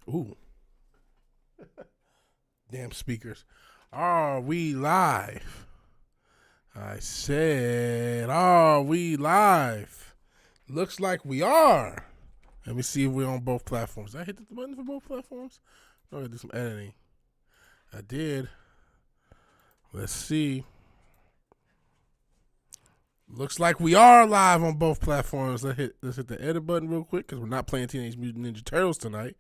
Ooh. Damn speakers. Are we live? I said, are we live? Looks like we are. Let me see if we're on both platforms. Did I hit the button for both platforms? I gotta do some editing. I did. Let's see. Looks like we are live on both platforms. Let's hit the edit button real quick because we're not playing Teenage Mutant Ninja Turtles tonight.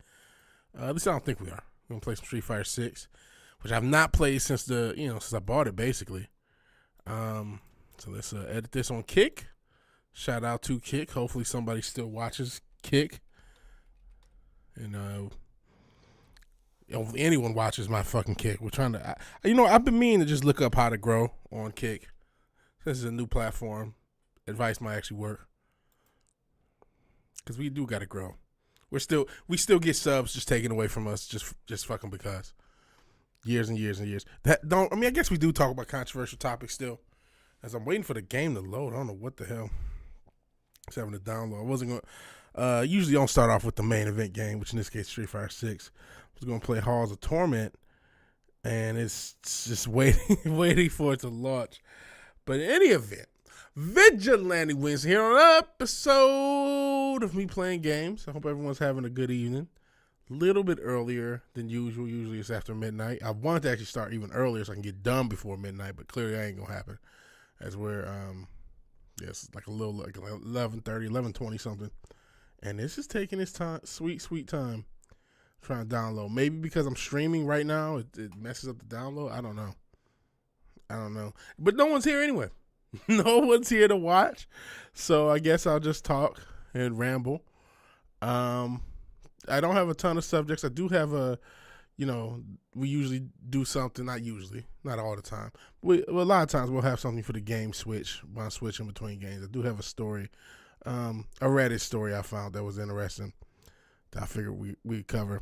At least I don't think we are. We're gonna play some Street Fighter 6, which I've not played since since I bought it basically. So let's edit this on Kick. Shout out to Kick. Hopefully somebody still watches Kick. And hopefully anyone watches my fucking Kick. We're trying to, I've been meaning to just look up how to grow on Kick. This is a new platform. Advice might actually work. Because we do got to grow. We still get subs just taken away from us just fucking because. Years and years and years. I guess we do talk about controversial topics still. As I'm waiting for the game to load, I don't know what the hell. It's having to download. I wasn't going to, usually don't start off with the main event game, which in this case Street Fighter 6. I was going to play Halls of Torment, and it's just waiting for it to launch. But in any event, VigilanteWilliamson here on an episode of me playing games. I hope everyone's having a good evening. A little bit earlier than usual. Usually it's after midnight. I wanted to actually start even earlier so I can get done before midnight, but clearly that ain't going to happen. As we're, it's like 11:30, 11:20 something. And this is taking its time, sweet time, trying to download. Maybe because I'm streaming right now, it messes up the download. I don't know. But no one's here anyway. No one's here to watch. So I guess I'll just talk and ramble. I don't have a ton of subjects. I do have we usually do something, not all the time. A lot of times we'll have something for the game switch, when I'm switching between games. I do have a story, a Reddit story I found that was interesting that I figured we'd cover.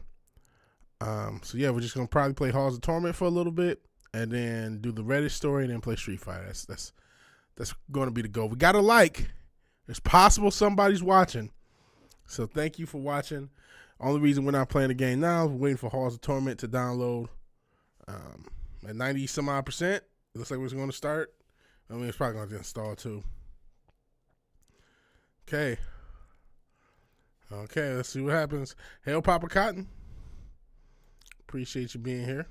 So yeah, we're just going to probably play Halls of Torment for a little bit and then do the Reddit story and then play Street Fighter. That's going to be the goal. We got to like. It's possible somebody's watching. So thank you for watching. Only reason we're not playing the game now is we're waiting for Halls of Torment to download. At 90 some odd percent, it looks like we're going to start. I mean, it's probably going to install too. Okay, let's see what happens. Hail Papa Cotton. Appreciate you being here.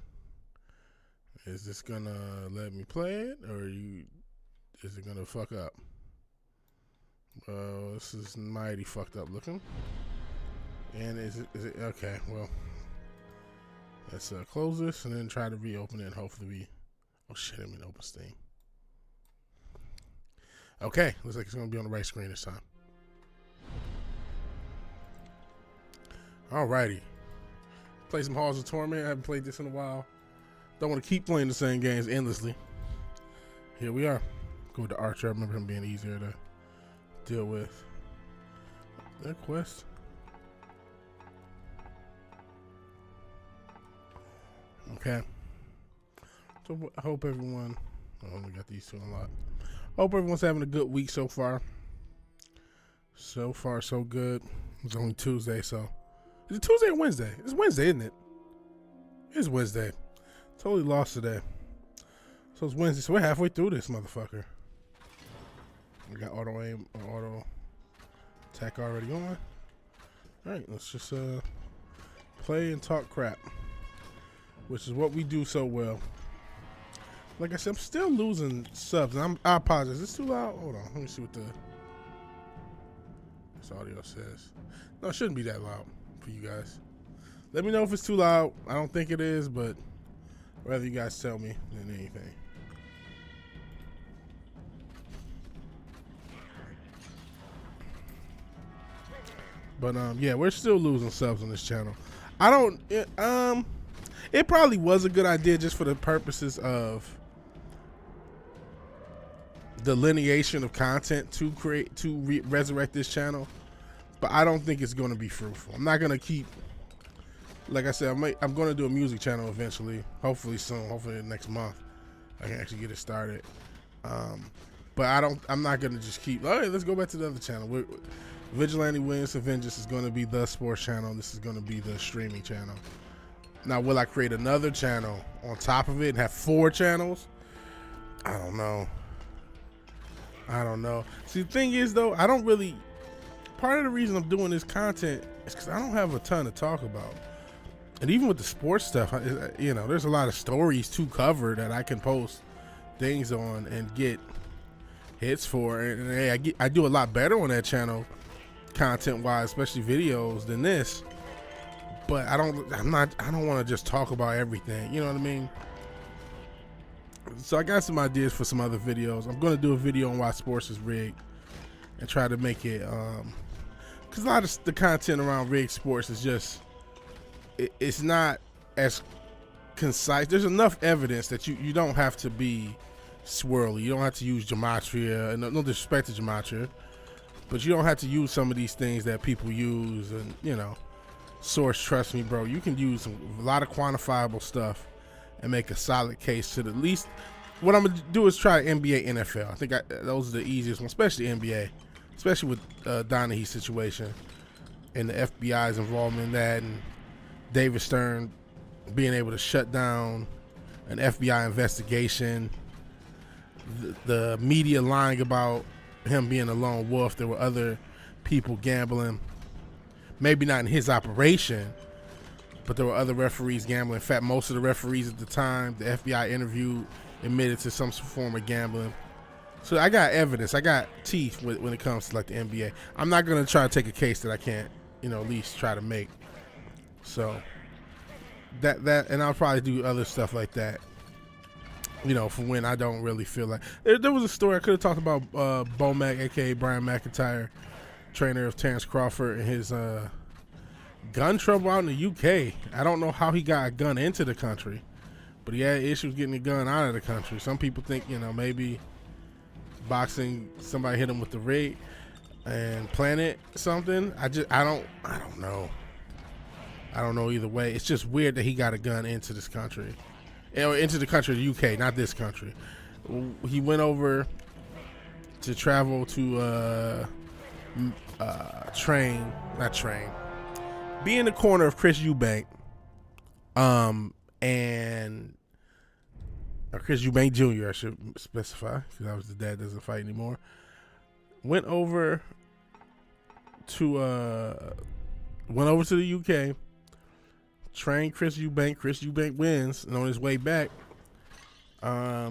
Is this going to let me play it or is it going to fuck up? This is mighty fucked up looking. And is it okay? Well, let's close this and then try to reopen it. Hopefully oh shit, I mean open Steam. Okay, looks like it's gonna be on the right screen this time. Alrighty, play some Halls of Torment. I haven't played this in a while. Don't want to keep playing the same games endlessly. Here we are. Go with the Archer. I remember him being easier to deal with. That quest. Okay. So I hope everyone. We got these two unlocked. Hope everyone's having a good week so far. So far, so good. It's only Tuesday, so is it Tuesday or Wednesday? It's Wednesday, isn't it? It's Wednesday. Totally lost today. So it's Wednesday. So we're halfway through this motherfucker. We got auto aim, auto attack already on. All right, let's just play and talk crap, which is what we do so well. Like I said, I'm still losing subs, and I apologize. Is this too loud? Hold on, let me see what this audio says. No, it shouldn't be that loud for you guys. Let me know if it's too loud. I don't think it is, but I'd rather you guys tell me than anything. But yeah, we're still losing subs on this channel. It probably was a good idea just for the purposes of delineation of content to resurrect this channel, but I don't think it's going to be fruitful. I'm not going to keep, like I said, I'm going to do a music channel eventually, hopefully soon, hopefully next month I can actually get it started. But I'm not going to just keep, all right, let's go back to the other channel. Vigilante Williamson Vengeance is going to be the sports channel. This is going to be the streaming channel. Now, will I create another channel on top of it and have 4 channels? I don't know. See, the thing is, though, I don't really... Part of the reason I'm doing this content is because I don't have a ton to talk about. And even with the sports stuff, you know, there's a lot of stories to cover that I can post things on and get hits for. And hey, I do a lot better on that channel, content-wise, especially videos, than this. But I don't want to just talk about everything. You know what I mean? So I got some ideas for some other videos. I'm going to do a video on why sports is rigged and try to make it, because a lot of the content around rigged sports is just, it's not as concise. There's enough evidence that you don't have to be swirly. You don't have to use gematria, and no disrespect to gematria, but you don't have to use some of these things that people use. And you know, source, trust me, bro, you can use a lot of quantifiable stuff and make a solid case to the least. What I'm gonna do is try NBA, NFL. I think those are the easiest ones, especially NBA, especially with Donaghy's situation and the FBI's involvement in that, and David Stern being able to shut down an FBI investigation, the media lying about him being a lone wolf. There were other people gambling, maybe not in his operation, but there were other referees gambling. In fact, most of the referees at the time the FBI interviewed admitted to some form of gambling. So I got evidence, I got teeth when it comes to like the NBA. I'm not gonna try to take a case that I can't, you know, at least try to make. So that and I'll probably do other stuff like that, you know, for when I don't really feel like. There was a story I could have talked about, Bo Mac, aka Brian McIntyre, trainer of Terrence Crawford, and his gun trouble out in the UK. I don't know how he got a gun into the country, but he had issues getting a gun out of the country. Some people think, you know, maybe boxing, somebody hit him with the rig and planted something. I don't know. I don't know either way. It's just weird that he got a gun into this country, or into the country, the UK, not this country. He went over to travel to be in the corner of Chris Eubank, and Chris Eubank Jr. I should specify, because obviously the dad doesn't fight anymore. Went over to the UK. Trained Chris Eubank. Chris Eubank wins, and on his way back,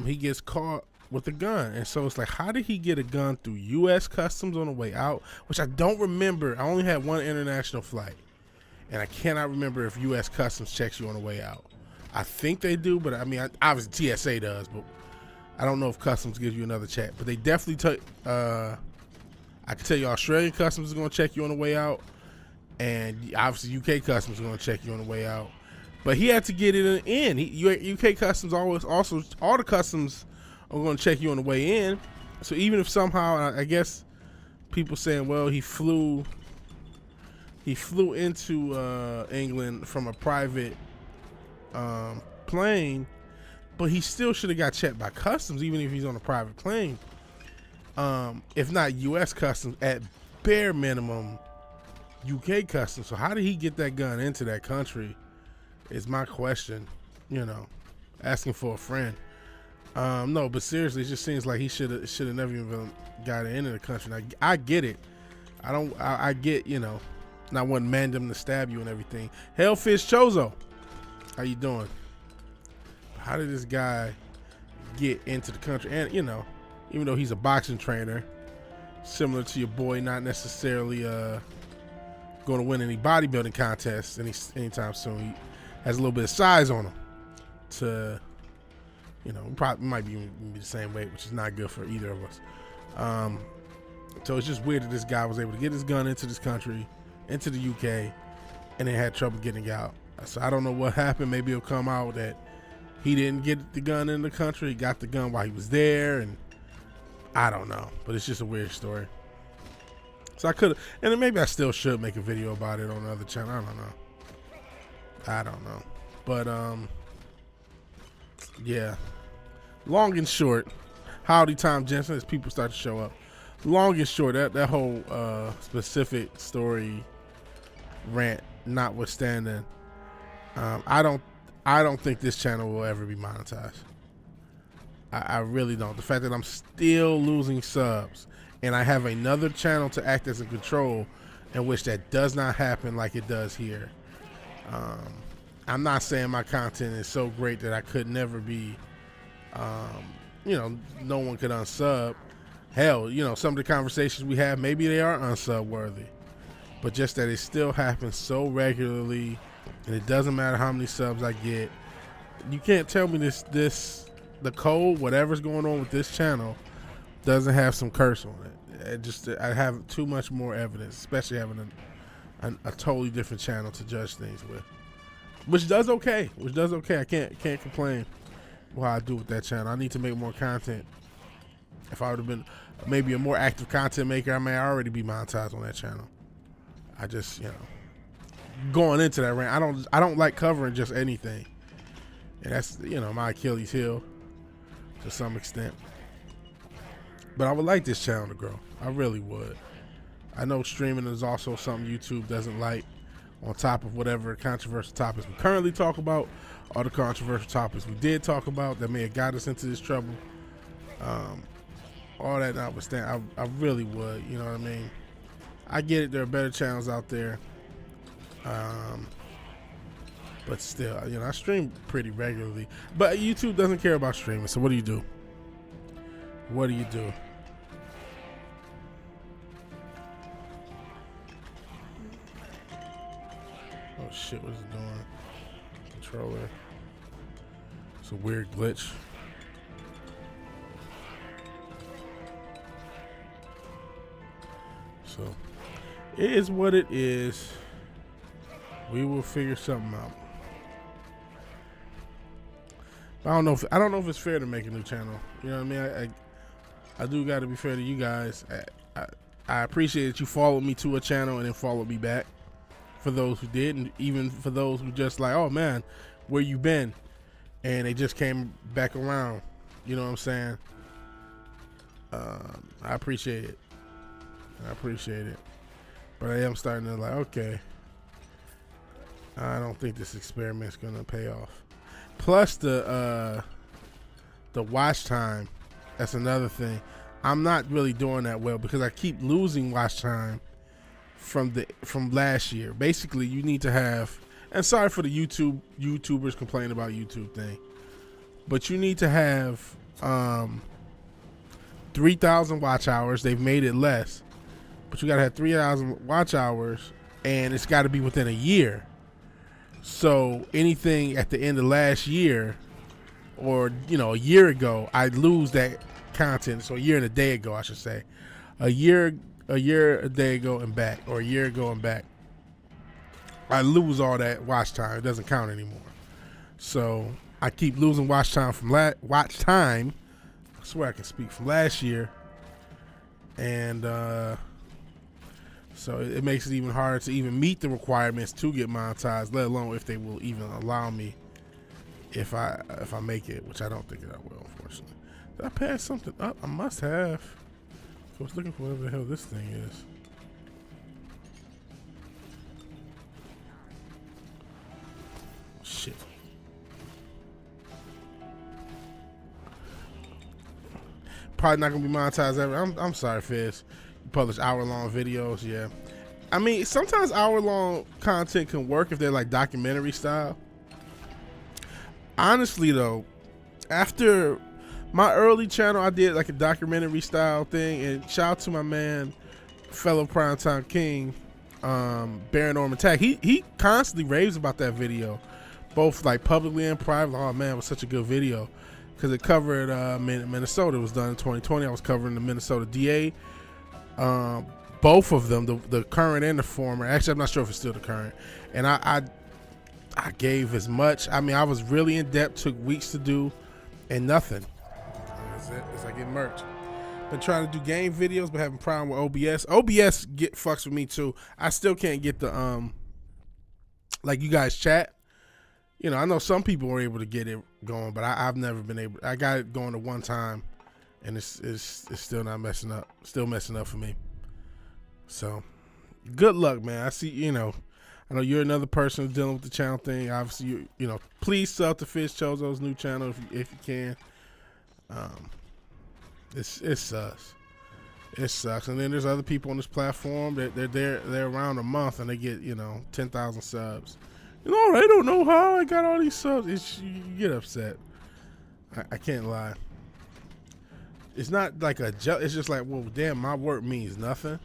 he gets caught with a gun. And so it's like, how did he get a gun through U.S. Customs on the way out? Which I don't remember. I only had one international flight, and I cannot remember if U.S. Customs checks you on the way out. I think they do, but I mean, obviously TSA does, but I don't know if Customs gives you another check. But they definitely I can tell you Australian Customs is going to check you on the way out. And obviously UK Customs is going to check you on the way out. But he had to get it in. UK Customs all the customs are going to check you on the way in. So even if somehow, I guess people saying, well, he flew into England from a private plane, but he still should have got checked by Customs, even if he's on a private plane. If not US Customs, at bare minimum UK Customs. So how did he get that gun into that country is my question, you know, asking for a friend. No, but seriously, it just seems like he should have never even got it into the country. Now, I get it. I get, you know, not wanting Mandem to stab you and everything. Hellfish Chozo, how you doing? How did this guy get into the country? And, you know, even though he's a boxing trainer, similar to your boy, not necessarily going to win any bodybuilding contests anytime soon. He has a little bit of size on him to, you know, probably might be the same weight, which is not good for either of us. So it's just weird that this guy was able to get his gun into this country, into the UK, and then had trouble getting out. So I don't know what happened. Maybe it'll come out that he didn't get the gun in the country. He got the gun while he was there, and I don't know. But it's just a weird story. So I could have, and then maybe I still should make a video about it on the other channel. I don't know. But, yeah. Long and short, howdy Tom Jensen, as people start to show up. long and short, that whole specific story rant notwithstanding, I don't think this channel will ever be monetized. I really don't. The fact that I'm still losing subs and I have another channel to act as a control in which that does not happen like it does here. I'm not saying my content is so great that I could never be, no one could unsub. Hell, some of the conversations we have, maybe they are unsub worthy. But just that it still happens so regularly, and it doesn't matter how many subs I get. You can't tell me the code, whatever's going on with this channel, doesn't have some curse on it. I have too much more evidence, especially having a totally different channel to judge things with, which does okay. I can't complain what I do with that channel. I need to make more content. If I would have been maybe a more active content maker, I may already be monetized on that channel. I just, going into that rant, I don't like covering just anything. And that's, my Achilles heel to some extent. But I would like this channel to grow. I really would. I know streaming is also something YouTube doesn't like, on top of whatever controversial topics we currently talk about, or the controversial topics we did talk about that may have got us into this trouble. All that notwithstanding, I really would, you know what I mean? I get it, there are better channels out there. But still, I stream pretty regularly. But YouTube doesn't care about streaming, so what do you do? What do you do? Oh shit, what is it doing? Controller. It's a weird glitch. So, it is what it is. We will figure something out. I don't know if it's fair to make a new channel. You know what I mean? I do got to be fair to you guys. I appreciate that you followed me to a channel and then followed me back. For those who did, and even for those who just like, oh man, where you been? And they just came back around. You know what I'm saying? I appreciate it. But I am starting to like, okay, I don't think this experiment's gonna pay off. Plus the watch time, that's another thing. I'm not really doing that well because I keep losing watch time from last year. Basically, you need to have, and sorry for the YouTubers complaining about YouTube thing, but you need to have 3,000 watch hours. They've made it less, but you gotta have 3,000 watch hours, and it's got to be within a year. So anything at the end of last year, or a year ago, I lose that content. So a year and a day ago, I should say, a year a day ago and back, or a year ago and back, I lose all that watch time. It doesn't count anymore. So I keep losing watch time from watch time. I swear I can speak, from last year, and so it makes it even harder to even meet the requirements to get monetized, let alone if they will even allow me if I make it, which I don't think that I will, unfortunately. Did I pass something up? I must have. I was looking for whatever the hell this thing is. Shit. Probably not gonna be monetized ever. I'm sorry, Fizz. You publish hour-long videos, yeah. I mean, sometimes hour-long content can work if they're like documentary style. Honestly, though, after my early channel, I did like a documentary style thing, and shout out to my man, fellow Primetime King, Baron Norman Tag. He constantly raves about that video, both like publicly and private. Oh man, it was such a good video because it covered Minnesota. It was done in 2020. I was covering the Minnesota DA, both of them, the current and the former. Actually, I'm not sure if it's still the current. And I gave as much. I mean, I was really in depth. Took weeks to do, and nothing. That's it. It's like getting merch. Been trying to do game videos, but having problem with OBS. OBS fucks with me too. I still can't get the like you guys chat. I know some people were able to get it going, but I've never been able. I got it going at one time, and it's still not messing up. Still messing up for me. So, good luck, man. I see. I know you're another person who's dealing with the channel thing. Obviously, please sub to Fish Chozo's new channel if you can. It sucks. It sucks. And then there's other people on this platform that they're around a month and they get 10,000 subs. They don't know how I got all these subs. You get upset. I can't lie. It's not like it's just like, well, damn, my work means nothing.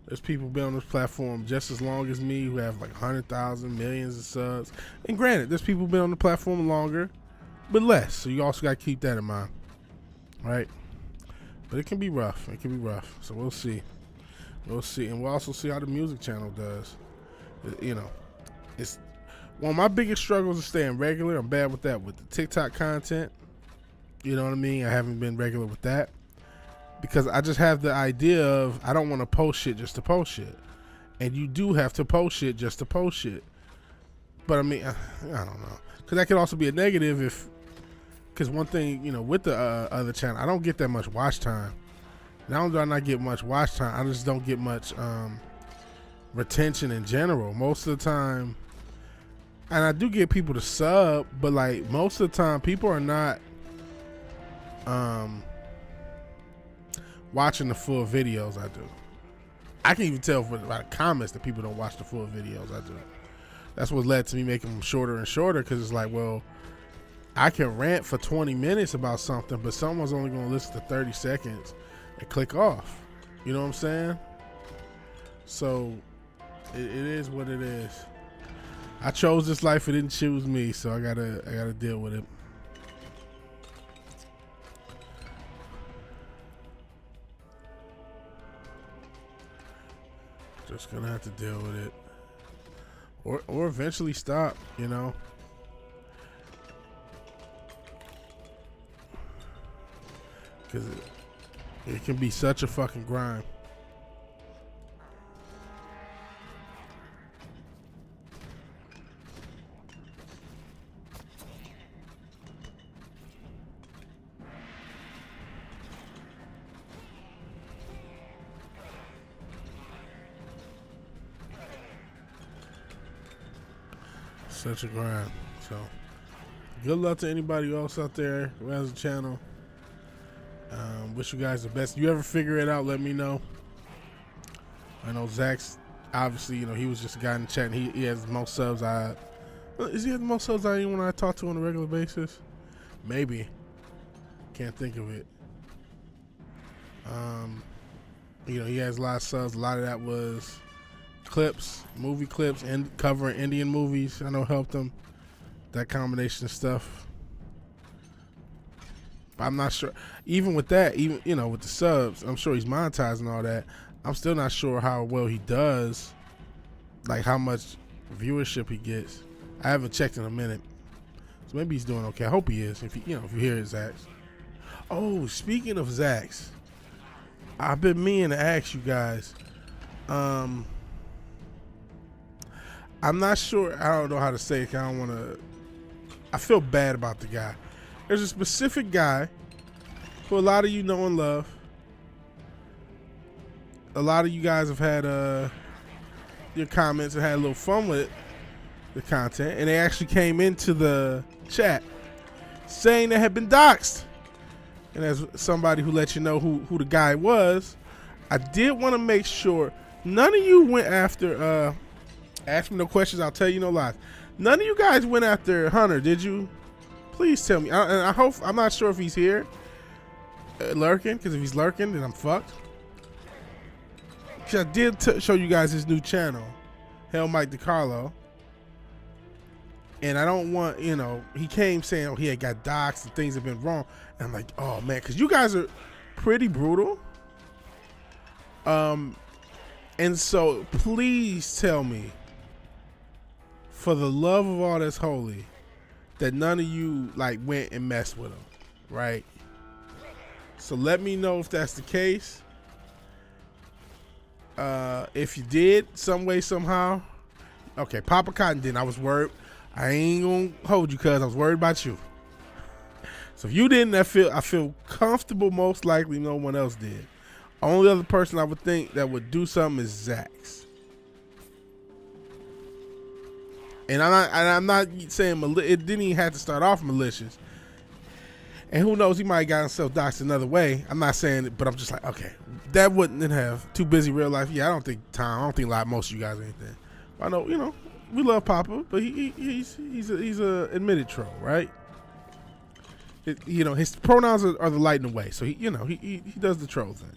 There's people been on this platform just as long as me who have like 100,000, millions of subs. And granted, there's people been on the platform longer, but less. So you also got to keep that in mind, right? But it can be rough. It can be rough. So we'll see. We'll see. And we'll also see how the music channel does. It's one of my biggest struggles is staying regular. I'm bad with that. With the TikTok content, you know what I mean? I haven't been regular with that. Because I just have the idea of I don't want to post shit just to post shit. And you do have to post shit just to post shit. But I mean, I don't know. Because that could also be a negative because one thing, with the other channel, I don't get that much watch time. Not only do I not get much watch time, I just don't get much retention in general. Most of the time, and I do get people to sub, but like most of the time, people are not watching the full videos I do. I can even tell by the comments that people don't watch the full videos I do. That's what led to me making them shorter and shorter, because it's like, well, I can rant for 20 minutes about something, but someone's only going to listen to 30 seconds and click off. You know what I'm saying? So it is what it is. I chose this life. It didn't choose me, so I gotta deal with it. Just gonna have to deal with it, or eventually stop. Because it can be such a fucking grind. Such a grind. So good luck to anybody else out there who has a channel. Wish you guys the best. You ever figure it out, let me know. I know Zach's obviously, he was just a guy in the chat, and he has the most subs is he have the most subs than anyone I talk to on a regular basis? Maybe. Can't think of it. He has a lot of subs. A lot of that was clips, movie clips, and covering Indian movies. I know helped him. That combination of stuff. But I'm not sure. Even with that, with the subs, I'm sure he's monetizing all that. I'm still not sure how well he does, like how much viewership he gets. I haven't checked in a minute, so maybe he's doing okay. I hope he is. If you hear his Zach's. Oh, speaking of Zach's, I've been meaning to ask you guys. I'm not sure. I don't know how to say it. I feel bad about the guy. There's a specific guy who a lot of you know and love. A lot of you guys have had your comments and had a little fun with the content, and they actually came into the chat saying they had been doxxed. And as somebody who let you know who the guy was, I did want to make sure none of you went after ask me no questions, I'll tell you no lies. None of you guys went after Hunter, did you? Please tell me. I hope. I'm not sure if he's here lurking, because if he's lurking, then I'm fucked. Because I did show you guys his new channel, Hell Mike DiCarlo. And I don't want, he came saying, he had got doxxed and things have been wrong. And I'm like, oh man, because you guys are pretty brutal. And so please tell me, for the love of all that's holy, that none of you went and messed with him, right? So let me know if that's the case. If you did, some way, somehow. Okay, Papa Cotton didn't. I was worried. I ain't gonna hold you, cuz I was worried about you. So if you didn't, I feel comfortable. Most likely, no one else did. Only other person I would think that would do something is Zach's. And I'm not saying it didn't even have to start off malicious. And who knows, he might have got himself doxxed another way. I'm not saying it, but I'm just like, okay, that wouldn't have too busy real life. Yeah, I don't think like most of you guys or anything. I know, we love Papa, but he's a admitted troll, right? His pronouns are the light in the way, so he does the troll thing.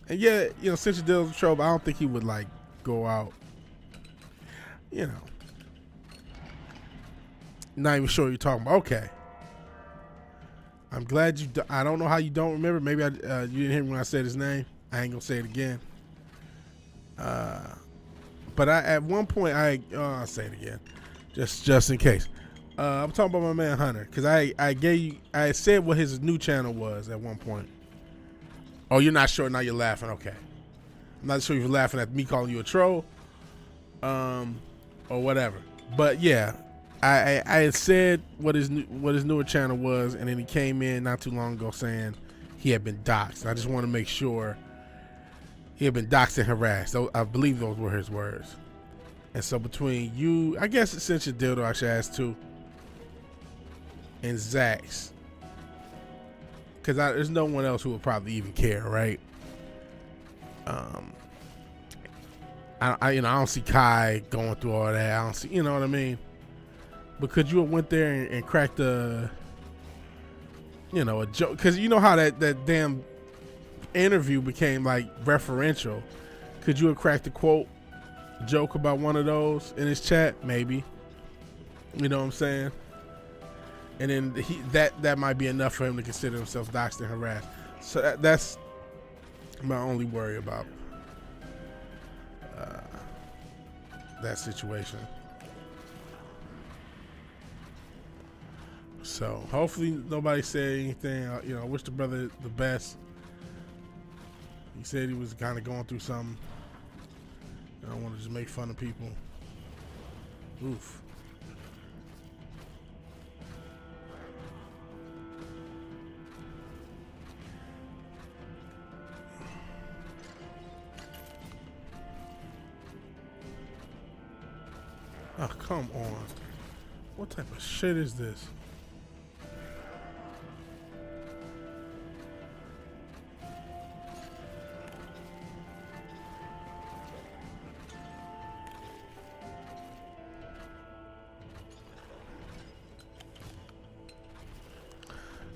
And yeah, since you deal with the troll, but I don't think he would like go out, not even sure what you're talking about. Okay. I'm glad I don't know how you don't remember. Maybe you didn't hear me when I said his name. I ain't gonna say it again. But at one point I'll say it again, just in case. I'm talking about my man Hunter, because I said what his new channel was at one point. Oh, you're not sure? Now you're laughing. Okay. I'm not sure if you're laughing at me calling you a troll, or whatever. But yeah. I had said what his newer channel was, and then he came in not too long ago saying he had been doxxed. I just want to make sure he had been doxxed and harassed. I believe those were his words. And so between you, I guess since your dildo, I should ask too, and Zach's, because there's no one else who would probably even care, right? I don't see Kai going through all that. I don't see, you know what I mean? But could you have went there and cracked a joke? Because you know how that damn interview became like referential. Could you have cracked a quote joke about one of those in his chat? Maybe. You know what I'm saying? And then that might be enough for him to consider himself doxxed and harassed. So that's my only worry about that situation. So hopefully nobody said anything. I wish the brother the best. He said he was kind of going through something. I don't want to just make fun of people. Oof. Oh, come on. What type of shit is this?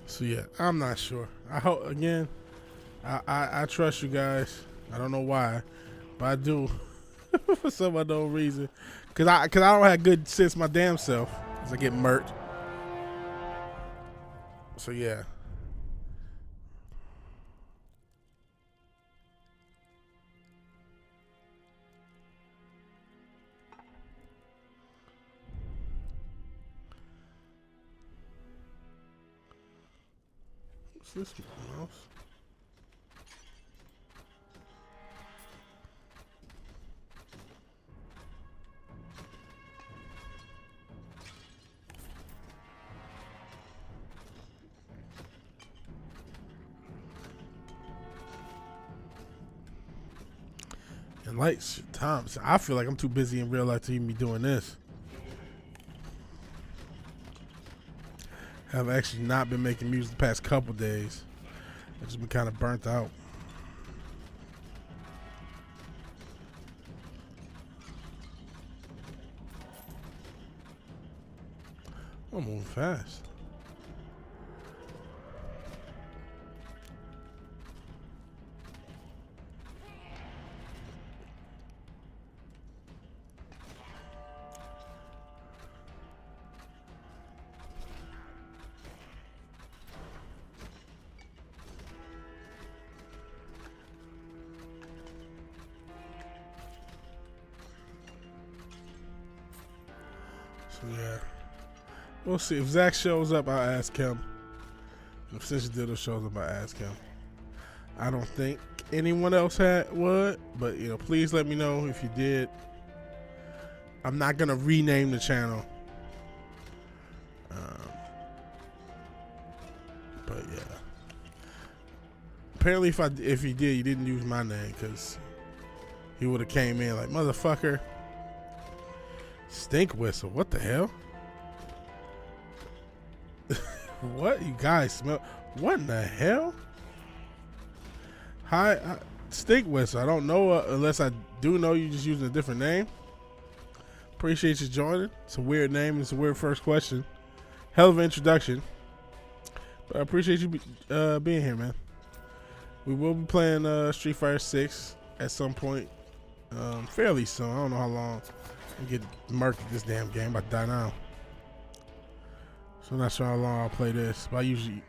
So yeah, I'm not sure. I hope again. I trust you guys. I don't know why, but I do for some unknown reason. Cause I don't have good sense my damn self. Cause I get murked. So yeah. What's this mouse? And lights, times. I feel like I'm too busy in real life to even be doing this. I've actually not been making music the past couple days. I've just been kind of burnt out. I'm moving fast. So yeah, we'll see. If Zach shows up, I'll ask him. If Sister Diddle shows up, I'll ask him. I don't think anyone else would, but please let me know if you did. I'm not gonna rename the channel. Apparently, if he did, you didn't use my name because he would have came in like motherfucker. Stink whistle. What the hell? What you guys smell? What in the hell? Hi, stink whistle. I don't know unless I do know you just using a different name. Appreciate you joining. It's a weird name. It's a weird first question. Hell of an introduction. But I appreciate you being here, man. We will be playing Street Fighter 6 at some point, fairly soon. I don't know how long. I get murked at this damn game. I'm about to die now. So I'm not sure how long I'll play this. But I usually,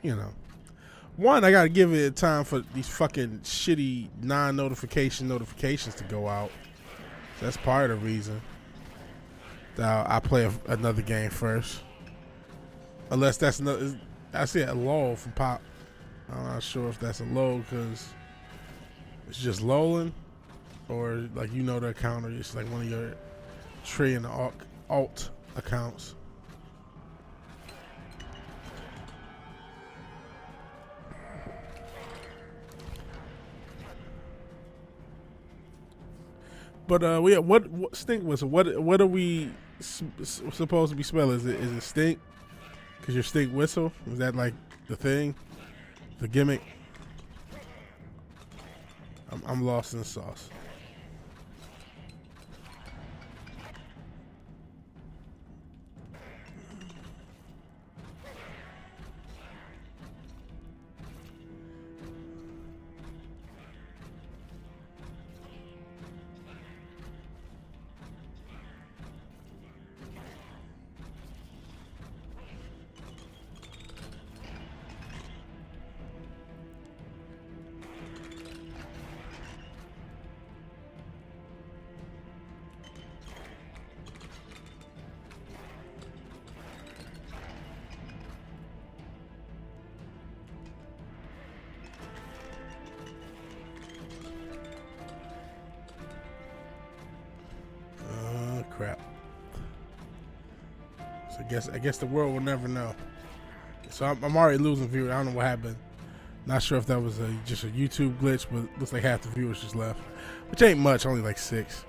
one, I got to give it time for these fucking shitty notifications to go out. So that's part of the reason that I play another game first. Unless that's another, I see a lull from Pop. I'm not sure if that's a lull because it's just lulling, or like the account, or it's like one of your tree and the alt accounts. But what stink whistle? What are we supposed to be smelling? Is it stink? Cause your stink whistle, is that like the thing, the gimmick? I'm lost in the sauce. Crap. So I guess the world will never know. So I'm already losing viewers. I don't know what happened. Not sure if that was just a YouTube glitch, but looks like half the viewers just left, which ain't much. Only like 6.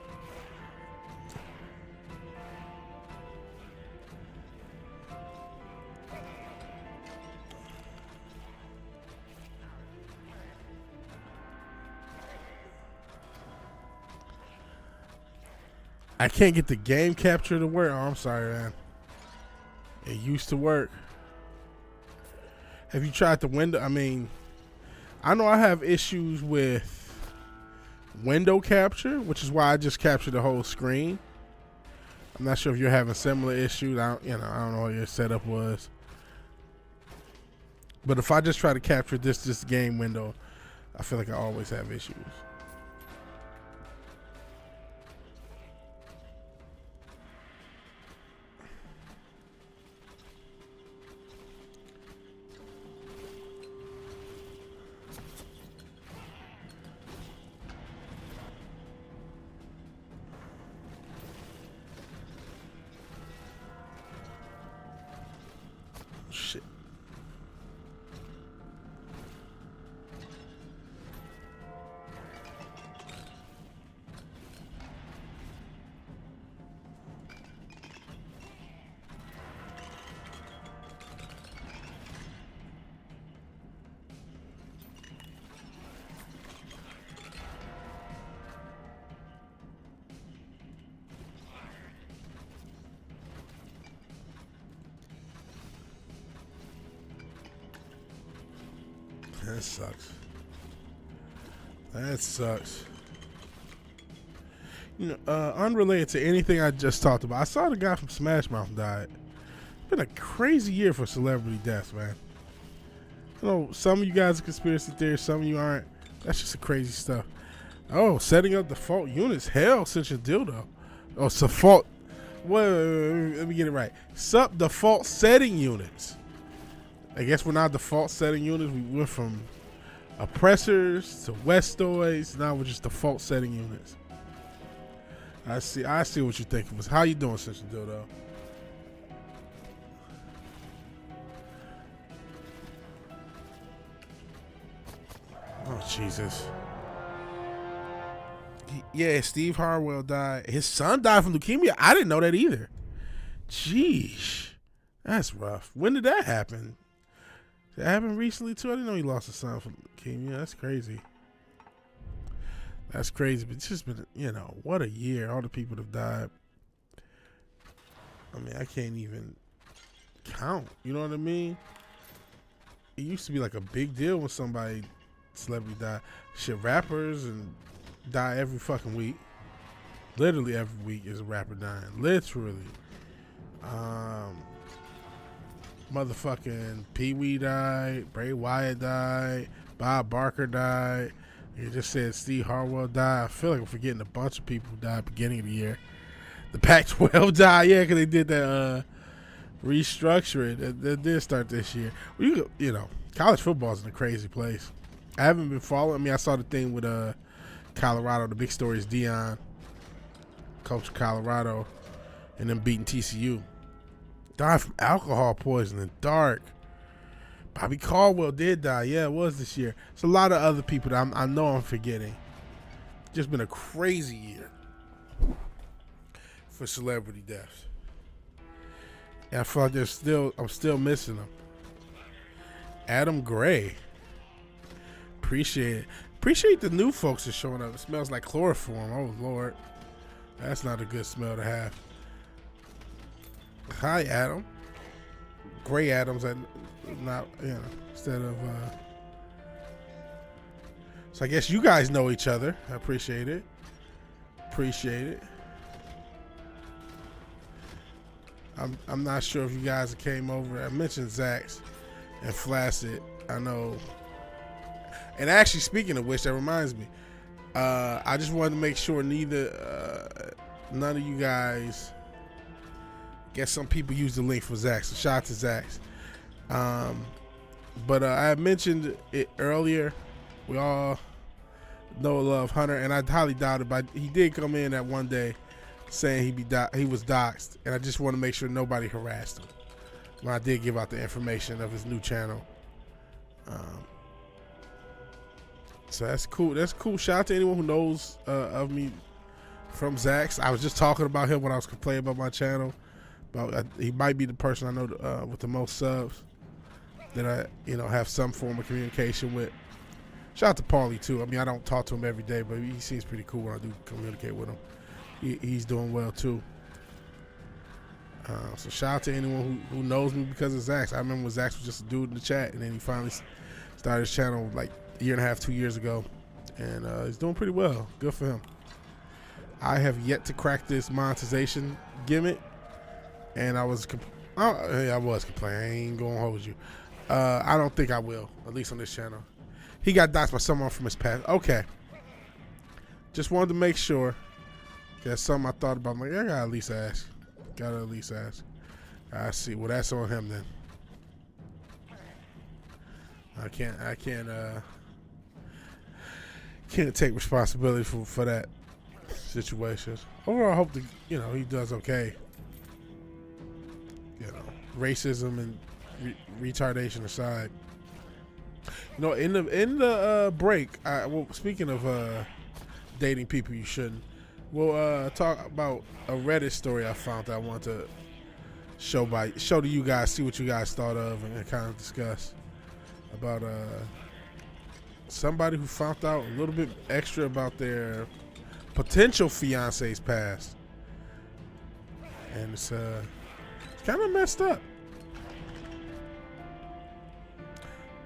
I can't get the game capture to work. Oh, I'm sorry, man. It used to work. Have you tried the window? I mean, I know I have issues with window capture, which is why I just captured the whole screen. I'm not sure if you're having similar issues. I don't know what your setup was. But if I just try to capture this game window, I feel like I always have issues. Shit. That sucks. That sucks. Unrelated to anything I just talked about, I saw the guy from Smash Mouth died. It's been a crazy year for celebrity deaths, man. I know some of you guys are conspiracy theorists, some of you aren't. That's just crazy stuff. Oh, setting up default units. Hell, since your dildo. Oh, default. Wait, let me get it right. Sub default setting units. I guess we're not default setting units. We went from oppressors to Westoids. Now we're just default setting units. I see what you're thinking. How you doing, Sister Dildo? Oh Jesus. Yeah, Steve Harwell died. His son died from leukemia. I didn't know that either. Jeez. That's rough. When did that happen? Did that happen recently too? I didn't know he lost a son from leukemia. That's crazy. That's crazy. But it's just been, what a year. All the people that have died. I mean, I can't even count. You know what I mean? It used to be like a big deal when celebrity died. Shit, rappers and die every fucking week. Literally every week is a rapper dying. Literally. Motherfucking Pee Wee died. Bray Wyatt died. Bob Barker died. You just said Steve Harwell died. I feel like I'm forgetting a bunch of people who died at the beginning of the year. The Pac-12 died, yeah, because they did that restructuring. That did start this year. Well, college football's in a crazy place. I haven't been following. I mean, I saw the thing with Colorado. The big story is Deion, coach of Colorado, and them beating TCU. Died from alcohol poisoning. Dark. Bobby Caldwell did die. Yeah, it was this year. It's a lot of other people that I know I'm forgetting. Just been a crazy year for celebrity deaths. And I feel like I'm still missing them. Adam Gray. Appreciate it. Appreciate the new folks that's showing up. It smells like chloroform. Oh, Lord. That's not a good smell to have. Hi, Adam. Gray Adams, not, instead of. So I guess you guys know each other. I appreciate it. Appreciate it. I'm not sure if you guys came over. I mentioned Zax and Flaccid. I know. And actually, speaking of which, that reminds me. I just wanted to make sure none of you guys. Guess some people use the link for Zax. So shout out to Zax. But I had mentioned it earlier. We all know love Hunter, and I highly doubt it, but he did come in that one day saying he was doxxed, and I just want to make sure nobody harassed him. When I did give out the information of his new channel. So that's cool. That's cool. Shout out to anyone who knows of me from Zax. I was just talking about him when I was complaining about my channel. He might be the person I know with the most subs that I have some form of communication with. Shout out to Paulie too. I mean, I don't talk to him every day, but he seems pretty cool when I do communicate with him. He's doing well too. So shout out to anyone who knows me because of Zax. I remember when Zax was just a dude in the chat, and then he finally started his channel like a year and a half, 2 years ago, and he's doing pretty well. Good for him. I have yet to crack this monetization gimmick. And I was complaining. I ain't gonna hold you. I don't think I will, at least on this channel. He got doxxed by someone from his past. Okay. Just wanted to make sure. That's something I thought about. I'm like, I gotta at least ask. I see. Well, that's on him then. I can't take responsibility for that situation. Overall, I hope he does okay. Racism and retardation aside. In the break, speaking of dating people you shouldn't, we'll talk about a Reddit story I found that I want to show to you guys, see what you guys thought of, and kind of discuss about somebody who found out a little bit extra about their potential fiance's past, and it's kind of messed up.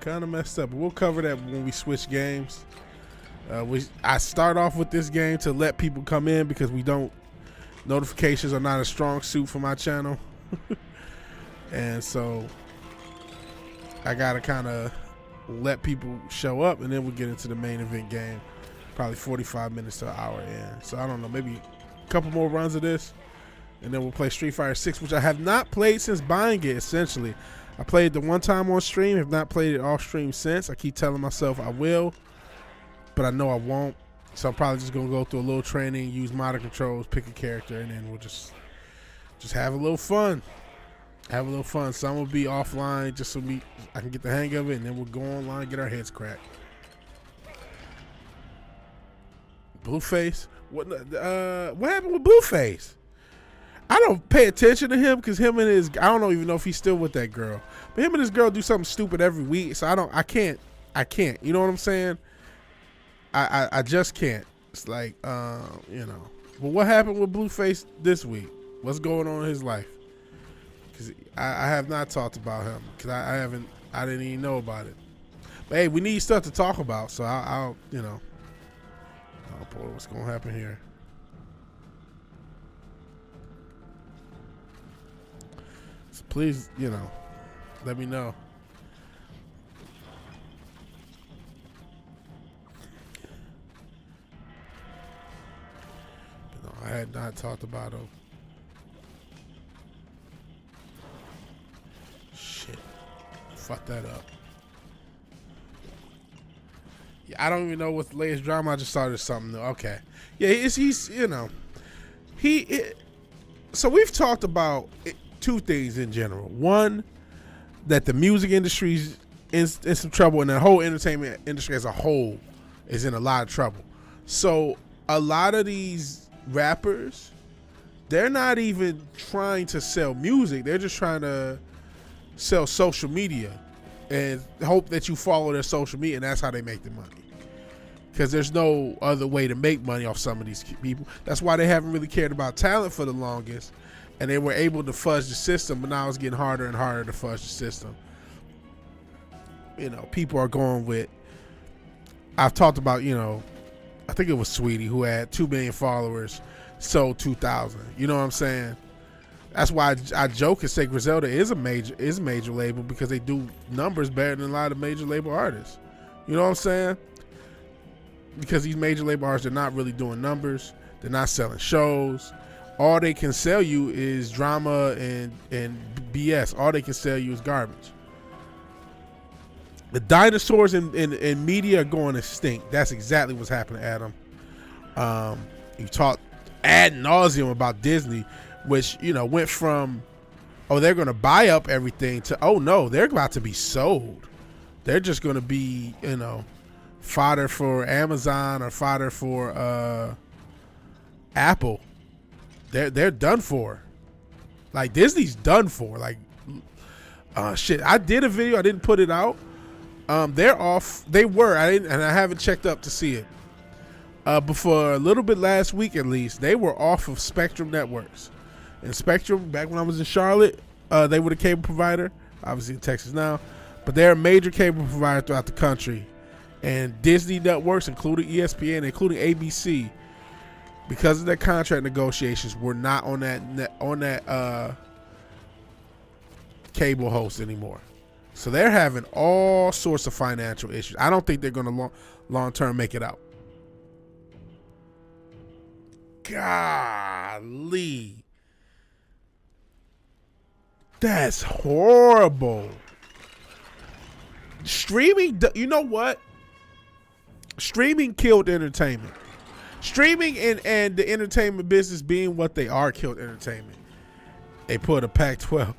But we'll cover that when we switch games. I start off with this game to let people come in because notifications are not a strong suit for my channel. And so I gotta kind of let people show up, and then we'll get into the main event game, probably 45 minutes to an hour in. So I don't know, maybe a couple more runs of this, and then we'll play Street Fighter 6, which I have not played since buying it, essentially. I played it the one time on stream, have not played it off stream since. I keep telling myself I will, but I know I won't. So I'm probably just going to go through a little training, use modern controls, pick a character, and then we'll just have a little fun. Some will be offline just so I can get the hang of it, and then we'll go online and get our heads cracked. Blueface. What happened with Blueface? I don't pay attention to him because him and his, I don't even know if he's still with that girl, but him and his girl do something stupid every week. So I can't. You know what I'm saying? I just can't. It's like, you know. But what happened with Blueface this week? What's going on in his life? Because I have not talked about him because I didn't even know about it. But hey, we need stuff to talk about, so I'll you know. Oh boy, what's gonna happen here? So please, you know, let me know. But no, I had not talked about him. Shit, fuck that up. Yeah, I don't even know what's the latest drama. I just started something new. Okay, yeah, he's you know, so we've talked about two things in general. One, that the music industry's in some trouble, and the whole entertainment industry as a whole is in a lot of trouble. So a lot of these rappers, they're not even trying to sell music. They're just trying to sell social media and hope that you follow their social media, and that's how they make the money. Because there's no other way to make money off some of these people. That's why they haven't really cared about talent for the longest, and they were able to fudge the system, but now it's getting harder and harder to fudge the system. You know, people are going with, I've talked about, you know, I think it was Sweetie who had 2 million followers, sold 2,000. You know what I'm saying? That's why I joke and say Griselda is a major label, because they do numbers better than a lot of major label artists. You know what I'm saying? Because these major label artists are not really doing numbers. They're not selling shows. All they can sell you is drama and BS. All they can sell you is garbage. The dinosaurs in media are going extinct. That's exactly what's happening, Adam. You talk ad nauseum about Disney, which, you know, went from, oh, they're going to buy up everything, to, oh, no, they're about to be sold. They're just going to be, you know, fodder for Amazon or fodder for Apple. They're done for. Like, Disney's done for. Like, shit. I did a video. I didn't put it out. They're off. They were. I haven't checked up to see it. But for a little bit last week, at least, they were off of Spectrum Networks. And Spectrum, back when I was in Charlotte, they were the cable provider. Obviously in Texas now, but they're a major cable provider throughout the country. And Disney Networks, including ESPN, including ABC, because of their contract negotiations, were not on that cable host anymore. So they're having all sorts of financial issues. I don't think they're going to long term make it out. Golly. That's horrible. Streaming, you know what? Streaming killed entertainment. Streaming and the entertainment business being what they are killed entertainment. They put a Pac-12.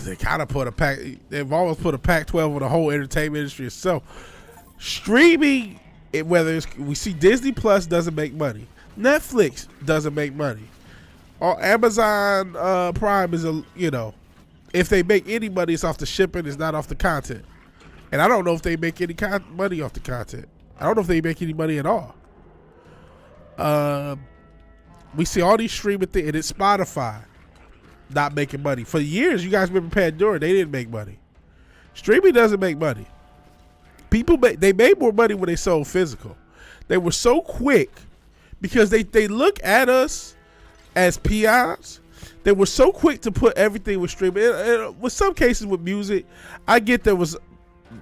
They kind of put a Pac. They've always put a Pac-12 on the whole entertainment industry itself. Streaming, whether it's, we see Disney Plus doesn't make money, Netflix doesn't make money, or Amazon Prime is a, you know, if they make any money, it's off the shipping, it's not off the content. And I don't know if they make any money off the content. I don't know if they make any money at all. We see all these streaming things, and it's Spotify not making money. For years, you guys remember Pandora, they didn't make money. Streaming doesn't make money. They made more money when they sold physical. They were so quick because they look at us as peons. They were so quick to put everything with streaming. And with some cases with music, I get there was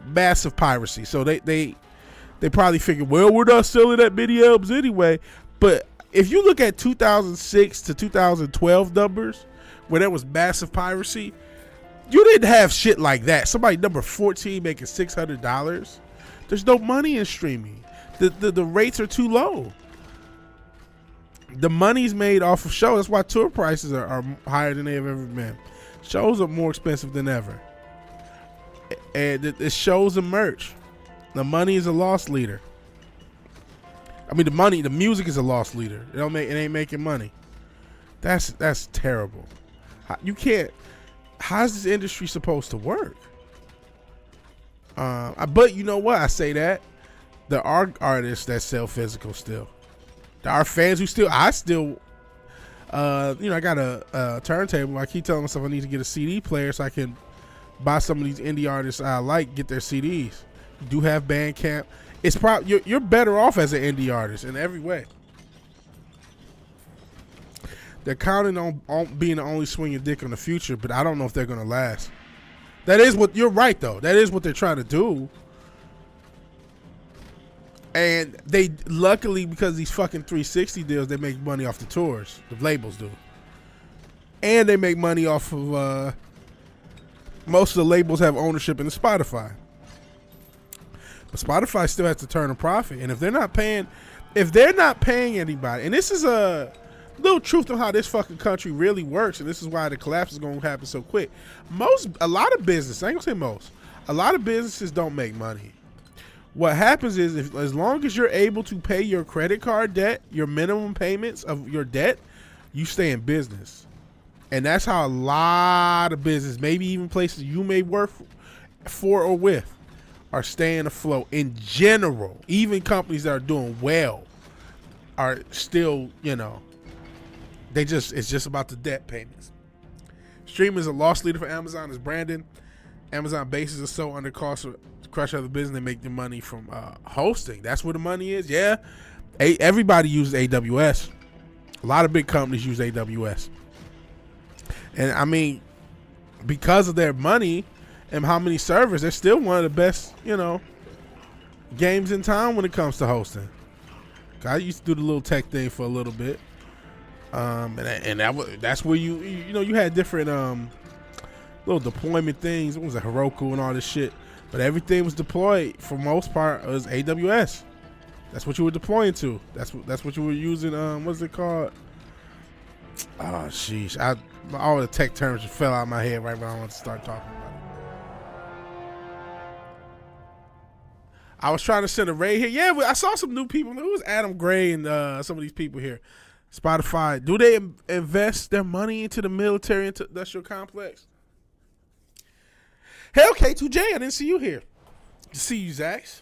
massive piracy. So they probably figured, well, we're not selling that many albums anyway. But if you look at 2006 to 2012 numbers, where there was massive piracy, you didn't have shit like that. Somebody number 14 making $600. There's no money in streaming. The rates are too low. The money's made off of shows. That's why tour prices are higher than they have ever been. Shows are more expensive than ever. And it shows and merch. The money is a loss leader. I mean, the music is a loss leader. It ain't making money. That's terrible. You can't. How's this industry supposed to work? But you know what? I say that there are artists that sell physical still. There are fans who still. I got a turntable. I keep telling myself I need to get a CD player so I can buy some of these indie artists I like, get their CDs. You do have Bandcamp. It's probably you're better off as an indie artist in every way. They're counting on being the only swinging dick in the future, but I don't know if they're gonna last. That is what you're right though. That is what they're trying to do. And they luckily, because these fucking 360 deals, they make money off the tours. The labels do. And they make money off of most of the labels have ownership in the Spotify. But Spotify still has to turn a profit. And if they're not paying anybody, and this is a little truth of how this fucking country really works, and this is why the collapse is going to happen so quick. A lot of business, I ain't gonna say most, a lot of businesses don't make money. What happens is, as long as you're able to pay your credit card debt, your minimum payments of your debt, you stay in business. And that's how a lot of business, maybe even places you may work for or with, are staying afloat in general. Even companies that are doing well are still, it's just about the debt payments. Streaming is a loss leader for Amazon, as Brandon. Amazon bases are so under cost to crush other business. They make their money from hosting. That's where the money is. Yeah, everybody uses AWS. A lot of big companies use AWS, and I mean, because of their money and how many servers, they're still one of the best, games in town when it comes to hosting. I used to do the little tech thing for a little bit, that's where you had different little deployment things. It was a Heroku and all this shit. But everything was deployed for most part as AWS. That's what you were deploying to. That's what you were using. What's it called? Oh, sheesh. All the tech terms just fell out of my head right when I wanted to start talking about it. I was trying to send a raid here. Yeah, I saw some new people. Who was Adam Gray and some of these people here? Spotify. Do they invest their money into the military industrial complex? Hey, okay, 2J, I didn't see you here. See you, Zax.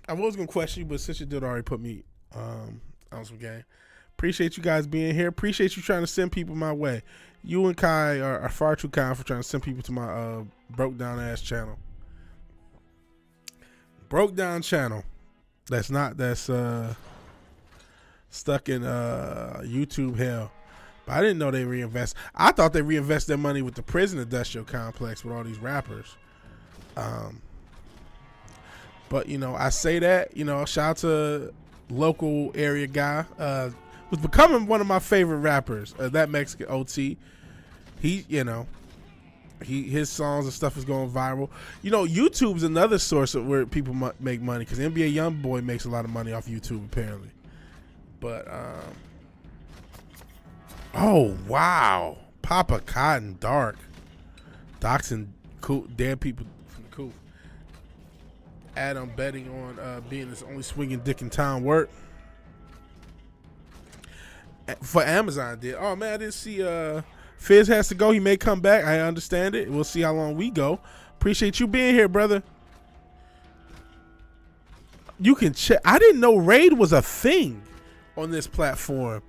I was going to question you, but since you did already put me on some game. Appreciate you guys being here. Appreciate you trying to send people my way. You and Kai are far too kind for trying to send people to my broke down ass channel. Broke down channel. That's stuck in YouTube hell. But I didn't know they reinvest. I thought they reinvest their money with the prison industrial complex with all these rappers. But I say that, shout out to local area guy, was becoming one of my favorite rappers, that Mexican OT. He, his songs and stuff is going viral. YouTube's another source of where people make money, because NBA YoungBoy makes a lot of money off YouTube apparently. But oh wow, Papa Cotton Dark doxing dead people from the coop. Adam betting on being this only swinging dick in town work for Amazon did. Oh man, I didn't see Fizz has to go. He may come back. I understand it. We'll see how long we go. Appreciate you being here, brother. You can check. I didn't know raid was a thing on this platform,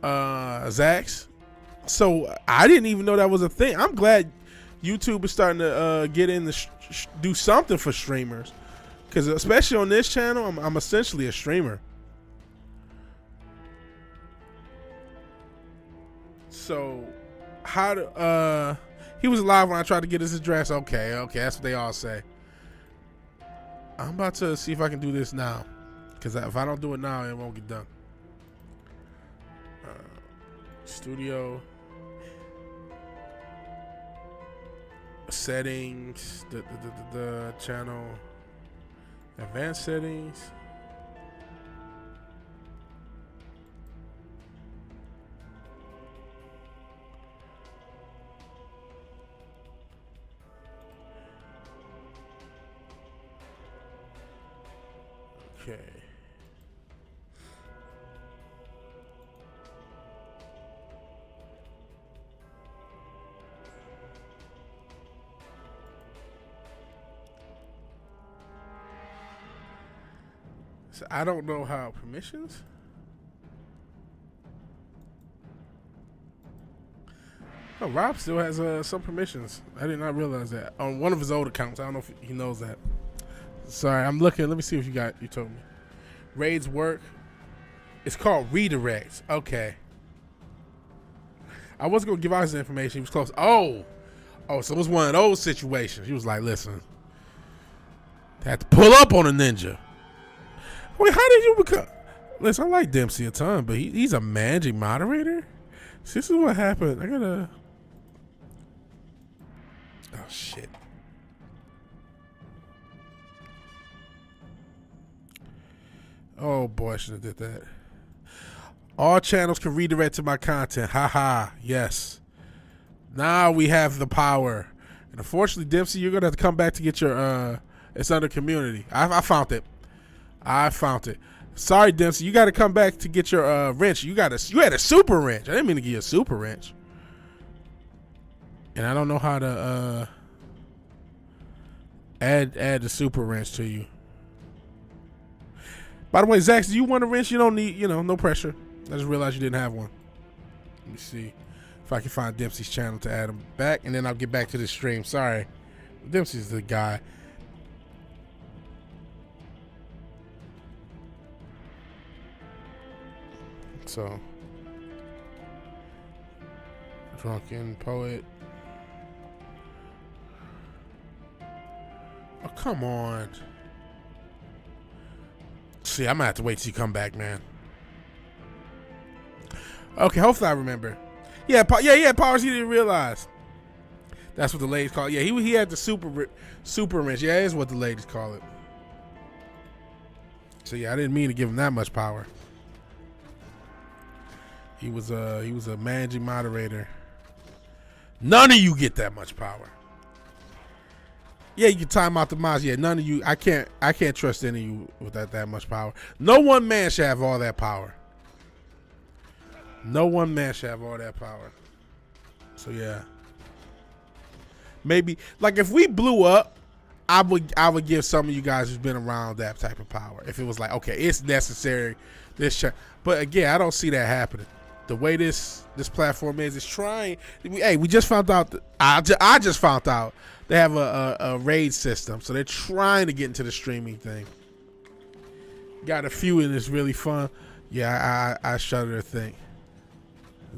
Zax. So I didn't even know that was a thing. I'm glad YouTube is starting to get in to do something for streamers, because especially on this channel, I'm essentially a streamer. So how to he was alive when I tried to get his address. Okay, that's what they all say. I'm about to see if I can do this now, because if I don't do it now, it won't get done. Studio settings, the channel advanced settings. Okay. So I don't know how permissions. Oh, Rob still has some permissions. I did not realize that on one of his old accounts. I don't know if he knows that. Sorry, I'm looking. Let me see if you told me. Raids work. It's called redirects. Okay. I wasn't gonna give out his information. He was close. Oh, so it was one of those situations. He was like, "Listen, had to pull up on a ninja." Wait, how did you become? Listen, I like Dempsey a ton, but he's a managing moderator. So this is what happened. I gotta. Oh shit. Oh boy, I should have did that. All channels can redirect to my content. Haha, yes. Now we have the power. And unfortunately, Dempsey, you're gonna have to come back to get your it's under community. I found it. I found it. Sorry, Dempsey, you gotta come back to get your wrench. You had a super wrench. I didn't mean to give you a super wrench. And I don't know how to add the super wrench to you. By the way, Zach, do you want a wrench? You don't need, no pressure. I just realized you didn't have one. Let me see if I can find Dempsey's channel to add him back, and then I'll get back to the stream. Sorry. Dempsey's the guy. So, Drunken Poet. Oh, come on. See, I'm gonna have to wait till you come back, man. Okay, hopefully I remember. Yeah, powers he didn't realize. That's what the ladies call it. Yeah, he had the super wrench. Yeah, that is what the ladies call it. So yeah, I didn't mean to give him that much power. He was a managing moderator. None of you get that much power. Yeah, you can time out the mods. Yeah, none of you. I can't trust any of you with that much power. No one man should have all that power. No one man should have all that power. So yeah. Maybe like if we blew up, I would give some of you guys who's been around that type of power. If it was like, okay, it's necessary. But again, I don't see that happening. The way this platform is, it's trying. Hey, we just found out. I just found out they have a raid system, so they're trying to get into the streaming thing. Got a few, and it's really fun. Yeah, I shudder to think.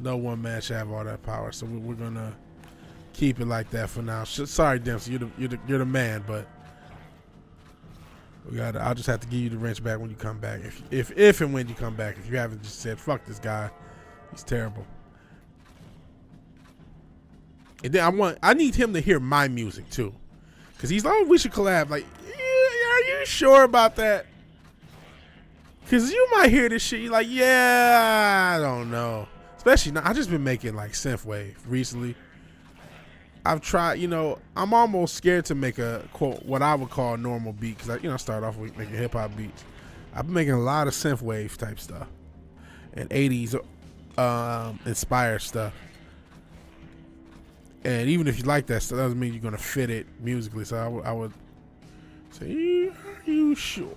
No one man should have all that power, so we're gonna keep it like that for now. Sorry, Dempsey, you're the man, but I'll just have to give you the wrench back when you come back. If and when you come back. If you haven't just said fuck this guy, he's terrible. And then I need him to hear my music too, because he's like, oh, we should collab. Like, yeah, are you sure about that? Because you might hear this shit. You're like, yeah, I don't know. Especially now, I just been making like synthwave recently. I've tried, I'm almost scared to make a quote what I would call a normal beat, because I start off with making hip hop beats. I've been making a lot of synthwave type stuff and 80s inspired stuff. And even if you like that stuff, doesn't mean you're gonna fit it musically. So I would say,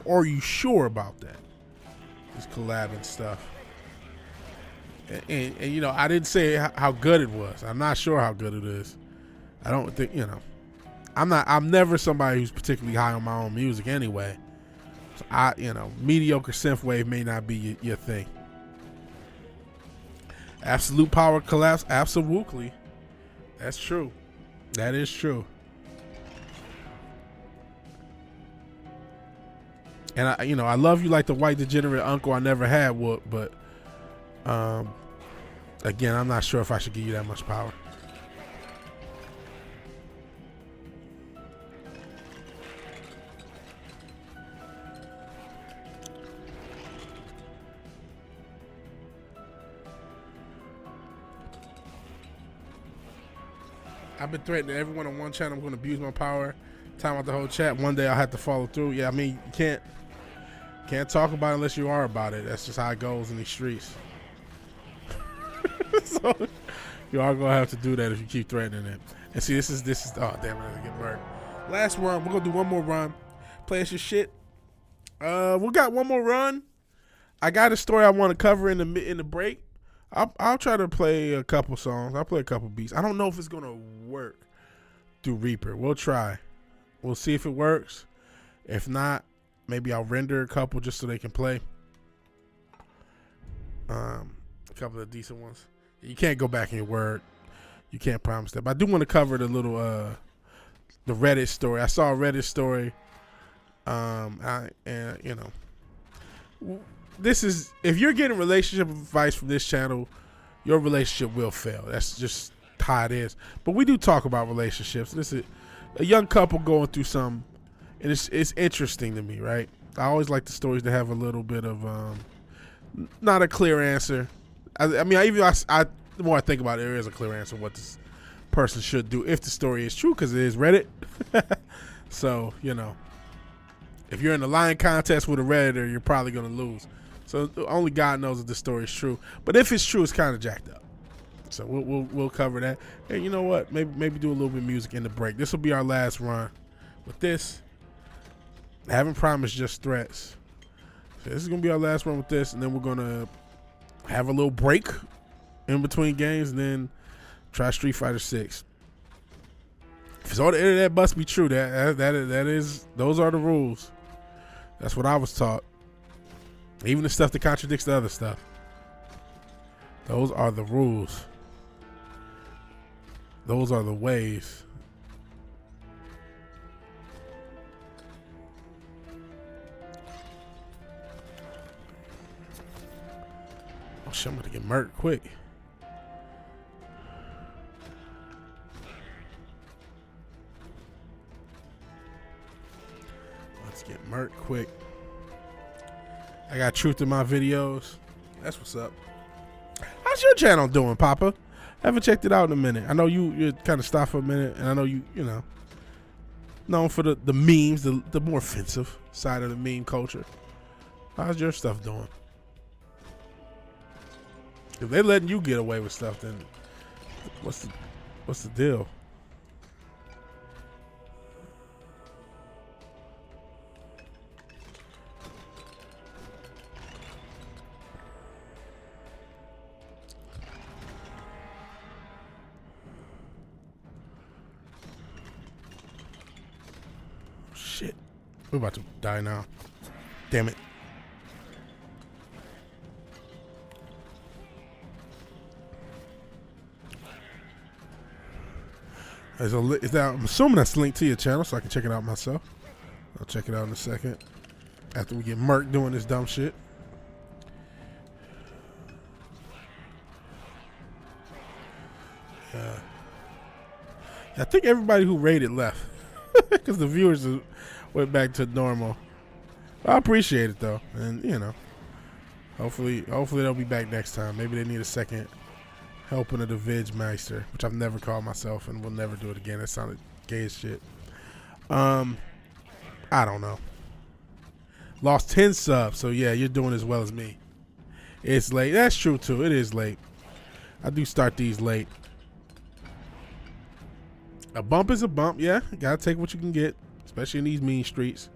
are you sure about that? This collabing stuff. And I didn't say how good it was. I'm not sure how good it is. I don't think, I'm never somebody who's particularly high on my own music anyway. So mediocre synthwave may not be your thing. Absolute power collapse, absolutely. That's true. That is true. And I love you like the white degenerate uncle I never had, but again, I'm not sure if I should give you that much power. I've been threatening everyone on one channel I'm going to abuse my power, time out the whole chat. One day I'll have to follow through. Yeah, I mean, you can't talk about it unless you are about it. That's just how it goes in these streets. So you are gonna have to do that if you keep threatening it. And see, this is oh damn, I'm gonna get murdered. Last run, we're gonna do one more run. Play us your shit. We got one more run. I got a story I want to cover in the break. I'll try to play a couple songs. I'll play a couple beats. I don't know if it's gonna work through Reaper. We'll try. We'll see if it works. If not, maybe I'll render a couple just so they can play. A couple of decent ones. You can't go back in your word. You can't promise that. But I do want to cover the little the Reddit story. I saw a Reddit story. And you know, this is, if you're getting relationship advice from this channel, your relationship will fail. That's just how it is. But we do talk about relationships. This is a young couple going through some, and it's interesting to me, right? I always like the stories that have a little bit of not a clear answer. I mean, the more I think about it, there is a clear answer what this person should do if the story is true, because it is Reddit. So, you know, if you're in the lying contest with a Redditor, you're probably going to lose. So only God knows if the story is true. But if it's true, it's kind of jacked up. So we'll cover that. And you know what? Maybe do a little bit of music in the break. This will be our last run with this. I haven't promised just threats. So this is going to be our last run with this, and then we're going to have a little break in between games, and then try Street Fighter 6. If it's all the internet must be true. That is, those are the rules. That's what I was taught. Even the stuff that contradicts the other stuff. Those are the rules. Those are the ways. Oh shit, I'm gonna get murked quick. Let's get murked quick. I got truth in my videos. That's what's up. How's your channel doing, Papa? Haven't checked it out in a minute. I know you're kind of stopped for a minute, and I know you know, known for the memes, the more offensive side of the meme culture. How's your stuff doing? If they're letting you get away with stuff, then what's the deal? Shit. We're about to die now. Damn it. I'm assuming that's linked to your channel so I can check it out myself. I'll check it out in a second. After we get murked doing this dumb shit. Yeah. I think everybody who rated left. Because the viewers went back to normal. I appreciate it though. And you know, hopefully they'll be back next time. Maybe they need a second helping of the Vigmeister, which I've never called myself and will never do it again. That sounded gay as shit. I don't know. Lost 10 subs, so yeah, you're doing as well as me. It's late. That's true too. It is late. I do start these late. A bump is a bump, yeah. Gotta take what you can get, especially in these mean streets.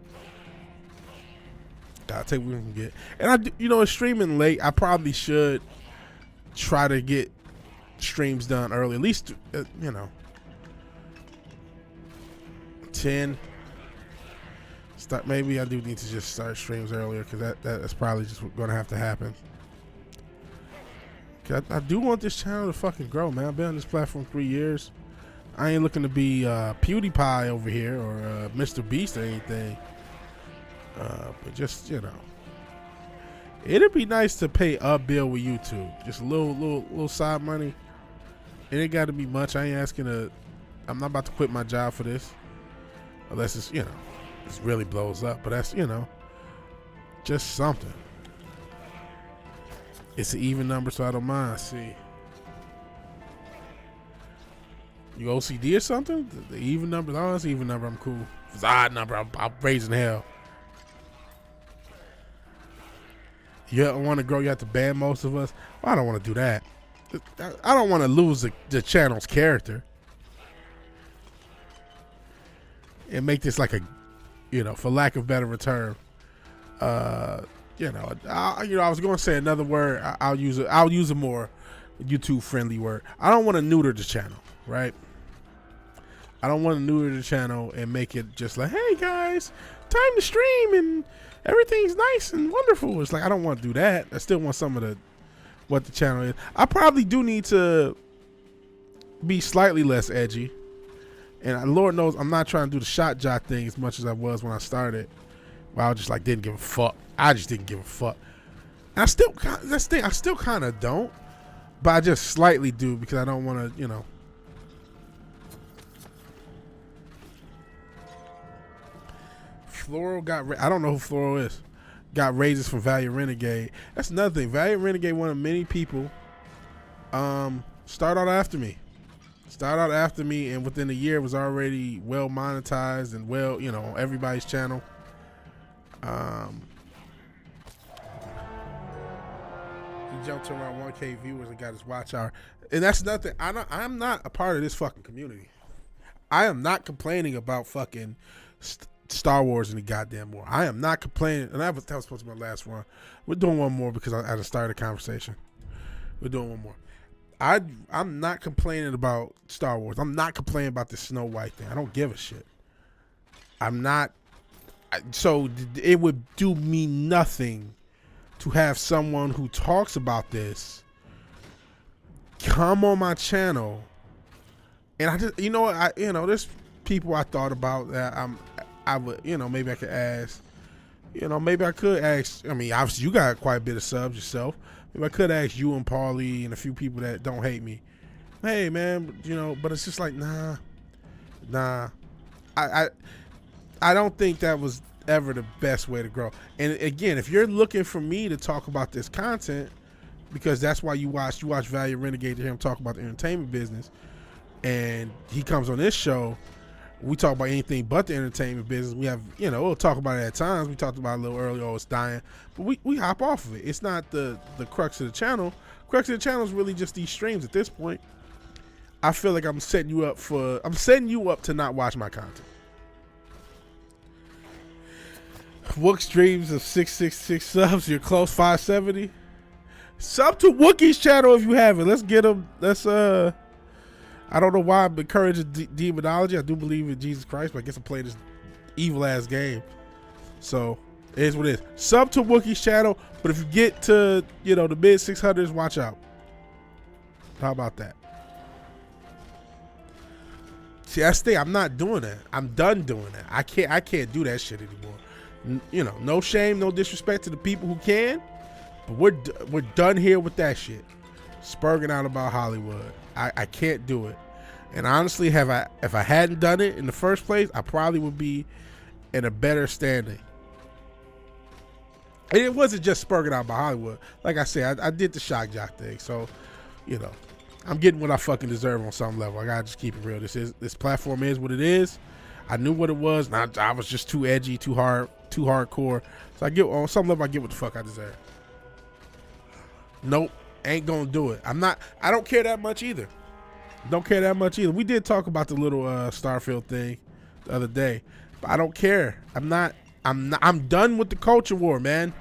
Gotta take what you can get. And you know, streaming late, I probably should try to get streams done early, at least you know, 10. Start. Maybe I do need to just start streams earlier, because that's probably just gonna have to happen. I do want this channel to fucking grow, man. I've been on this platform 3 years. I ain't looking to be PewDiePie over here or Mr. Beast or anything. But just, you know, it'd be nice to pay a bill with YouTube. Just a little side money. It ain't got to be much. I ain't asking I'm not about to quit my job for this, unless it's, you know, it really blows up. But that's, you know, just something. It's an even number, so I don't mind. See, you OCD or something? The even number? Oh, it's an even number. I'm cool. If it's an odd number, I'm raising hell. You don't want to grow, you have to ban most of us. Well, I don't want to do that. I don't want to lose the channel's character and make this like a, you know, for lack of better term, I was going to say another word. I'll use it. I'll use a more YouTube friendly word. I don't want to neuter the channel, right? I don't want to neuter the channel and make it just like, hey guys, time to stream and everything's nice and wonderful. It's like, I don't want to do that. I still want some of what the channel is. I probably do need to be slightly less edgy. And Lord knows I'm not trying to do the shot jock thing as much as I was when I started. Well, I just like didn't give a fuck. I just didn't give a fuck. And I still kind of don't, but I just slightly do because I don't want to, Floral I don't know who Floral is. Got raises from Valiant Renegade. That's another thing. Valiant Renegade, one of many people, start out after me. And within a year was already well monetized and on everybody's channel. He jumped to around 1K viewers and got his watch hour. And that's nothing. I'm not a part of this fucking community. I am not complaining about fucking Star Wars any goddamn more. I am not complaining. And that was supposed to be my last one. We're doing one more because I had to start a conversation. We're doing one more. I'm not complaining about Star Wars. I'm not complaining about the Snow White thing. I don't give a shit. I'm not. So it would do me nothing to have someone who talks about this come on my channel, and I just, there's people I thought about that I would, maybe I could ask, maybe I could ask. I mean, obviously you got quite a bit of subs yourself. Maybe I could ask you and Paulie and a few people that don't hate me. Hey man, but it's just like nah. I don't think that was ever the best way to grow. And again, if you're looking for me to talk about this content, because that's why you watch Valiant Renegade to hear him talk about the entertainment business, and he comes on this show, we talk about anything but the entertainment business. We have, we'll talk about it at times. We talked about it a little earlier, it's dying, but we hop off of it. It's not the crux of the channel. Crux of the channel is really just these streams at this point. I feel like I'm setting you up to not watch my content. Wook's dreams of 666 subs. You're close, 570. Sub to Wookie's channel if you haven't. Let's get him. I don't know why I'm encouraging demonology. I do believe in Jesus Christ, but I guess I'm playing this evil ass game. So it is what it is. Sub to Wookie's channel, but if you get to the mid 600s, watch out. How about that? See, that's the thing. I'm not doing that. I'm done doing that. I can't do that shit anymore. No shame, no disrespect to the people who can, but we're done here with that shit. Spurging out about Hollywood. I can't do it. And honestly, if I hadn't done it in the first place, I probably would be in a better standing. And it wasn't just spurging out about Hollywood. Like I said, I did the shock jock thing, so I'm getting what I fucking deserve on some level. I gotta just keep it real. This platform is what it is. I knew what it was, and I was just too edgy, too hardcore. So on some level, I get what the fuck I deserve. Nope, ain't gonna do it. I don't care that much either. We did talk about the little Starfield thing the other day, but I don't care. I'm done with the culture war, man.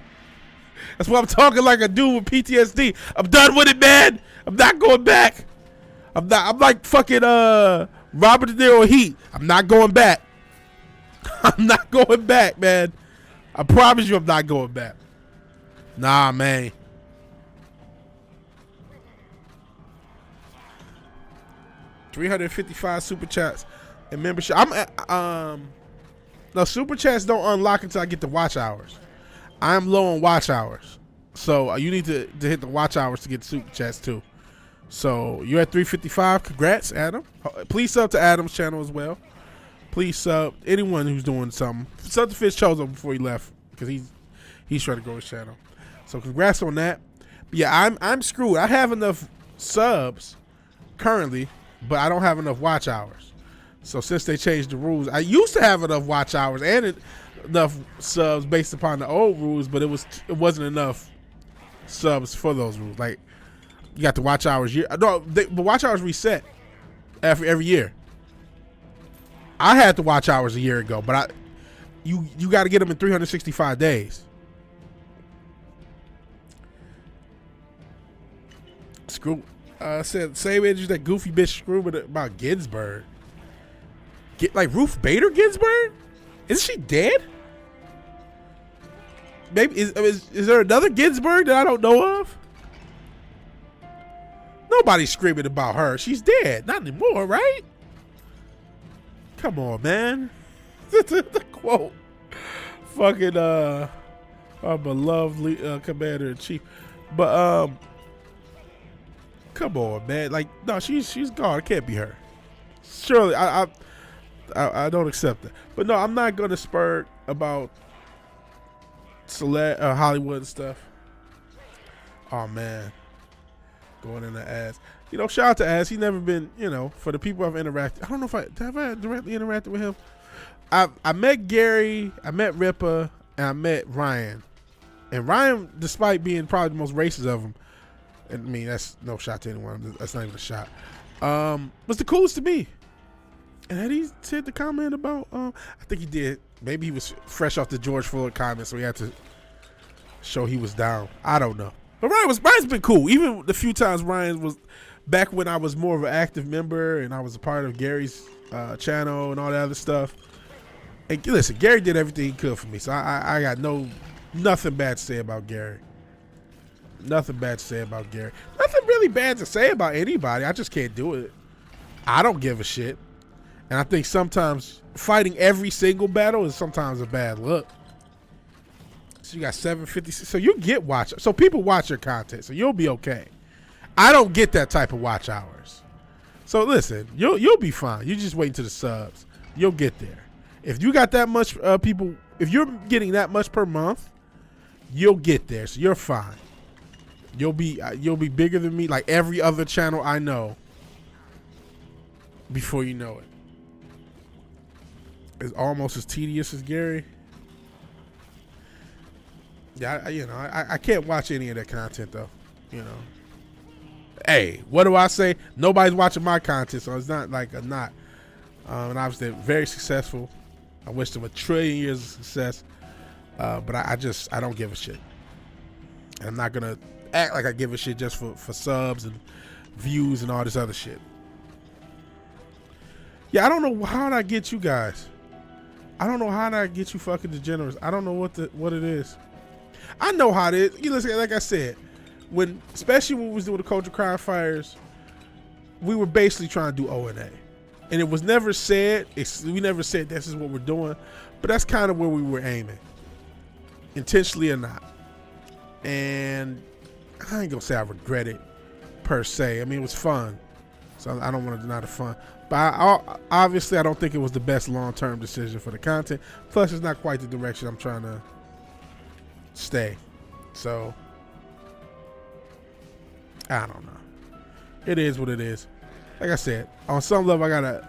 That's why I'm talking like I do with PTSD. I'm done with it, man. I'm not going back. I'm like fucking Robert De Niro Heat. I'm not going back. I'm not going back, man. I promise you I'm not going back. Nah, man. $355 super chats and membership. No, super chats don't unlock until I get the watch hours. I'm low on watch hours, so you need to hit the watch hours to get super chats too. So you're at 355. Congrats, Adam. Please sub to Adam's channel as well. Please sub anyone who's doing something. Sub to Fish Chozo before he left because he's trying to grow his channel. So congrats on that. But yeah, I'm screwed. I have enough subs currently, but I don't have enough watch hours. So since they changed the rules, I used to have enough watch hours and enough subs based upon the old rules, but it wasn't enough subs for those rules. Like you got the watch hours year. No, the watch hours reset every year. I had the watch hours a year ago, but you got to get them in 365 days. Screw. Said same age that goofy bitch screwed about Ginsburg. Like Ruth Bader Ginsburg? Isn't she dead? Maybe is there another Ginsburg that I don't know of? Nobody's screaming about her. She's dead. Not anymore, right? Come on, man. The quote. Fucking our beloved commander in chief. But come on, man. Like, no, she's gone. It can't be her. Surely, I don't accept that. But no, I'm not gonna spur about Hollywood and stuff. Oh man, going in the ass. You know, shout out to Ass. He never been, you know, for the people I've interacted. I don't know if I directly interacted with him. I met Gary, I met Rippa, and I met Ryan. And Ryan, despite being probably the most racist of them, and I mean that's no shot to anyone. That's not even a shot. Was the coolest to me. And had he said the comment about? I think he did. Maybe he was fresh off the George Floyd comment, so he had to show he was down. I don't know. But Ryan's been cool. Even the few times Ryan was back when I was more of an active member and I was a part of Gary's channel and all that other stuff. And listen, Gary did everything he could for me, so I got nothing bad to say about Gary. Nothing bad to say about Gary. Nothing really bad to say about anybody. I just can't do it. I don't give a shit. And I think sometimes fighting every single battle is sometimes a bad look. So you got 756. So you get watch. So people watch your content. So you'll be okay. I don't get that type of watch hours. So listen, you'll be fine. You just wait until the subs. You'll get there. If you got that much people, if you're getting that much per month, you'll get there. So you're fine. You'll be bigger than me, like every other channel I know. Before you know it. It's almost as tedious as Gary. Yeah, I can't watch any of that content though. You know. Hey, what do I say? Nobody's watching my content, so it's not like a not. And obviously, they're very successful. I wish them 1 trillion years of success. But I don't give a shit. And I'm not gonna act like I give a shit just for subs and views and all this other shit. Yeah, I don't know how did I get you guys. I don't know how did I get you fucking degenerates. I don't know what it is. I know how it is. You listen, like I said, especially when we was doing the Culture Crime Fires, we were basically trying to do O&A. And it was never said, we never said this is what we're doing, but that's kind of where we were aiming. Intentionally or not. And I ain't gonna say I regret it per se. I mean, it was fun. So I don't want to deny the fun. But obviously, I don't think it was the best long-term decision for the content. Plus, it's not quite the direction I'm trying to stay. So, I don't know. It is what it is. Like I said, on some level, I got to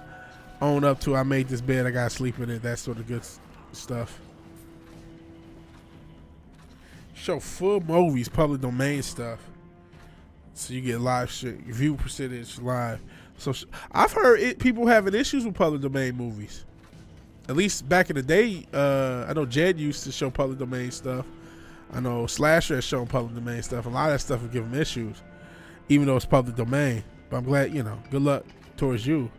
own up to I made this bed, I got to sleep in it, that sort of good stuff. Show full movies, public domain stuff. So you get live shit, view percentage live. So I've heard people having issues with public domain movies. At least back in the day, I know Jed used to show public domain stuff. I know Slasher has shown public domain stuff. A lot of that stuff would give him issues, even though it's public domain. But I'm glad, good luck towards you.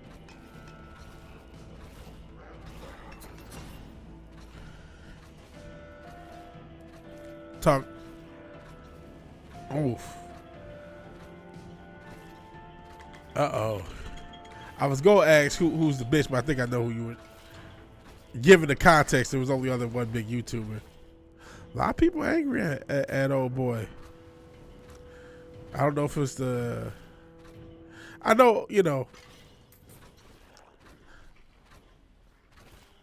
Talk. Oof. Uh-oh. I was going to ask who's the bitch, but I think I know who you were. Given the context, there was only other one big YouTuber. A lot of people angry at old boy. I don't know if it's the... I know,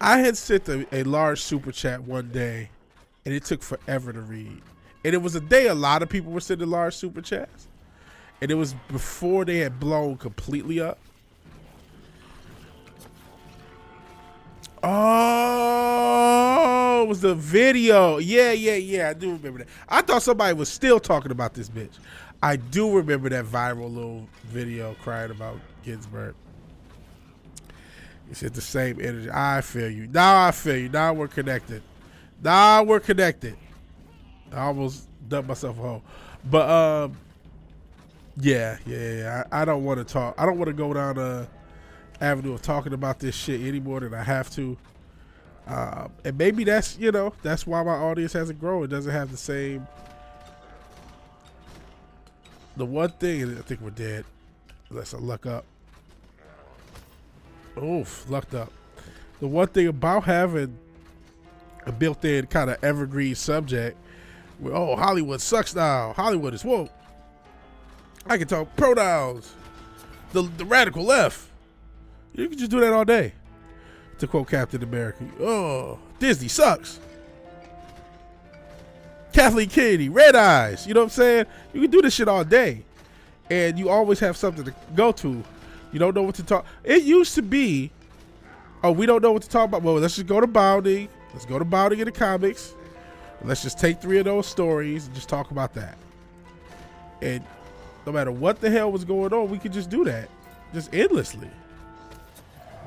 I had sent a large super chat one day, and it took forever to read. And it was a day a lot of people were sending large super chats. And it was before they had blown completely up. Oh, it was the video. Yeah. I do remember that. I thought somebody was still talking about this bitch. I do remember that viral little video crying about Ginsburg. It's at the same energy. I feel you. Now I feel you. Now we're connected. I almost dumped myself a hole. But Yeah. I don't want to talk. I don't want to go down a avenue of talking about this shit any more than I have to. And maybe that's that's why my audience hasn't grown. It doesn't have the same. The one thing, I think we're dead. Let's luck up. Oof, lucked up. The one thing about having a built-in kind of evergreen subject, where Hollywood sucks now. Hollywood is woke. I can talk pronouns. The radical left. You can just do that all day. To quote Captain America, Disney sucks. Kathleen Kennedy, red eyes. You know what I'm saying? You can do this shit all day. And you always have something to go to. You don't know what to talk. It used to be, we don't know what to talk about. Well, let's just go to Bounding. Let's go to Bounding in the comics. Let's just take 3 of those stories and just talk about that. And no matter what the hell was going on, we could just do that. Just endlessly.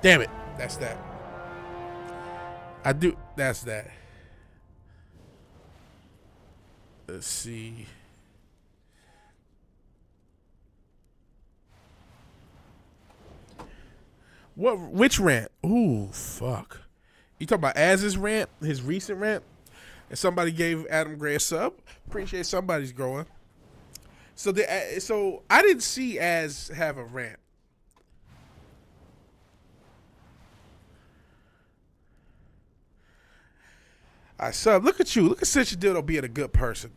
Damn it. That's that. That's that. Let's see. Which rant? Ooh, fuck. You talking about Az's rant? His recent rant? And somebody gave Adam Gray a sub? Appreciate somebody's growing. So I didn't see Az have a rant. I sub. Look at you. Look at Cinch Dildo being a good person.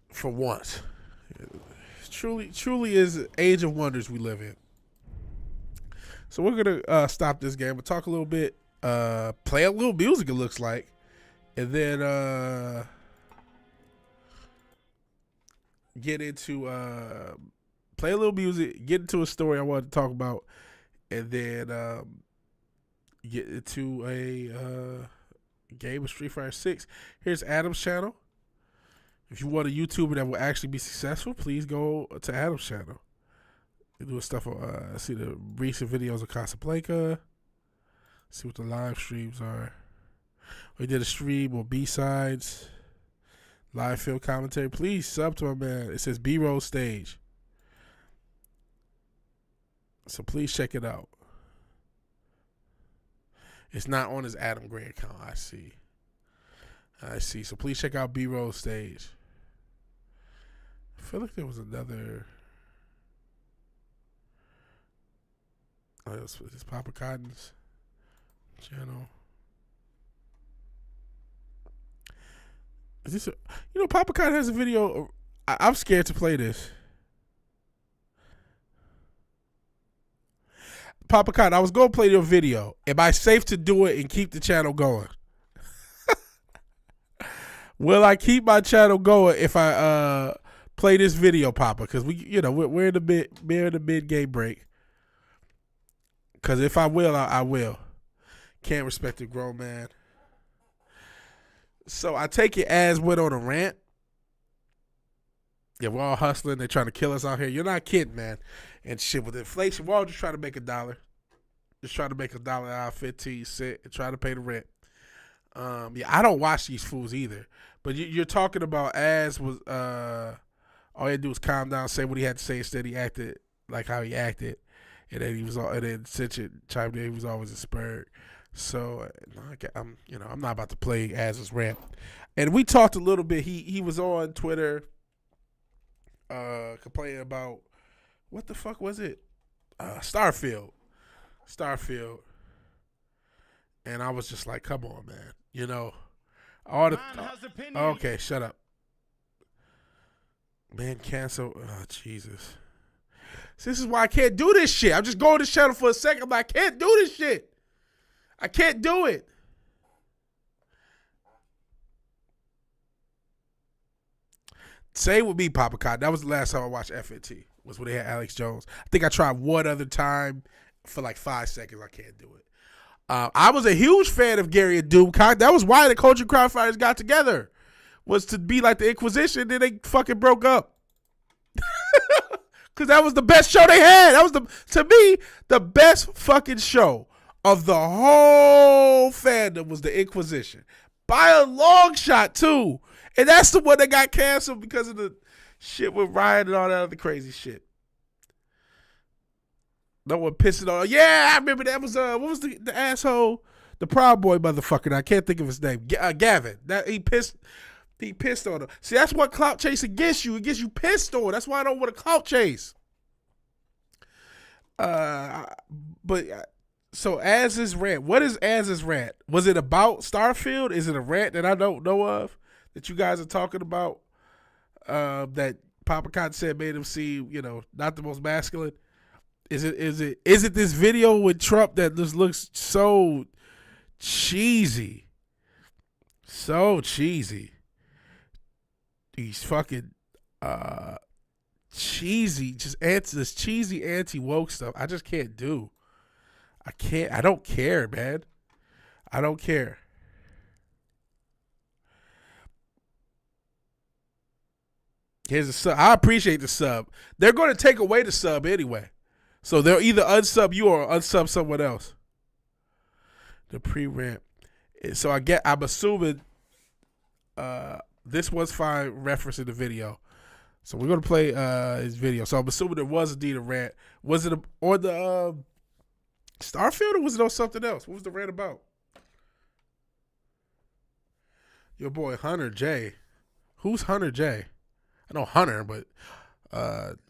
For once. Truly is an age of wonders we live in. So we're going to stop this game. We'll talk a little bit. Play a little music, it looks like. And then get into... play a little music. Get into a story I wanted to talk about. And then get into a... game of Street Fighter 6. Here's Adam's channel. If you want a YouTuber that will actually be successful, please go to Adam's channel. They do stuff on, see the recent videos of Casablanca. See what the live streams are. We did a stream on B-Sides. Live film commentary. Please sub to my man. It says B-Roll Stage. So please check it out. It's not on his Adam Gray account. I see. So please check out B-Roll Stage. I feel like there was another. This is Papa Cotton's channel. Is this Papa Cotton has a video. I'm scared to play this. Papa Cotton, I was going to play your video. Am I safe to do it and keep the channel going? Will I keep my channel going if I play this video, Papa? Because we're in the mid game break. Because if I will, I will. Can't respect a grown man. So I take it as went on a rant. Yeah, we're all hustling. They're trying to kill us out here. You're not kidding, man. And shit, with inflation, we're all just trying to make $1. Just trying to make $1 out of 15 cents and try to pay the rent. I don't watch these fools either. But you're talking about Az was all he had to do was calm down, say what he had to say. Instead, he acted like how he acted, and then since it chimed in, he was always inspired. So I'm not about to play Az's rant. And we talked a little bit. He was on Twitter, complaining about what the fuck was it? Starfield. And I was just like, come on, man. All the okay, shut up. Man, cancel. Oh, Jesus. See, this is why I can't do this shit. I'm just going to this channel for a second, but I can't do this shit. I can't do it. Same with me, Papa Cotton. That was the last time I watched FNT. Was when they had Alex Jones. I think I tried one other time for like 5 seconds. I can't do it. I was a huge fan of Gary and Doomcock. That was why the Culture Crime Fighters got together. Was to be like the Inquisition, then they fucking broke up. Because that was the best show they had. That was, to me, the best fucking show of the whole fandom was the Inquisition. By a long shot, too. And that's the one that got canceled because of the Shit with riot and all that other crazy shit. No one pissing on. Yeah, I remember that was what was the asshole, the Proud Boy motherfucker. I can't think of his name. Gavin. That he pissed on him. See, that's what clout chasing gets you. It gets you pissed on. That's why I don't want to clout chase. But so Az's rant. What is Az's rant? Was it about Starfield? Is it a rant that I don't know of that you guys are talking about? That Papa Cotton said made him seem, not the most masculine. Is it this video with Trump that just looks so cheesy? So cheesy. He's fucking cheesy, just answer this cheesy anti-woke stuff. I just can't do. I don't care, man. I don't care. Here's a sub. I appreciate the sub. They're going to take away the sub anyway. So they'll either unsub you or unsub someone else. The pre-rant. So I'm assuming this was fine referencing the video. So we're going to play his video. So I'm assuming there was indeed a rant. Was it on the Starfield or was it on something else? What was the rant about? Your boy Hunter J. Who's Hunter J? I know Hunter, but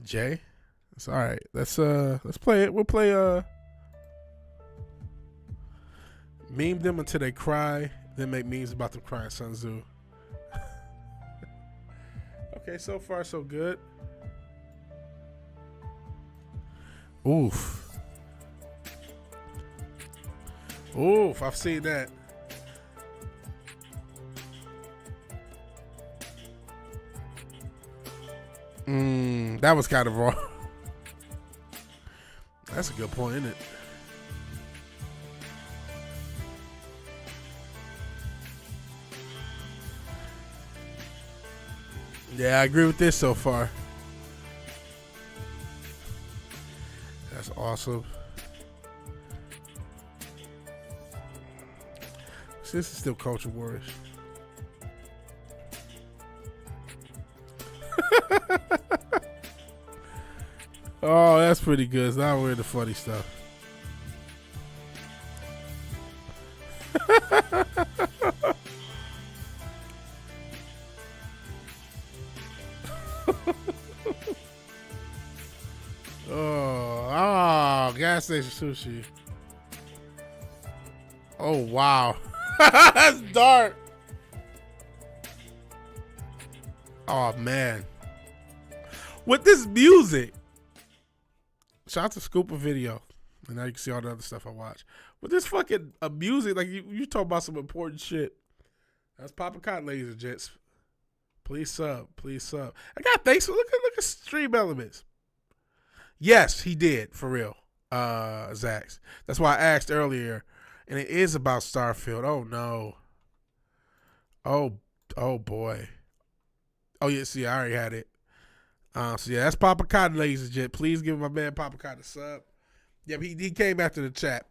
J. It's all right. Let's play it. We'll play meme them until they cry, then make memes about them crying Sun Tzu. Okay, so far so good. Oof, I've seen that. That was kind of wrong. That's a good point, isn't it? Yeah, I agree with this so far. That's awesome. This is still Culture Wars. Oh, that's pretty good. Now we're in the funny stuff. Gas station sushi. Oh, wow. That's dark. Oh, man. With this music. Shout out to Scooper Video. And now you can see all the other stuff I watch. With this fucking music, like you talk about some important shit. That's Papa Cotton, ladies and gents. Please sub. Please sub. I got thanks for look at stream elements. Yes, he did, for real. Zax. That's why I asked earlier. And it is about Starfield. Oh no. Oh boy. Oh yeah, see, I already had it. So yeah, that's Papa Cotton, ladies and gents. Please give my man Papa Cotton a sub. Yeah, he came after the chat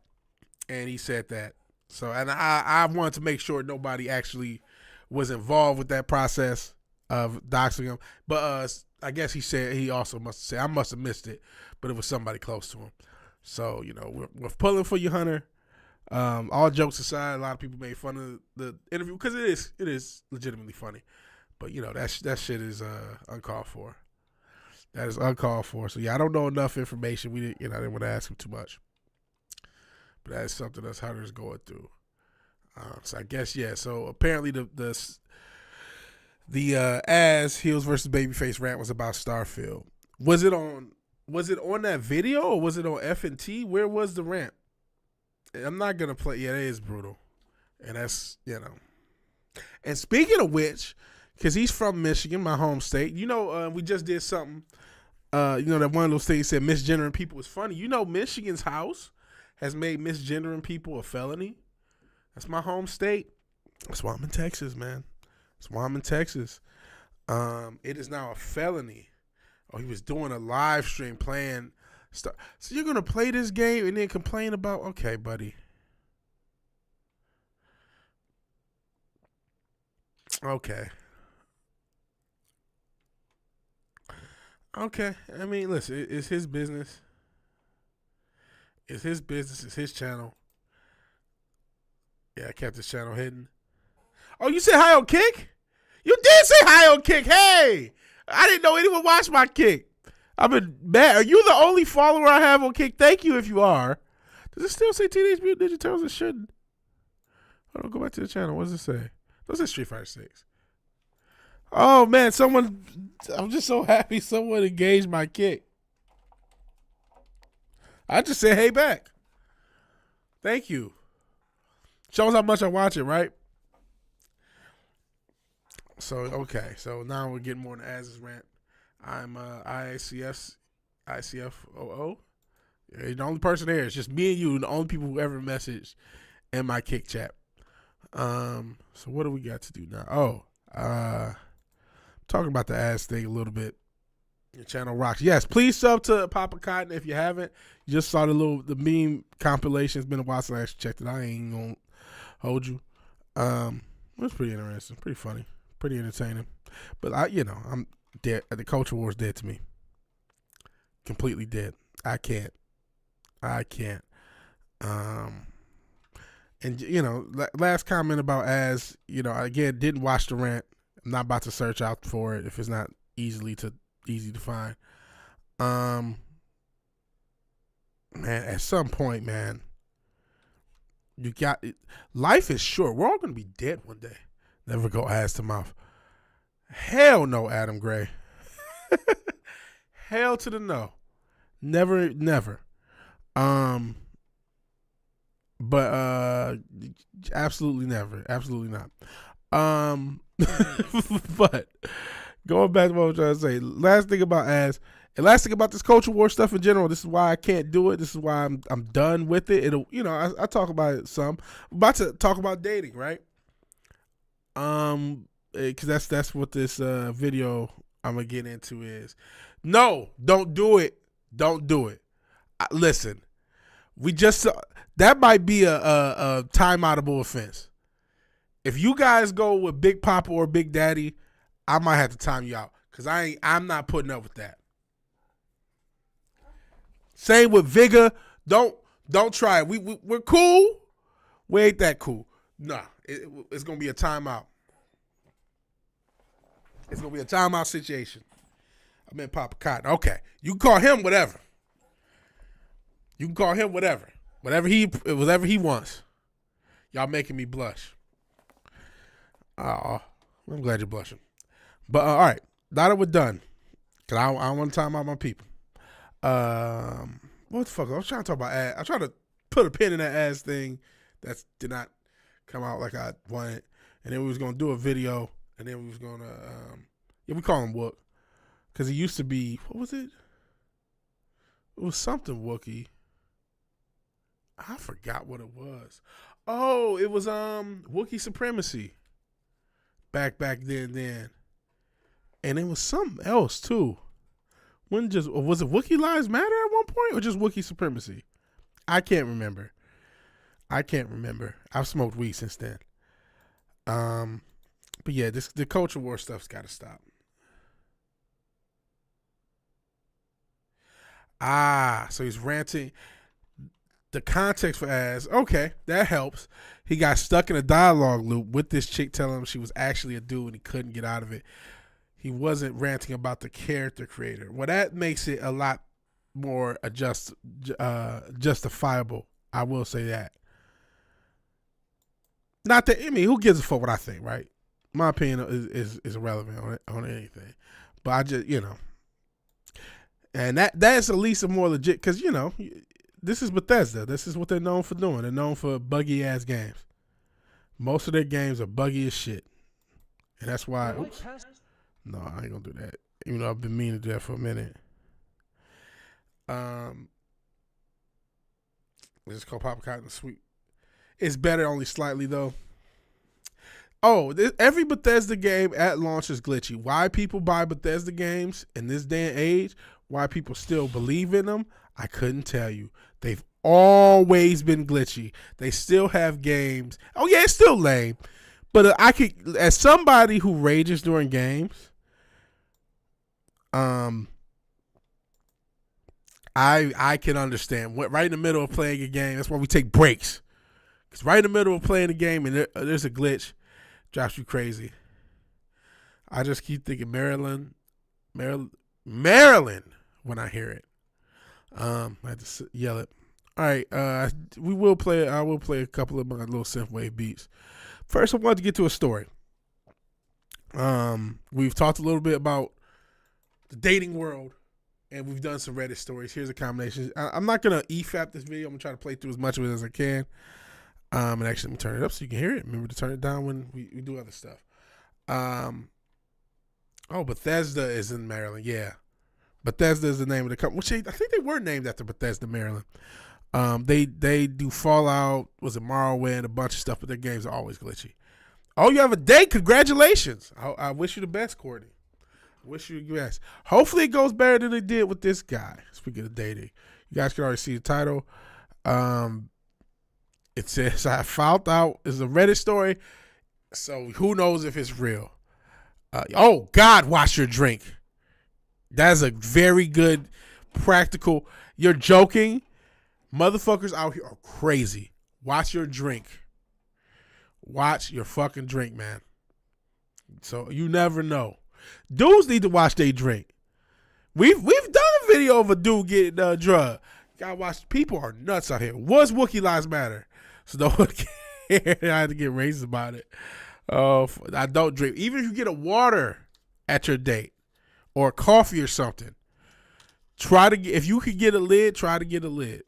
and he said that. So and I wanted to make sure nobody actually was involved with that process of doxing him. But I guess he said he also must have said I must have missed it, but it was somebody close to him. So, we're pulling for you, Hunter. All jokes aside, a lot of people made fun of the interview because it is legitimately funny. But that shit is uncalled for. That is uncalled for. So yeah, I don't know enough information. We didn't, I didn't want to ask him too much. But that is something that's Hunter's going through. So I guess yeah. So apparently the As Heels versus Babyface rant was about Starfield. Was it on that video or was it on F&T? Where was the rant? I'm not gonna play. Yeah, that is brutal, and that's And speaking of which, because he's from Michigan, my home state. We just did something. That one of those things said misgendering people is funny. Michigan's House has made misgendering people a felony. That's my home state. That's why I'm in Texas, man. That's why I'm in Texas. It is now a felony. Oh, he was doing a live stream playing stuff. So you're going to play this game and then complain about, okay, buddy. Okay. Okay. I mean, listen, it's his business. It's his business. It's his channel. Yeah, I kept this channel hidden. Oh, you said hi on Kick? You did say hi on Kick. Hey, I didn't know anyone watched my Kick. I've been mad. Are you the only follower I have on Kick? Thank you if you are. Does it still say Teenage Mutant Ninja Turtles? It shouldn't. Hold on, go back to the channel. What does it say? Does it say Street Fighter 6? Oh, man, I'm just so happy someone engaged my Kick. I just said hey back. Thank you. Shows how much I watch it, right? So, okay. So now we're getting more into Az's rant. I'm ICFOO. The only person there. It's just me and you, the only people who ever messaged in my Kick chat. So what do we got to do now? Talking about the Az thing a little bit. Your channel rocks. Yes, please sub to Papa Cotton if you haven't. You just saw the meme compilation. It's been a while since I actually checked it. I ain't gonna hold you. It was pretty interesting, pretty funny, pretty entertaining. But I'm dead. The culture war is dead to me. Completely dead. I can't. And last comment about Az. Again, didn't watch the rant. I'm not about to search out for it if it's not easy to find. Man, at some point, man, you got it. Life is short. We're all gonna be dead one day. Never go ass to mouth. Hell no, Adam Gray. Hell to the no. Never. But absolutely never. Absolutely not. But going back to what I was trying to say, last thing about Az, and last thing about this culture war stuff in general. This is why I can't do it. This is why I'm done with it. It'll, I talk about it some. I'm about to talk about dating, right? Because that's what this video I'm gonna get into is. No, don't do it. Don't do it. Listen, we just that might be a time-outable offense. If you guys go with Big Papa or Big Daddy, I might have to time you out because I'm not putting up with that. Same with Vigor. Don't try it. We're cool. We ain't that cool. Nah, it's gonna be a timeout. It's gonna be a timeout situation. I'm in Papa Cotton. Okay, you can call him whatever. Whatever he wants. Y'all making me blush. I'm glad you're blushing. But all right, now that we're done, cause I want to time out my people. What the fuck? I was trying to talk about Az. I tried to put a pin in that Az thing that did not come out like I wanted, and then we was gonna do a video, and then we was gonna we call him Wook, cause he used to be, what was it? It was something Wookie. I forgot what it was. Oh, it was Wookie Supremacy. Back then. And it was something else too. Was it Wookie Lives Matter at one point or just Wookie Supremacy? I can't remember. I've smoked weed since then. But yeah, the culture war stuff's gotta stop. So he's ranting. The context for Az, okay, that helps. He got stuck in a dialogue loop with this chick telling him she was actually a dude and he couldn't get out of it. He wasn't ranting about the character creator. Well, that makes it a lot more justifiable. I will say that. Not that, who gives a fuck what I think, right? My opinion is irrelevant on anything. But I just, and that's at least a more legit, because, this is Bethesda. This is what they're known for doing. They're known for buggy ass games. Most of their games are buggy as shit. And that's why. Oops. No, I ain't gonna do that. Even though I've been meaning to do that for a minute. Let's call Papa Cotton sweet. It's better only slightly though. Oh, every Bethesda game at launch is glitchy. Why people buy Bethesda games in this day and age, why people still believe in them, I couldn't tell you. They've always been glitchy. They still have games. Oh yeah, it's still lame. But I could, as somebody who rages during games, I can understand. Right in the middle of playing a game, that's why we take breaks. Because right in the middle of playing a game and there's a glitch, drives you crazy. I just keep thinking Maryland when I hear it. I had to yell it. All right, I will play a couple of my little synthwave beats. First, I wanted to get to a story. We've talked a little bit about the dating world, and we've done some Reddit stories. Here's a combination. I'm not gonna EFAP this video. I'm gonna try to play through as much of it as I can. And actually, let me turn it up so you can hear it. Remember to turn it down when we do other stuff. Bethesda is in Maryland. Yeah, Bethesda is the name of the company. Which I think they were named after Bethesda, Maryland. They do Fallout, was it Morrowind, a bunch of stuff, but their games are always glitchy. Oh, you have a date? Congratulations! I wish you the best, Courtney. I wish you the best. Hopefully, it goes better than it did with this guy. Speaking of dating, you guys can already see the title. It says I found out it's a Reddit story, so who knows if it's real. Oh God, watch your drink. That's a very good practical. You're joking. Motherfuckers out here are crazy. Watch your drink. Watch your fucking drink, man. So you never know. Dudes need to watch their drink. We've done a video of a dude getting drugged. Gotta watch. People are nuts out here. Was Wookiee Lives Matter? So no one cared. I had to get racist about it. I don't drink. Even if you get a water at your date or coffee or something, if you could get a lid, try to get a lid.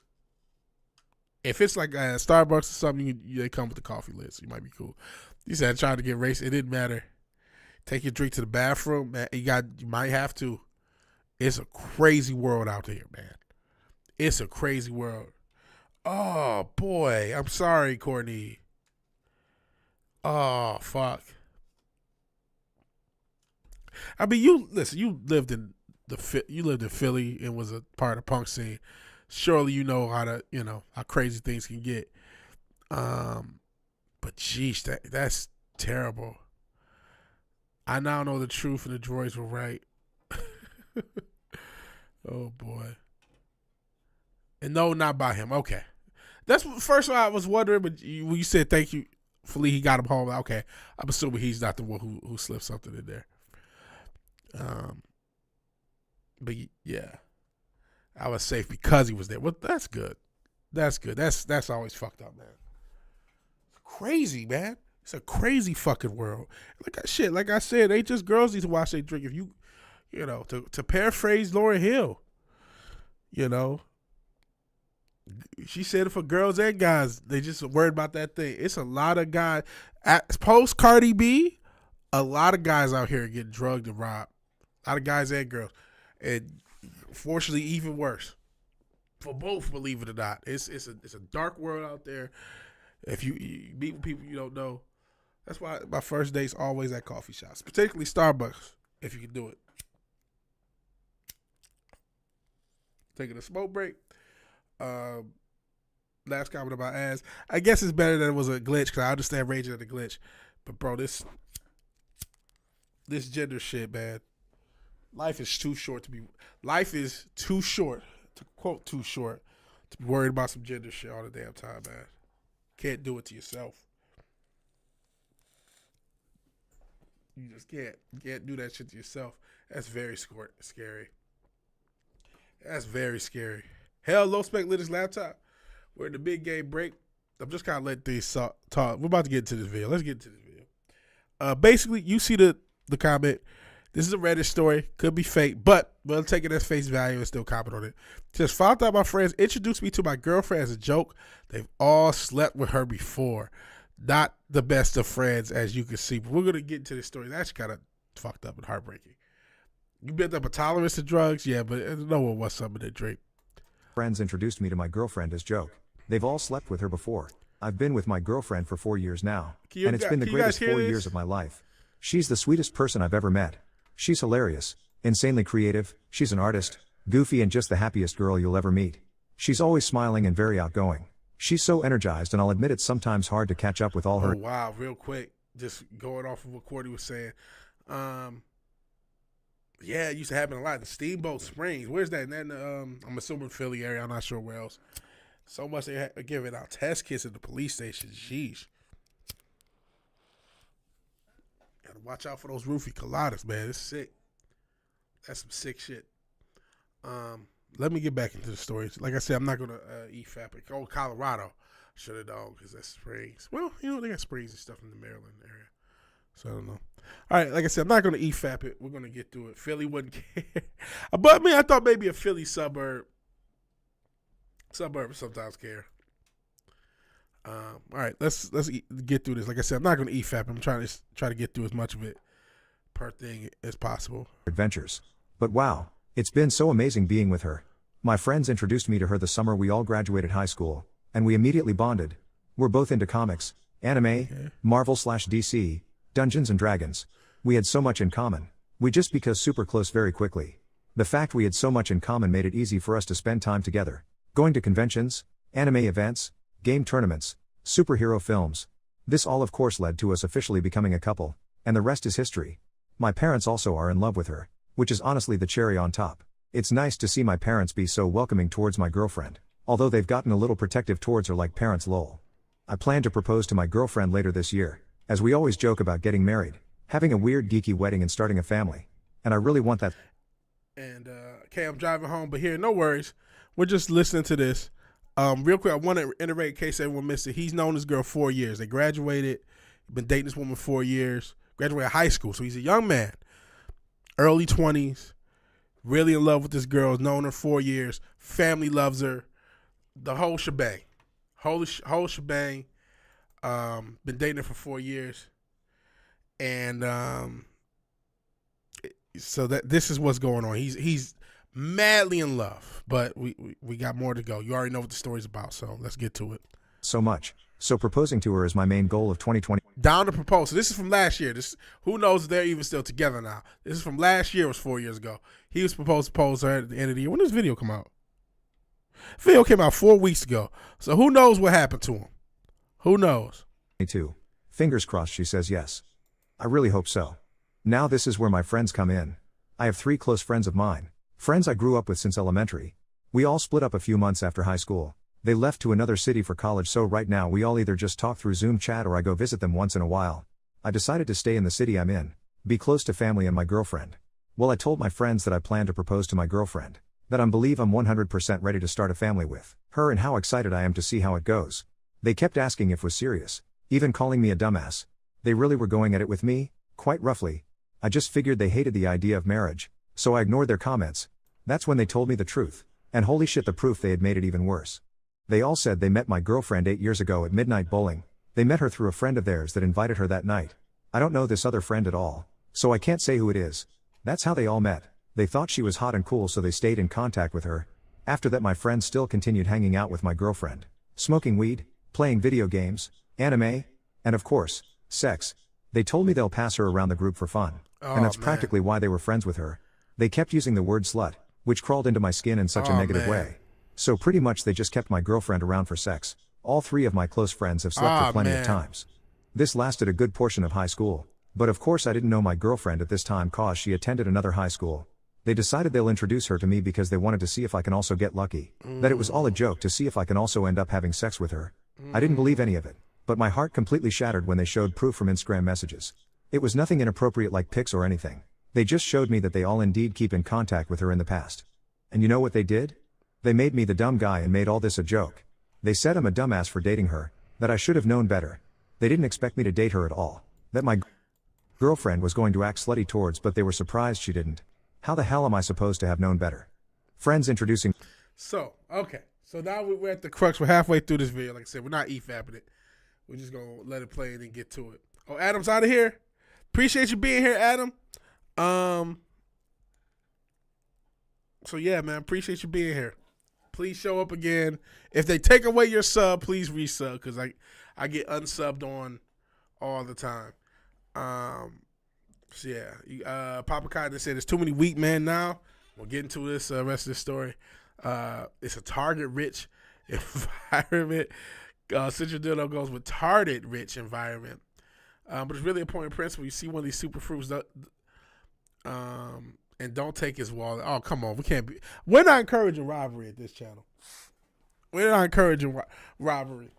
If it's like a Starbucks or something, they come with the coffee lid, so you might be cool. You said trying to get racist. It didn't matter. Take your drink to the bathroom, man. You might have to. It's a crazy world out there, man. It's a crazy world. Oh boy, I'm sorry, Courtney. Oh fuck. I mean, you lived in Philly and was a part of the punk scene. Surely you know how crazy things can get. But geez, that's terrible. I now know the truth and the droids were right. Oh boy. And no, not by him. Okay. That's what first I was wondering, but when you said thank you, Philly, he got him home. Okay. I'm assuming he's not the one who slipped something in there. But yeah. I was safe because he was there. Well, that's good. That's good. That's always fucked up, man. It's crazy, man. It's a crazy fucking world. Like I said, ain't just girls need to watch their drink. If you to paraphrase Lauryn Hill, she said it for girls and guys. They just worried about that thing. It's a lot of guys. Post Cardi B, a lot of guys out here getting drugged and robbed. A lot of guys and girls. And fortunately, even worse for both. Believe it or not, it's a dark world out there. If you meet with people you don't know, that's why my first date's always at coffee shops, particularly Starbucks. If you can do it, taking a smoke break. Last comment about ass. I guess it's better that it was a glitch because I understand raging at a glitch, but bro, this gender shit, man. Life is too short to be. Life is too short, to quote, too short to be worried about some gender shit all the damn time, man. Can't do it to yourself. You just can't. You can't do that shit to yourself. That's very scary. That's very scary. Hell, low spec lit his laptop. We're in the big game break. I'm just kind of letting things talk. We're about to get into this video. Let's get into this video. Basically, you see the comment. This is a Reddit story. Could be fake, but we'll take it as face value and still comment on it. Just found out my friends introduced me to my girlfriend as a joke. They've all slept with her before. Not the best of friends, as you can see. But we're going to get into this story. That's kind of fucked up and heartbreaking. You built up a tolerance to drugs? Yeah, but no one wants something to drink. Friends introduced me to my girlfriend as joke. They've all slept with her before. I've been with my girlfriend for 4 years now, and it's been the greatest 4 years of my life. She's the sweetest person I've ever met. She's hilarious, insanely creative, she's an artist, goofy and just the happiest girl you'll ever meet. She's always smiling and very outgoing. She's so energized, and I'll admit it's sometimes hard to catch up with all her. Oh, wow, real quick, just going off of what Courtney was saying. Yeah, it used to happen a lot in Steamboat Springs. Where's that? And then I'm assuming Philly area. I'm not sure where else. So much they giving out test kits at the police station. Jeez. Gotta watch out for those roofie coladas, man. It's sick. That's some sick shit. Let me get back into the stories. Like I said, I'm not gonna eat fabric. Oh, Colorado. Should have known because that's Springs. Well, they got Springs and stuff in the Maryland area. So I don't know. All right, like I said, I'm not going to EFAP it. We're going to get through it. Philly wouldn't care. But I thought maybe a Philly suburb sometimes care. All right, let's get through this. Like I said, I'm not going to EFAP it. I'm trying to get through as much of it per thing as possible. Adventures. But wow, it's been so amazing being with her. My friends introduced me to her the summer we all graduated high school, and we immediately bonded. We're both into comics, anime, Marvel/DC, Dungeons and Dragons. We had so much in common. We just became super close very quickly. The fact we had so much in common made it easy for us to spend time together. Going to conventions, anime events, game tournaments, superhero films. This all of course led to us officially becoming a couple, and the rest is history. My parents also are in love with her, which is honestly the cherry on top. It's nice to see my parents be so welcoming towards my girlfriend, although they've gotten a little protective towards her like parents lol. I plan to propose to my girlfriend later this year, as we always joke about getting married, having a weird geeky wedding and starting a family. And I really want that. And, okay, I'm driving home, but here, no worries. We're just listening to this. Real quick, I want to iterate in case everyone missed it. He's known this girl 4 years. They graduated, been dating this woman 4 years, graduated high school. So he's a young man, early 20s, really in love with this girl, known her 4 years, family loves her, the whole shebang. Whole shebang. Been dating her for 4 years. And so that this is what's going on. He's madly in love, but we got more to go. You already know what the story's about, so let's get to it. So much. So proposing to her is my main goal of 2020. Down to propose. So this is from last year. Who knows if they're even still together now. This is from last year. It was 4 years ago. He was supposed to propose to her at the end of the year. When did this video come out? Video came out 4 weeks ago. So who knows what happened to him? Who knows? Me too. Fingers crossed she says yes. I really hope so. Now this is where my friends come in. I have 3 close friends of mine. Friends I grew up with since elementary. We all split up a few months after high school. They left to another city for college, so right now we all either just talk through Zoom chat or I go visit them once in a while. I decided to stay in the city I'm in, be close to family and my girlfriend. Well, I told my friends that I plan to propose to my girlfriend, that I believe I'm 100% ready to start a family with her and how excited I am to see how it goes. They kept asking if it was serious, even calling me a dumbass. They really were going at it with me, quite roughly. I just figured they hated the idea of marriage, so I ignored their comments. That's when they told me the truth, and holy shit, the proof they had made it even worse. They all said they met my girlfriend 8 years ago at midnight bowling. They met her through a friend of theirs that invited her that night. I don't know this other friend at all, so I can't say who it is. That's how they all met. They thought she was hot and cool, so they stayed in contact with her. After that, my friends still continued hanging out with my girlfriend, smoking weed, playing video games, anime, and of course, sex. They told me they'll pass her around the group for fun, and that's practically why they were friends with her. They kept using the word slut, which crawled into my skin in such a negative way. So pretty much they just kept my girlfriend around for sex. All 3 of my close friends have slept her plenty of times. This lasted a good portion of high school, but of course I didn't know my girlfriend at this time cause she attended another high school. They decided they'll introduce her to me because they wanted to see if I can also get lucky. That it was all a joke to see if I can also end up having sex with her. I didn't believe any of it, but my heart completely shattered when they showed proof from Instagram messages. It was nothing inappropriate like pics or anything. They just showed me that they all indeed keep in contact with her in the past. And you know what they did? They made me the dumb guy and made all this a joke. They said I'm a dumbass for dating her, that I should have known better. They didn't expect me to date her at all, that my girlfriend was going to act slutty towards, but they were surprised she didn't. How the hell am I supposed to have known better? Friends introducing. So, okay. So now we're at the crux. We're halfway through this video. Like I said, we're not EFAPing it. We're just going to let it play and then get to it. Oh, Adam's out of here. Appreciate you being here, Adam. So yeah, man, appreciate you being here. Please show up again. If they take away your sub, please resub, because I get unsubbed on all the time. So yeah, Papa Cotton said there's too many weak men now. We'll get into this rest of this story. It's a target-rich environment. Central Dildo goes with target-rich environment. But it's really a point of principle. You see one of these super fruits and don't take his wallet. Oh, come on. We're not encouraging robbery at this channel. We're not encouraging robbery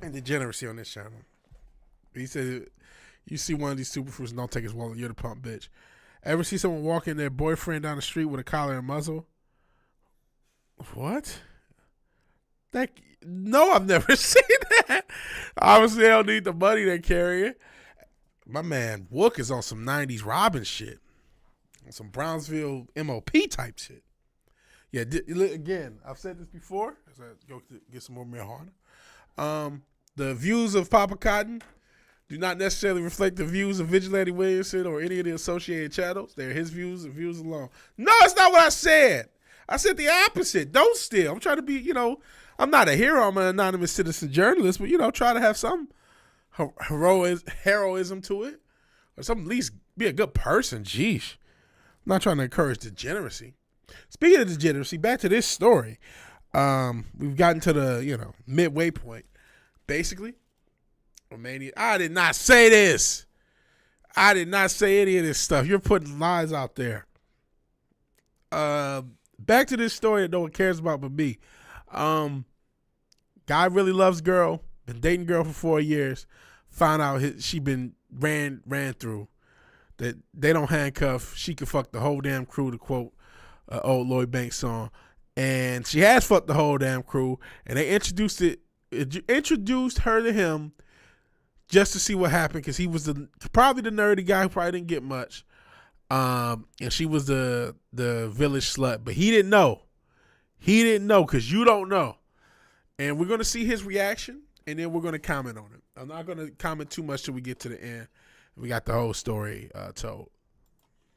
and degeneracy on this channel. He said, you see one of these superfruits and don't take his wallet, you're the pump bitch. Ever see someone walking their boyfriend down the street with a collar and muzzle? What? No, I've never seen that. Obviously, they don't need the money they're carrying. My man Wook is on some 90s Robin shit. On some Brownsville MOP type shit. Yeah, again, I've said this before. As I go to get some more marijuana. The views of Papa Cotton do not necessarily reflect the views of Vigilante Williamson or any of the associated channels. They're his views and views alone. No, it's not what I said. I said the opposite. Don't steal. I'm trying to be, I'm not a hero. I'm an anonymous citizen journalist, but, try to have some heroism to it. Or some at least be a good person. Jeesh. I'm not trying to encourage degeneracy. Speaking of degeneracy, back to this story. We've gotten to the, midway point. Basically, Romania. I did not say this. I did not say any of this stuff. You're putting lies out there. Back to this story that no one cares about but me. Guy really loves girl. Been dating girl for 4 years. Found out she been ran through. That they don't handcuff. She could fuck the whole damn crew, to quote old Lloyd Banks song. And she has fucked the whole damn crew. And they introduced her to him just to see what happened, because he was probably the nerdy guy who probably didn't get much. And she was the village slut, but he didn't know. He didn't know, because you don't know. And we're going to see his reaction, and then we're going to comment on it. I'm not going to comment too much till we get to the end. We got the whole story told.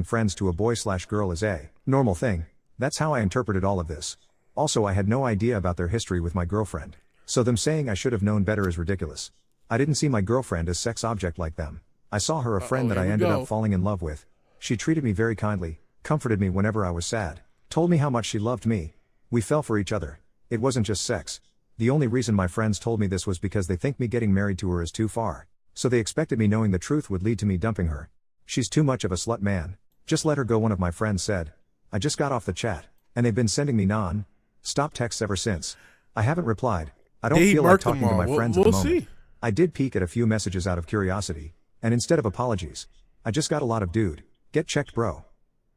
Friends to a boy/girl is a normal thing. That's how I interpreted all of this. Also, I had no idea about their history with my girlfriend. So them saying I should have known better is ridiculous. I didn't see my girlfriend as sex object like them. I saw her a friend that I ended up falling in love with. She treated me very kindly, comforted me whenever I was sad, told me how much she loved me. We fell for each other. It wasn't just sex. The only reason my friends told me this was because they think me getting married to her is too far. So they expected me knowing the truth would lead to me dumping her. She's too much of a slut, man. Just let her go, one of my friends said. I just got off the chat, and they've been sending me non-stop texts ever since. I haven't replied. I don't feel like talking to my friends at the moment. I did peek at a few messages out of curiosity, and instead of apologies, I just got a lot of dude, get checked bro.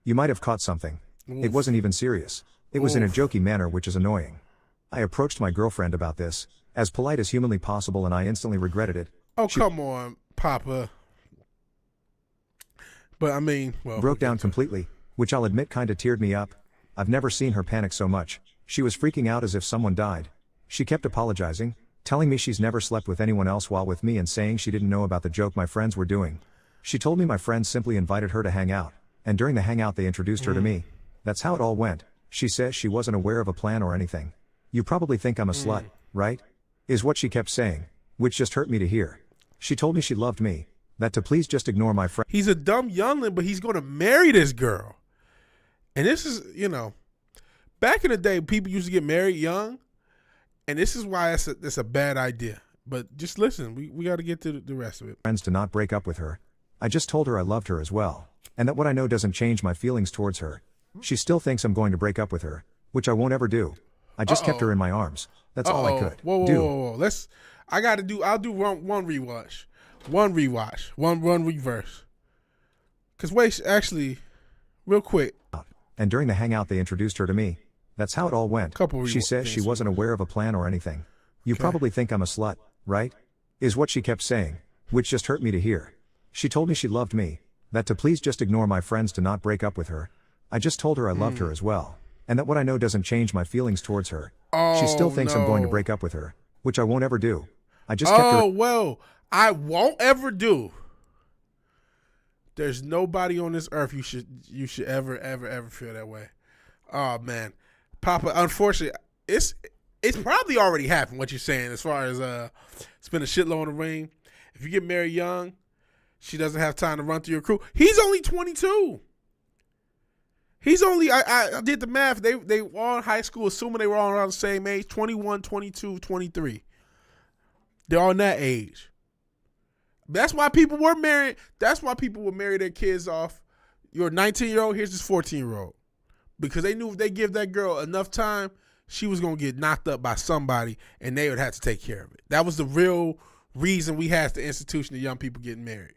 You might have caught something. It wasn't even serious. It was in a jokey manner, which is annoying. I approached my girlfriend about this, as polite as humanly possible, and I instantly regretted it. Oh, come on, Papa. But I mean, broke down completely, which I'll admit kinda teared me up. I've never seen her panic so much. She was freaking out as if someone died. She kept apologizing, telling me she's never slept with anyone else while with me, and saying she didn't know about the joke my friends were doing. She told me my friends simply invited her to hang out, and during the hangout they introduced her to me. That's how it all went. She says she wasn't aware of a plan or anything. You probably think I'm a slut, right? Is what she kept saying, which just hurt me to hear. She told me she loved me, that to please just ignore my friend. He's a dumb youngling, but he's going to marry this girl. And this is, back in the day, people used to get married young, and this is why it's a bad idea. But just listen, we got to get to the rest of it. Friends to not break up with her. I just told her I loved her as well, and that what I know doesn't change my feelings towards her. She still thinks I'm going to break up with her, which I won't ever do. I just kept her in my arms. That's all I could. Whoa. I'll do one rewatch. One reverse. Because wait, actually, real quick. And during the hangout they introduced her to me. That's how it all went. She says she wasn't aware of a plan or anything. You probably think I'm a slut, right? Is what she kept saying, which just hurt me to hear. She told me she loved me, that to please just ignore my friends to not break up with her. I just told her I loved her as well, and that what I know doesn't change my feelings towards her. She still thinks I'm going to break up with her, which I won't ever do. I just kept her. I won't ever do. There's nobody on this earth you should ever feel that way. Oh man, Papa. Unfortunately, it's probably already happened. What you're saying, as far as spend a shitload on the ring. If you get married young, she doesn't have time to run through your crew. He's only 22. He's only, I did the math. They were all in high school, assuming they were all around the same age, 21, 22, 23. They're on that age. That's why people were married. That's why people would marry their kids off you're a 19-year-old, here's this 14-year-old. Because they knew if they give that girl enough time, she was going to get knocked up by somebody, and they would have to take care of it. That was the real reason we had the institution of young people getting married.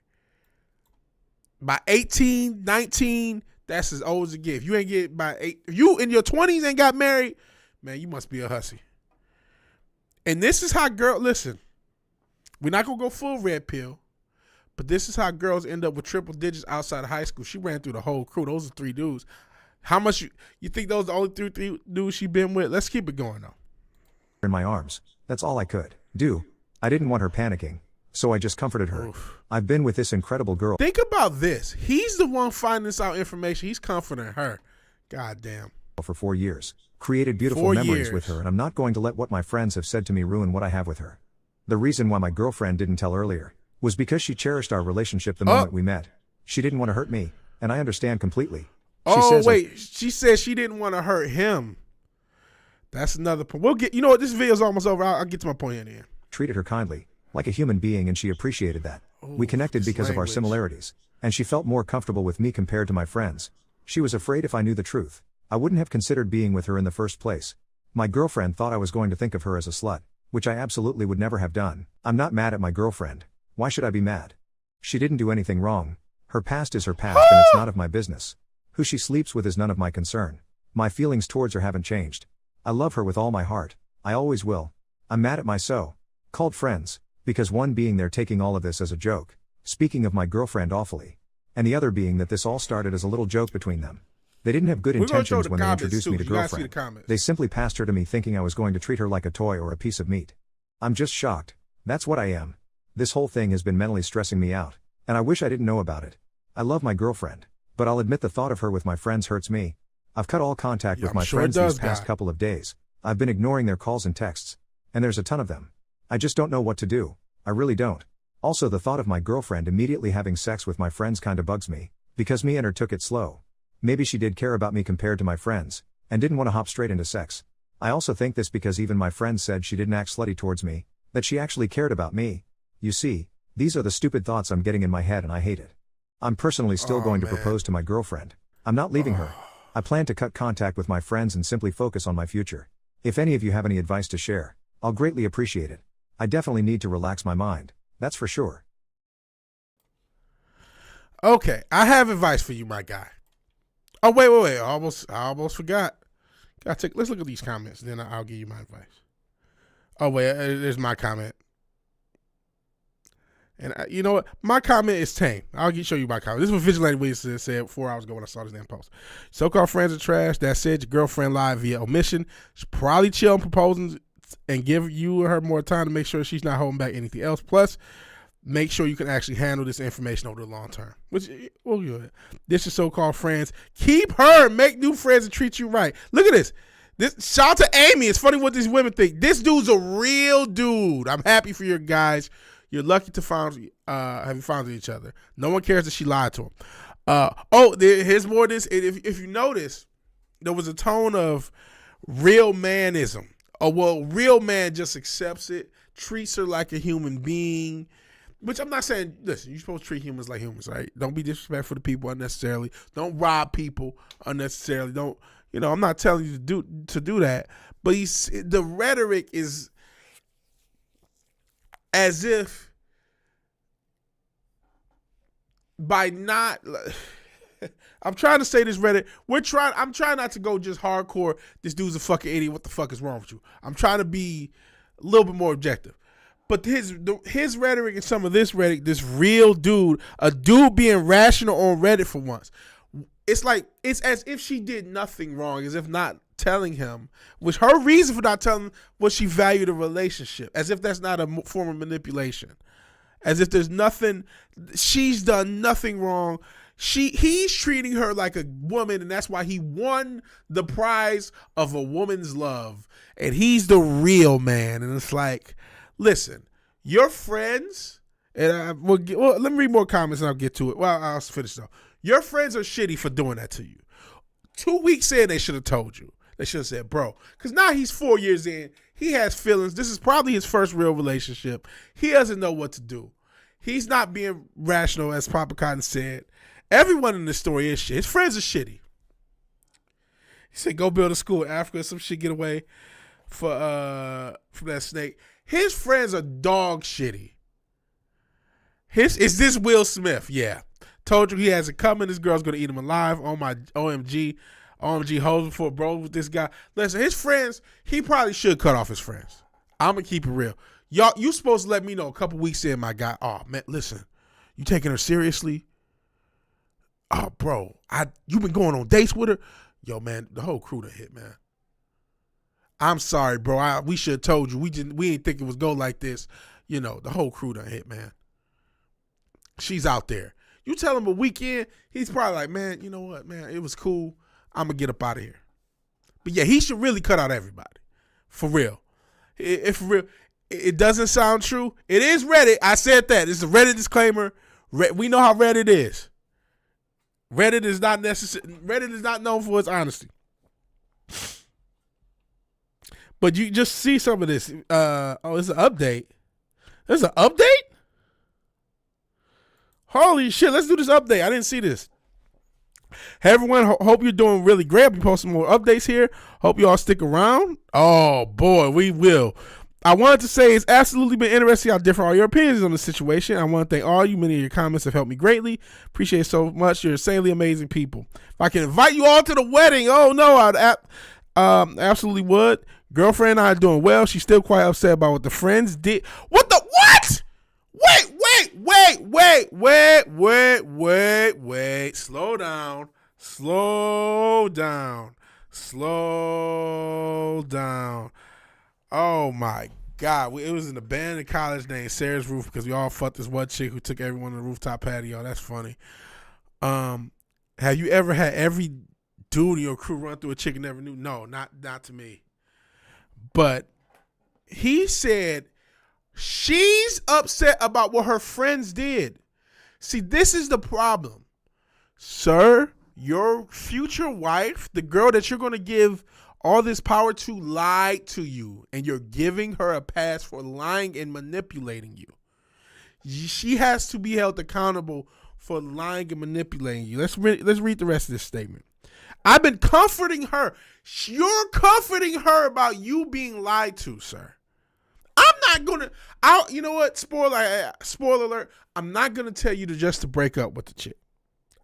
By 18, 19, that's as old as it gets. If you ain't get by 8, if you in your 20s ain't got married, man, you must be a hussy. And this is how listen, we're not going to go full red pill, but this is how girls end up with triple digits outside of high school. She ran through the whole crew. Those are 3 dudes. How much you think those are the only 3 dudes she been with? Let's keep it going, though. In my arms. That's all I could do. I didn't want her panicking, so I just comforted her. Oof. I've been with this incredible girl. Think about this. He's the one finding this out information. He's comforting her. God damn. For 4 years. Created beautiful memories with her, and I'm not going to let what my friends have said to me ruin what I have with her. The reason why my girlfriend didn't tell earlier was because she cherished our relationship the moment we met. She didn't want to hurt me, and I understand completely. She said she didn't want to hurt him. That's another point. We'll get, you know what, this video's almost over. I'll get to my point in the end. Treated her kindly, like a human being, and she appreciated that. We connected because of our similarities, and she felt more comfortable with me compared to my friends. She was afraid if I knew the truth, I wouldn't have considered being with her in the first place. My girlfriend thought I was going to think of her as a slut, which I absolutely would never have done. I'm not mad at my girlfriend. Why should I be mad? She didn't do anything wrong. Her past is her past, and it's not of my business. Who she sleeps with is none of my concern. My feelings towards her haven't changed. I love her with all my heart. I always will. I'm mad at my so-called friends, because one being they're taking all of this as a joke, speaking of my girlfriend awfully, and the other being that this all started as a little joke between them. They didn't have good intentions when they introduced me to girlfriend. They simply passed her to me thinking I was going to treat her like a toy or a piece of meat. I'm just shocked. That's what I am. This whole thing has been mentally stressing me out, and I wish I didn't know about it. I love my girlfriend, but I'll admit the thought of her with my friends hurts me. I've cut all contact with my friends these past couple of days. I've been ignoring their calls and texts, and there's a ton of them. I just don't know what to do. I really don't. Also, the thought of my girlfriend immediately having sex with my friends kinda bugs me, because me and her took it slow. Maybe she did care about me compared to my friends, and didn't want to hop straight into sex. I also think this because even my friends said she didn't act slutty towards me, that she actually cared about me. You see, these are the stupid thoughts I'm getting in my head, and I hate it. I'm personally still going to propose to my girlfriend. I'm not leaving her. I plan to cut contact with my friends and simply focus on my future. If any of you have any advice to share, I'll greatly appreciate it. I definitely need to relax my mind, that's for sure. Okay, I have advice for you, my guy. Oh, wait. I almost forgot. Let's look at these comments, then I'll give you my advice. Oh, wait, there's my comment. And you know what? My comment is tame. I'll show you my comment. This is what Vigilante Williamson said 4 hours ago when I saw this damn post. So-called friends are trash. That said, your girlfriend lied via omission. She's probably chill on proposing and give you or her more time to make sure she's not holding back anything else. Plus, make sure you can actually handle this information over the long term. Which, well, good. This is so-called friends. Keep her. Make new friends and treat you right. Look at this. Shout out to Amy. It's funny what these women think. This dude's a real dude. I'm happy for your guys. You're lucky to have you found each other. No one cares that she lied to him. Here's more of this. If you notice, there was a tone of real manism. Real man just accepts it, treats her like a human being, which I'm not saying, listen, you're supposed to treat humans like humans, right? Don't be disrespectful to people unnecessarily. Don't rob people unnecessarily. I'm not telling you to do that, but the rhetoric is as if by not, I'm trying to say this Reddit, I'm trying not to go just hardcore, this dude's a fucking idiot, what the fuck is wrong with you? I'm trying to be a little bit more objective. But his rhetoric and some of this rhetoric, this real dude, a dude being rational on Reddit for once, it's as if she did nothing wrong, as if not telling him, which her reason for not telling him was she valued a relationship, as if that's not a form of manipulation, as if there's nothing, she's done nothing wrong. He's treating her like a woman, and that's why he won the prize of a woman's love, and he's the real man. And it's like, listen, your friends, and let me read more comments and I'll get to it. Well, I'll finish though. Your friends are shitty for doing that to you. 2 weeks in, they should have told you. They should have said, bro, because now he's 4 years in. He has feelings. This is probably his first real relationship. He doesn't know what to do. He's not being rational, as Papa Cotton said. Everyone in this story is shit. His friends are shitty. He said, "Go build a school in Africa, some shit, get away from that snake." His friends are dog shitty. Is this Will Smith? Yeah. Told you he has it coming. This girl's gonna eat him alive. Oh my OMG hoes before bro with this guy. Listen, his friends, he probably should cut off his friends. I'm gonna keep it real. Y'all, you supposed to let me know a couple weeks in, my guy. Oh man, listen, you taking her seriously? Oh, bro, you been going on dates with her? Yo, man, the whole crew done hit, man. I'm sorry, bro. We should have told you. We didn't think it was go like this. You know, the whole crew done hit, man. She's out there. You tell him a weekend, he's probably like, man, you know what, man, it was cool. I'm going to get up out of here. But yeah, he should really cut out everybody. For real. If for real, it doesn't sound true. It is Reddit. I said that. It's a Reddit disclaimer. We know how Reddit is. Reddit is not necessary. Reddit is not known for its honesty. But you just see some of this. It's an update. There's an update? Holy shit, let's do this update. I didn't see this. Hey, everyone, hope you're doing really great. I'll be posting more updates here. Hope you all stick around. Oh, boy, we will. I wanted to say it's absolutely been interesting how different are your opinions on the situation. I want to thank all you. Many of your comments have helped me greatly. Appreciate it so much. You're insanely amazing people. If I can invite you all to the wedding, oh, no, I'd absolutely would. Girlfriend and I are doing well. She's still quite upset about what the friends did. What the what? Wait. Slow down. Oh my God. It was an abandoned college named Sarah's Roof because we all fucked this one chick who took everyone to the rooftop patio. That's funny. Have you ever had every dude in your crew run through a chick and never knew? No, not to me. But he said she's upset about what her friends did. See, this is the problem. Sir, your future wife, the girl that you're going to give all this power to, lied to you, and you're giving her a pass for lying and manipulating you. She has to be held accountable for lying and manipulating you. Let's read the rest of this statement. I've been comforting her. You're comforting her about you being lied to, sir. I'm not going to, you know what, spoiler alert, I'm not going to tell you to break up with the chick.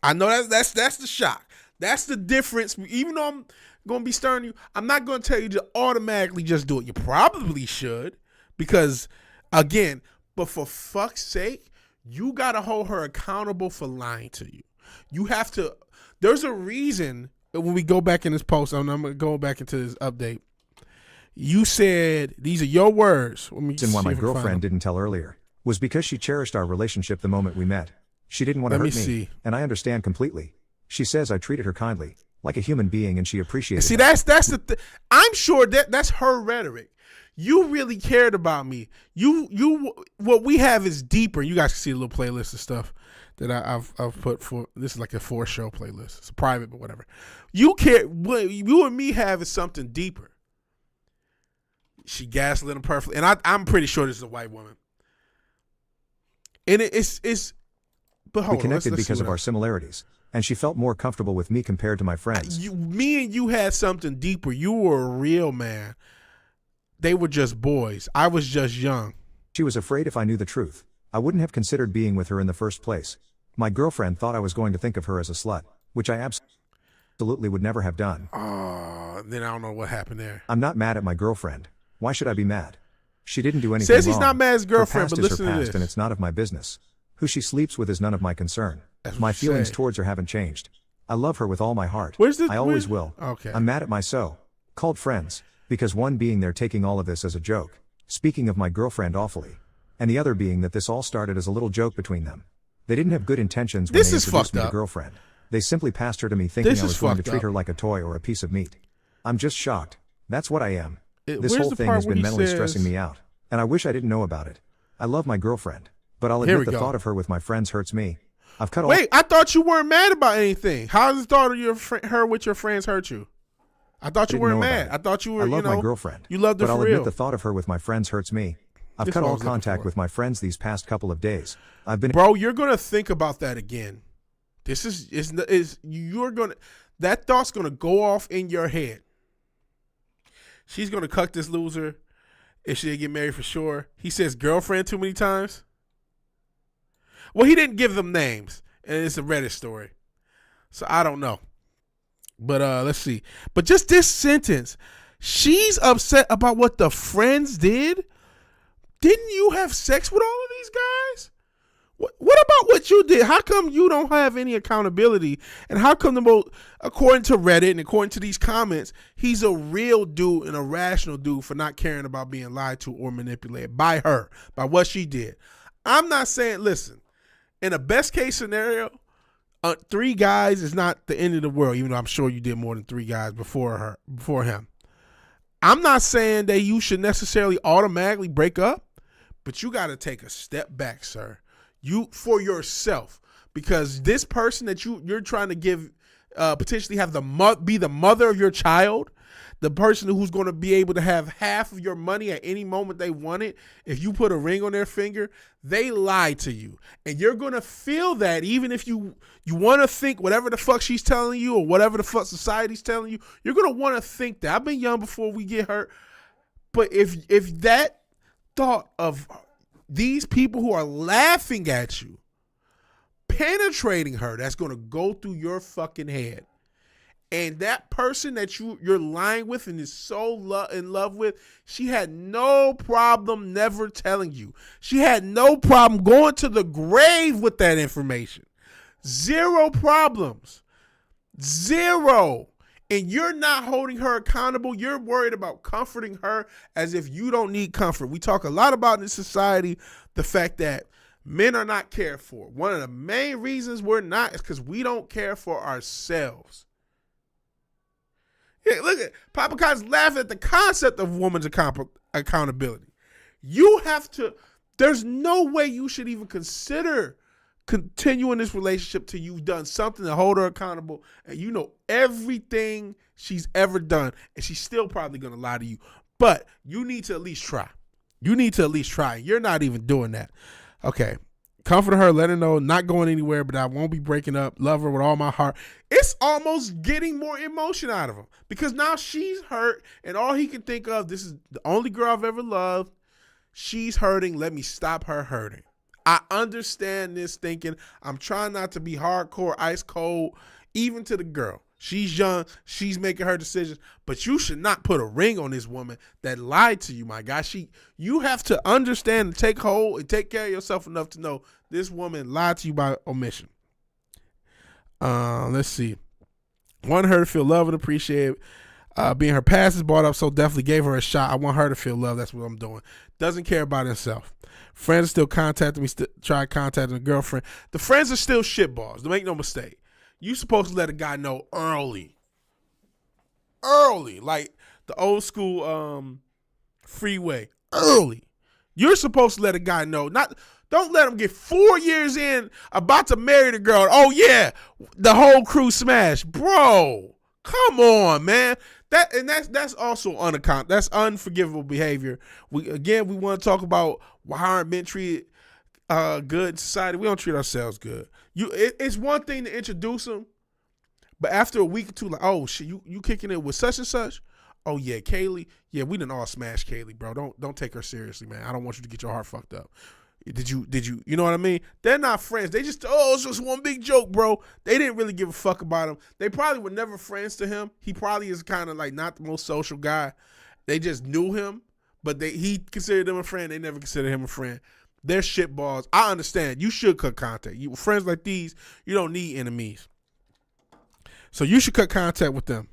I know that's the shock. That's the difference. Even though I'm going to be stern you, I'm not going to tell you to automatically just do it. You probably should because, again, but for fuck's sake, you got to hold her accountable for lying to you. You have to, there's a reason when we go back in this post, I'm going to go back into this update. You said, these are your words. And why my girlfriend didn't tell earlier was because she cherished our relationship the moment we met. She didn't want to hurt me, and I understand completely. She says I treated her kindly, like a human being, and she appreciated it. See, that's the I'm sure that's her rhetoric. You really cared about me. What we have is deeper. You guys can see a little playlist of stuff that I've put for. This is like a 4-show playlist. It's private, but whatever. You care. What you and me have is something deeper. She gaslit him perfectly, and I'm pretty sure this is a white woman. And it's. But hold we connected because of our similarities, and she felt more comfortable with me compared to my friends. Me and you had something deeper. You were a real man. They were just boys. I was just young. She was afraid if I knew the truth, I wouldn't have considered being with her in the first place. My girlfriend thought I was going to think of her as a slut, which I absolutely would never have done. Then I don't know what happened there. I'm not mad at my girlfriend. Why should I be mad? She didn't do anything wrong. Says he's not mad at his girlfriend, her past but is listen her to past, this. and it's not of my business. Who she sleeps with is none of my concern. My feelings towards her haven't changed. I love her with all my heart. I always will. Okay. I'm mad at my so-called friends, because one being they're taking all of this as a joke, speaking of my girlfriend awfully, and the other being that this all started as a little joke between them. They didn't have good intentions when they introduced me to girlfriend. They simply passed her to me thinking I was going to treat her like a toy or a piece of meat. I'm just shocked. That's what I am. This whole thing has been mentally stressing me out, and I wish I didn't know about it. I love my girlfriend, but I'll admit the thought of her with my friends hurts me. I've cut Wait, I thought you weren't mad about anything. How does the thought of her with your friends hurt you? I thought you weren't mad. I thought you were, I love my girlfriend. You loved her for real. But I'll admit the thought of her with my friends hurts me. I've cut all contact with my friends these past couple of days. Bro, you're going to think about that again. That thought's gonna go off in your head. She's gonna cuck this loser if she didn't get married for sure. He says girlfriend too many times. Well, he didn't give them names, and it's a Reddit story, so I don't know. But let's see. But just this sentence, she's upset about what the friends did. Didn't you have sex with all of these guys? What about what you did? How come you don't have any accountability? And how come according to Reddit and according to these comments, he's a real dude and a rational dude for not caring about being lied to or manipulated by her, by what she did. I'm not saying, listen, in a best case scenario, 3 guys is not the end of the world, even though I'm sure you did more than 3 guys before him. I'm not saying that you should necessarily automatically break up, but you got to take a step back, sir. You for yourself, because this person that you're trying to give potentially have be the mother of your child, the person who's going to be able to have half of your money at any moment they want it. If you put a ring on their finger, they lied to you, and you're going to feel that even if you want to think whatever the fuck she's telling you or whatever the fuck society's telling you, you're going to want to think that. I've been young before we get hurt, but if that thought of these people who are laughing at you, penetrating her, that's going to go through your fucking head. And that person that you're lying with and is so in love with, she had no problem never telling you. She had no problem going to the grave with that information. 0 problems. 0. And you're not holding her accountable. You're worried about comforting her as if you don't need comfort. We talk a lot about in this society the fact that men are not cared for. One of the main reasons we're not is because we don't care for ourselves. Yeah, look at Papa Khan's laughing at the concept of woman's accountability. You have to, there's no way you should even consider continuing this relationship till you've done something to hold her accountable, and you know everything she's ever done, and she's still probably going to lie to you. But you need to at least try. You're not even doing that. Okay. Comfort her, let her know, not going anywhere, but I won't be breaking up. Love her with all my heart. It's almost getting more emotion out of him because now she's hurt, and all he can think of, this is the only girl I've ever loved. She's hurting. Let me stop her hurting. I understand this thinking. I'm trying not to be hardcore, ice cold, even to the girl. She's young. She's making her decisions. But you should not put a ring on this woman that lied to you, my guy. You have to understand and take hold and take care of yourself enough to know this woman lied to you by omission. Let's see. Want her to feel loved and appreciated. Being her past is brought up, so definitely gave her a shot. I want her to feel loved. That's what I'm doing. Doesn't care about herself. Friends are still contacting me, try contacting a girlfriend. The friends are still shitballs. Don't make no mistake. You supposed to let a guy know early, like the old school freeway, early. You're supposed to let a guy know. Don't let him get 4 years in, about to marry the girl. Oh yeah, the whole crew smashed, bro. Come on, man. That's also unaccountable. That's unforgivable behavior. We want to talk about why aren't men treated good in society. We don't treat ourselves good. It's one thing to introduce them, but after a week or two, like, oh shit, you kicking it with such and such. Oh yeah, Kaylee. Yeah, we done all smashed Kaylee, bro. Don't take her seriously, man. I don't want you to get your heart fucked up. Did you you know what I mean? They're not friends. They just, it's just one big joke, bro. They didn't really give a fuck about him. They probably were never friends to him. He probably is kind of like not the most social guy. They just knew him, but he considered them a friend. They never considered him a friend. They're shitballs. I understand. You should cut contact. Friends like these, you don't need enemies. So you should cut contact with them.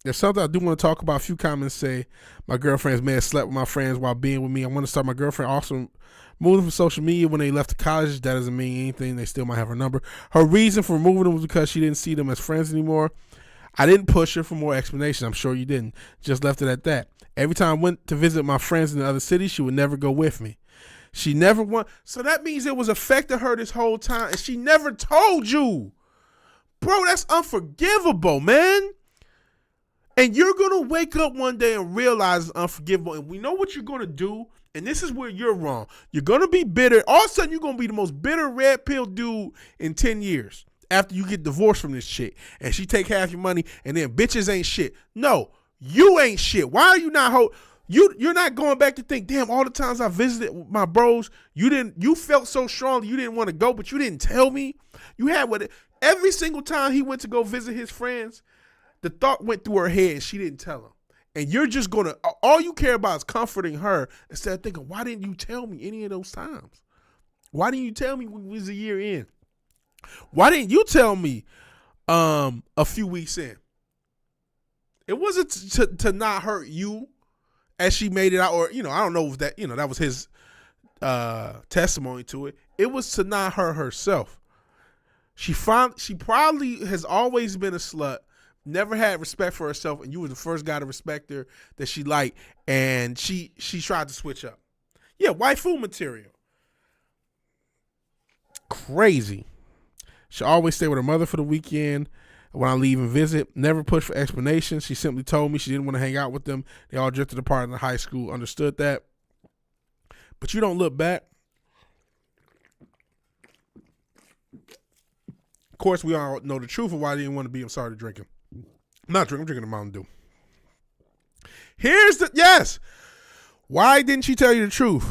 There's something I do want to talk about. A few comments say my girlfriends may have slept with my friends while being with me. I want to start my girlfriend also moving from social media when they left college. That doesn't mean anything. They still might have her number. Her reason for removing them was because she didn't see them as friends anymore. I didn't push her for more explanation. I'm sure you didn't. Just left it at that. Every time I went to visit my friends in the other city, she would never go with me. She never went. So that means it was affecting her this whole time, and she never told you. Bro, that's unforgivable, man. And you're going to wake up one day and realize it's unforgivable. And we know what you're going to do. And this is where you're wrong. You're going to be bitter. All of a sudden, you're going to be the most bitter red pill dude in 10 years after you get divorced from this chick. And she take half your money and then bitches ain't shit. No, you ain't shit. Why are you not you're not going back to think, damn, all the times I visited my bros, you felt so strongly you didn't want to go, but you didn't tell me. You had every single time he went to go visit his friends, the thought went through her head and she didn't tell him. And you're just going to, all you care about is comforting her instead of thinking, why didn't you tell me any of those times? Why didn't you tell me when we was a year in? Why didn't you tell me a few weeks in? It wasn't to not hurt you as she made it out, or, I don't know if that, that was his testimony to it. It was to not hurt herself. She probably has always been a slut, never had respect for herself, and you were the first guy to respect her that she liked, and she tried to switch up. Yeah, waifu material. Crazy. She always stay with her mother for the weekend. When I leave and visit, never pushed for explanations. She simply told me she didn't want to hang out with them. They all drifted apart in the high school. Understood that. But you don't look back. Of course, we all know the truth of why they didn't want to be. I'm sorry to drinking. I'm not drinking. I'm drinking a Mountain Dew. Yes. Why didn't she tell you the truth?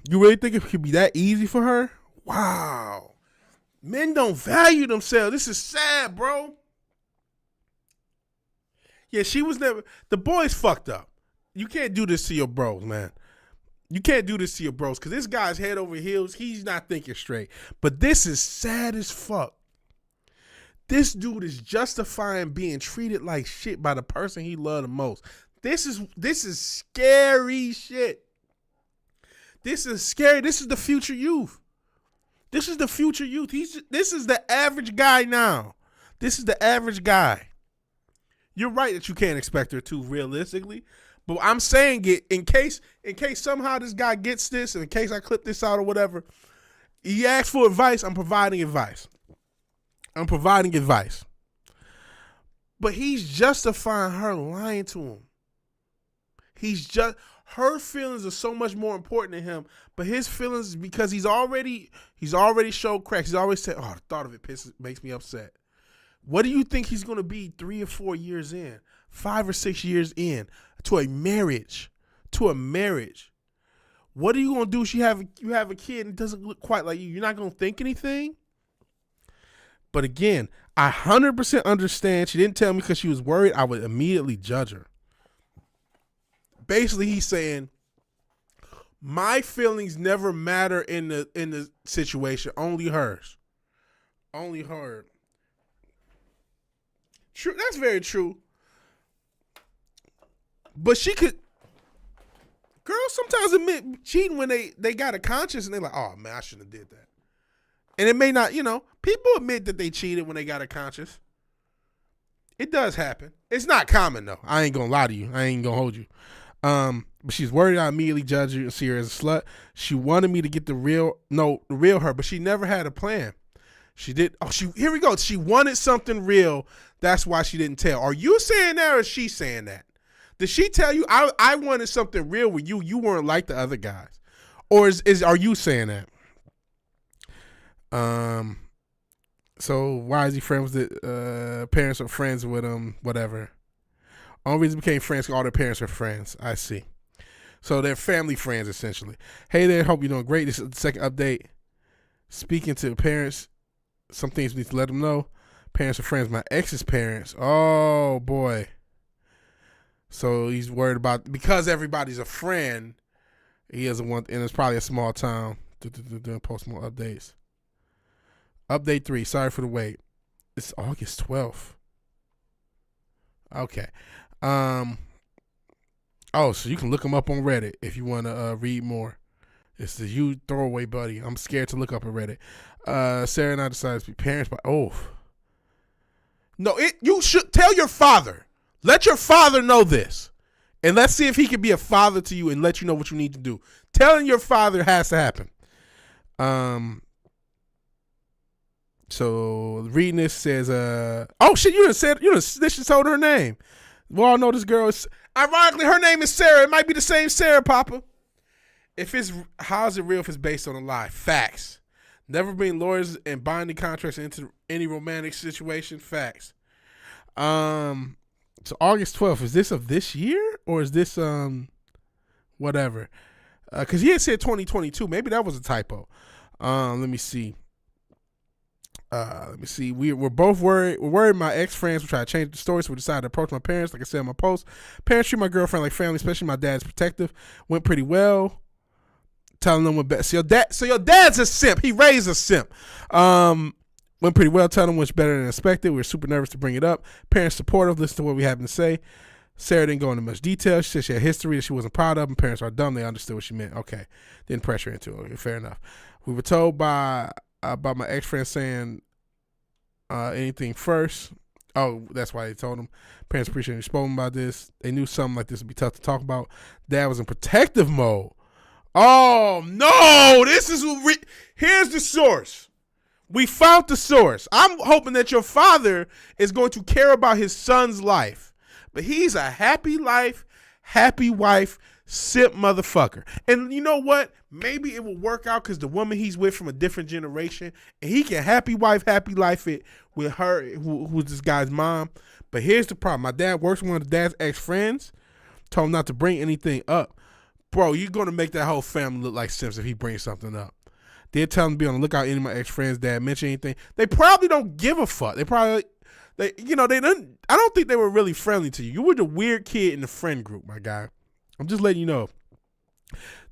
You really think it could be that easy for her? Wow. Men don't value themselves. This is sad, bro. Yeah, she was never. The boy's fucked up. You can't do this to your bros, man. You can't do this to your bros because this guy's head over heels. He's not thinking straight. But this is sad as fuck. This dude is justifying being treated like shit by the person he loved the most. This is scary shit. This is scary. This is the future youth. This is the future youth. This is the average guy now. This is the average guy. You're right that you can't expect her to realistically, but I'm saying it in case somehow this guy gets this, and in case I clip this out or whatever, he asks for advice, I'm providing advice. But he's justifying her lying to him. Her feelings are so much more important to him, but his feelings, because he's already showed cracks. He's always said, "Oh, the thought of it makes me upset." What do you think he's going to be 3 or 4 years in, 5 or 6 years in to a marriage? What are you going to do? You have a kid and it doesn't look quite like you. You're not going to think anything? But again, I 100% understand. She didn't tell me because she was worried I would immediately judge her. Basically, he's saying, my feelings never matter in the situation. Only hers. Only her. True, that's very true. But she could. Girls sometimes admit cheating when they got a conscience and they're like, oh man, I shouldn't have did that. And it may not, people admit that they cheated when they got a conscience. It does happen. It's not common though. I ain't gonna lie to you. I ain't gonna hold you. But she's worried I immediately judge her and see her as a slut. She wanted me to get the real her, but she never had a plan. She did. Oh, here we go. She wanted something real. That's why she didn't tell. Are you saying that or is she saying that? Did she tell you I wanted something real with you? You weren't like the other guys, or are you saying that? So why is he friends with parents or friends with him? Whatever. Only reason became friends because all their parents are friends. I see. So they're family friends essentially. Hey there, hope you're doing great. This is the second update. Speaking to parents, some things we need to let them know. Parents are friends. My ex's parents. Oh boy. So he's worried about, because everybody's a friend, he doesn't want, and it's probably a small town. Post more updates. Update 3. Sorry for the wait. It's August 12th. Okay. Oh, so you can look them up on Reddit if you want to read more. It's the you throwaway buddy. I'm scared to look up on Reddit. Sarah and I decided to be parents, but no, you should tell your father. Let your father know this, and let's see if he can be a father to you and let you know what you need to do. Telling your father has to happen. So reading this says, oh shit, you done snitched and told her name. We all know this girl is, ironically, her name is Sarah. It might be the same Sarah, Papa. How is it real if it's based on a lie? Facts. Never bring lawyers and binding contracts into any romantic situation. Facts. So August 12th, is this of this year or is this whatever? Because he had said 2022. Maybe that was a typo. Let me see. We're both worried. We're worried my ex-friends will try to change the story, so we decided to approach my parents. Like I said in my post, parents treat my girlfriend like family, especially my dad's protective. Went pretty well. Telling them what best. So your dad's a simp. He raised a simp. Went pretty well. Telling them what's better than expected. We were super nervous to bring it up. Parents supportive. Listen to what we have to say. Sarah didn't go into much detail. She said she had history that she wasn't proud of, and parents are dumb. They understood what she meant. Okay. Didn't pressure into it. Okay, fair enough. We were told by my ex-friend saying anything first. Oh, that's why they told him. Parents appreciated you spoken about this. They knew something like this would be tough to talk about. Dad was in protective mode. Oh, no. Here's the source. We found the source. I'm hoping that your father is going to care about his son's life. But he's a happy life, happy wife, simp motherfucker. And you know what? Maybe it will work out because the woman he's with from a different generation, and he can happy wife, happy life it with her, who's this guy's mom. But here's the problem. My dad works with one of the dad's ex-friends, told him not to bring anything up. Bro, you're going to make that whole family look like simps if he brings something up. They're telling him to be on the lookout. Any of my ex-friends' dad mention anything. They probably don't give a fuck. They didn't. I don't think they were really friendly to you. You were the weird kid in the friend group, my guy. I'm just letting you know.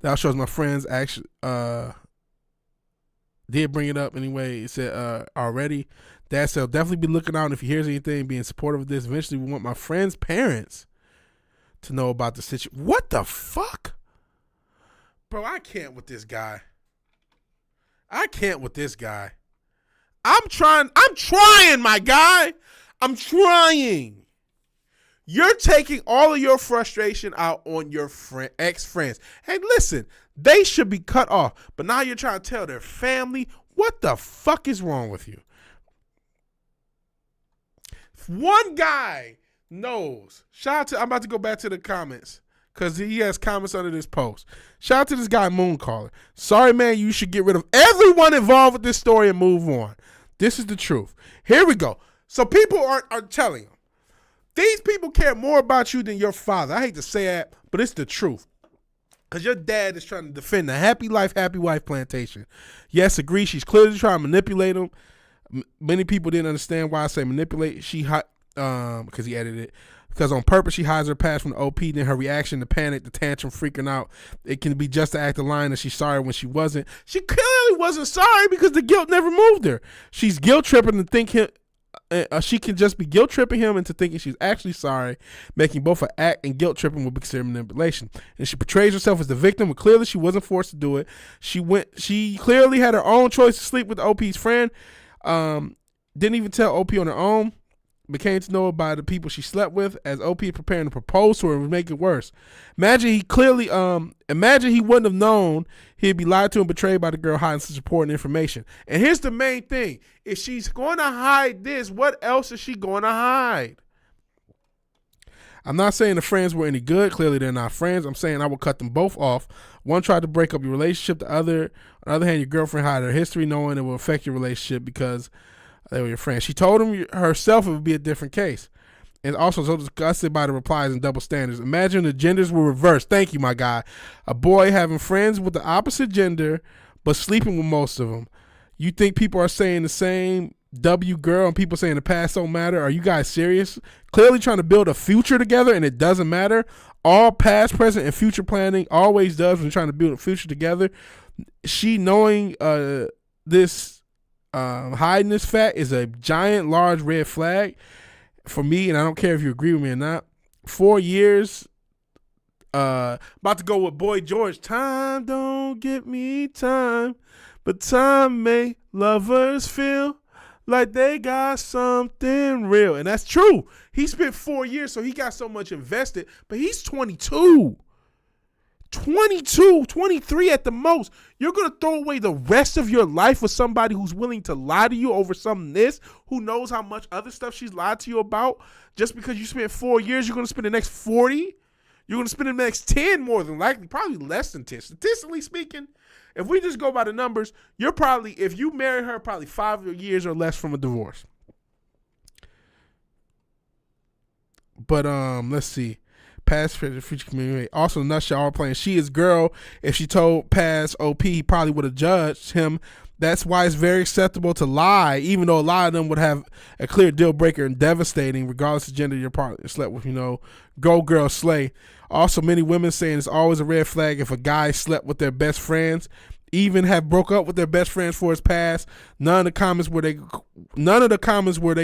That shows my friends actually did bring it up anyway. It said already. Dad said, definitely be looking out, and if he hears anything, being supportive of this. Eventually, we want my friends' parents to know about the situation. What the fuck? Bro, I can't with this guy. I'm trying, my guy. I'm trying. You're taking all of your frustration out on your ex-friends. Hey, listen, they should be cut off. But now you're trying to tell their family. What the fuck is wrong with you? One guy knows. I'm about to go back to the comments because he has comments under this post. Shout out to this guy, Mooncaller. Sorry, man, you should get rid of everyone involved with this story and move on. This is the truth. Here we go. So people are telling him. These people care more about you than your father. I hate to say that, but it's the truth. Because your dad is trying to defend the happy life, happy wife plantation. Yes, agree. She's clearly trying to manipulate him. Many people didn't understand why I say manipulate. Because he edited it. Because on purpose, she hides her past from the OP. Then her reaction, the panic, the tantrum, freaking out. It can be just to act a line that she's sorry when she wasn't. She clearly wasn't sorry because the guilt never moved her. She's guilt tripping to think him. She can just be guilt tripping him into thinking she's actually sorry, making both an act and guilt tripping would be considered manipulation. And she portrays herself as the victim, but clearly she wasn't forced to do it. She clearly had her own choice to sleep with the OP's friend. Didn't even tell OP on her own. Became to know by the people she slept with as OP preparing to propose to her would make it worse. Imagine he wouldn't have known he'd be lied to and betrayed by the girl hiding such important information. And here's the main thing. If she's going to hide this, what else is she going to hide? I'm not saying the friends were any good. Clearly they're not friends. I'm saying I would cut them both off. One tried to break up your relationship. On the other hand, your girlfriend hid her history knowing it will affect your relationship because they were your friends. She told him herself it would be a different case. And also so disgusted by the replies and double standards. Imagine the genders were reversed. Thank you, my guy. A boy having friends with the opposite gender, but sleeping with most of them. You think people are saying the same W girl and people saying the past don't matter? Are you guys serious? Clearly trying to build a future together and it doesn't matter. All past, present, and future planning always does when you're trying to build a future together. She knowing this hiding this fact is a giant, large red flag for me, and I don't care if you agree with me or not. 4 years, about to go with Boy George. Time don't get me time, but time make lovers feel like they got something real. And that's true. He spent 4 years, so he got so much invested, but he's 22. 22, 23 at the most. You're going to throw away the rest of your life with somebody who's willing to lie to you over something who knows how much other stuff she's lied to you about. Just because you spent 4 years, you're going to spend the next 40. You're going to spend the next 10 more than likely, probably less than 10. Statistically speaking, if we just go by the numbers, you're probably, if you marry her, probably 5 years or less from a divorce. But let's see. Past future community. Also, nutshell, all playing. She is girl. If she told past OP, he probably would have judged him. That's why it's very acceptable to lie, even though a lot of them would have a clear deal breaker and devastating, regardless of gender your partner slept with. Go girl, slay. Also, many women saying it's always a red flag if a guy slept with their best friends, even have broke up with their best friends for his past. None of the comments were they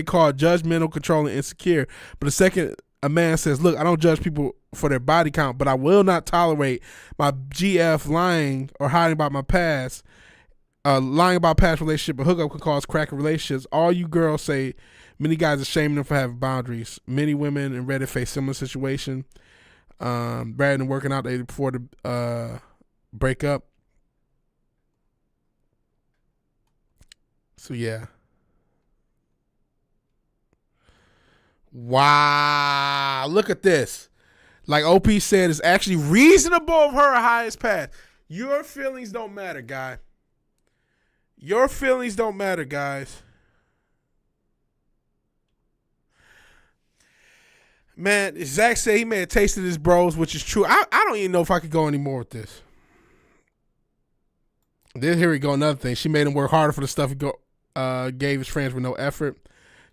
called judgmental, controlling, insecure. But the second a man says, look, I don't judge people for their body count, but I will not tolerate my GF lying or hiding about my past. Lying about past relationship or hookup could cause cracking relationships. All you girls say many guys are shaming them for having boundaries. Many women in Reddit face similar situation. Rather than working out before the breakup. So yeah. Wow, look at this. Like OP said, it's actually reasonable of her highest path. Your feelings don't matter, guy. Your feelings don't matter, guys. Man, Zach said he may have tasted his bros, which is true. I don't even know if I could go anymore with this. Then here we go, another thing. She made him work harder for the stuff he gave his friends with no effort.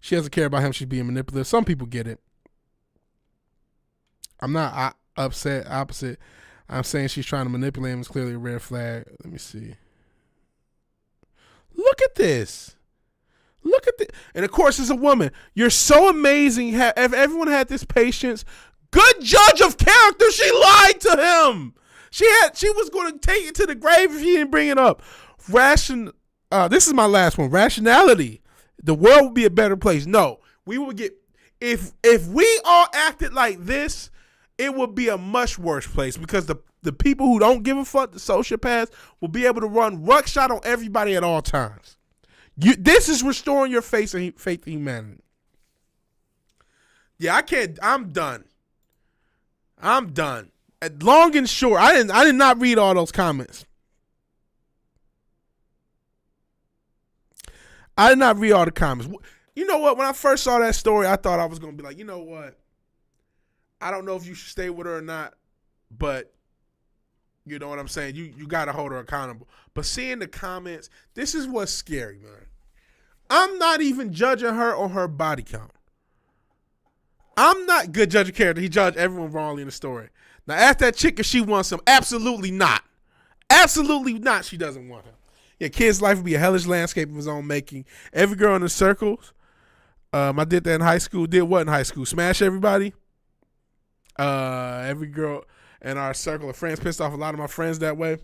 She doesn't care about him. She's being manipulative. Some people get it. I'm not upset. Opposite. I'm saying she's trying to manipulate him. It's clearly a red flag. Let me see. Look at this. Look at this. And of course, as a woman, you're so amazing. If everyone had this patience, good judge of character, she lied to him. She was going to take it to the grave if he didn't bring it up. This is my last one. Rationality. The world would be a better place. No, we would get, if we all acted like this, it would be a much worse place because the people who don't give a fuck, the sociopaths, will be able to run ruckshot on everybody at all times. This is restoring your faith in humanity. Yeah, I can't. I'm done. Long and short, I did not read all those comments. I did not read all the comments. You know what? When I first saw that story, I thought I was going to be like, you know what? I don't know if you should stay with her or not, but you know what I'm saying? You got to hold her accountable. But seeing the comments, this is what's scary, man. I'm not even judging her on her body count. I'm not good judge of character. He judged everyone wrongly in the story. Now, ask that chick if she wants him. Absolutely not. Absolutely not. She doesn't want him. Yeah, kid's life would be a hellish landscape of his own making. Every girl in the circles. I did that in high school. Did what in high school? Smash everybody. Every girl in our circle of friends, pissed off a lot of my friends that way.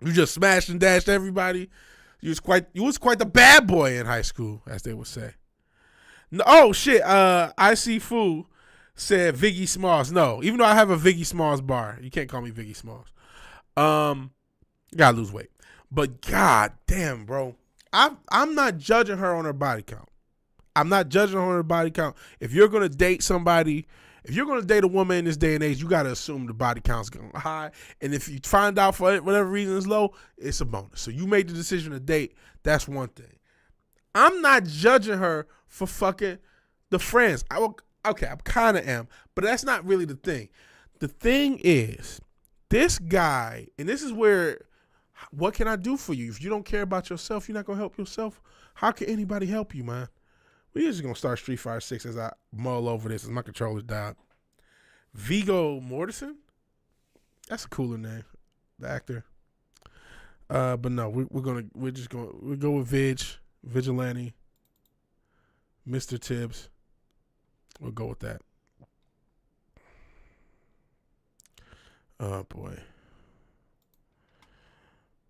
You just smashed and dashed everybody. You was quite the bad boy in high school, as they would say. No, oh shit. I see Foo said Viggy Smalls. No, even though I have a Viggy Smalls bar, you can't call me Viggy Smalls. Gotta lose weight. But god damn, bro. I'm not judging her on her body count. I'm not judging her on her body count. If you're gonna date somebody, if you're gonna date a woman in this day and age, you gotta assume the body count's going high. And if you find out for whatever reason it's low, it's a bonus. So you made the decision to date. That's one thing. I'm not judging her for fucking the friends. I kind of am, but that's not really the thing. The thing is, this guy, and this is where, what can I do for you? If you don't care about yourself, you're not gonna help yourself. How can anybody help you, man? We're just gonna start Street Fighter 6 as I mull over this as my controller's died. Viggo Mortensen? That's a cooler name, the actor. But no, we'll go with Vigilante, Mr. Tibbs. We'll go with that. Oh boy.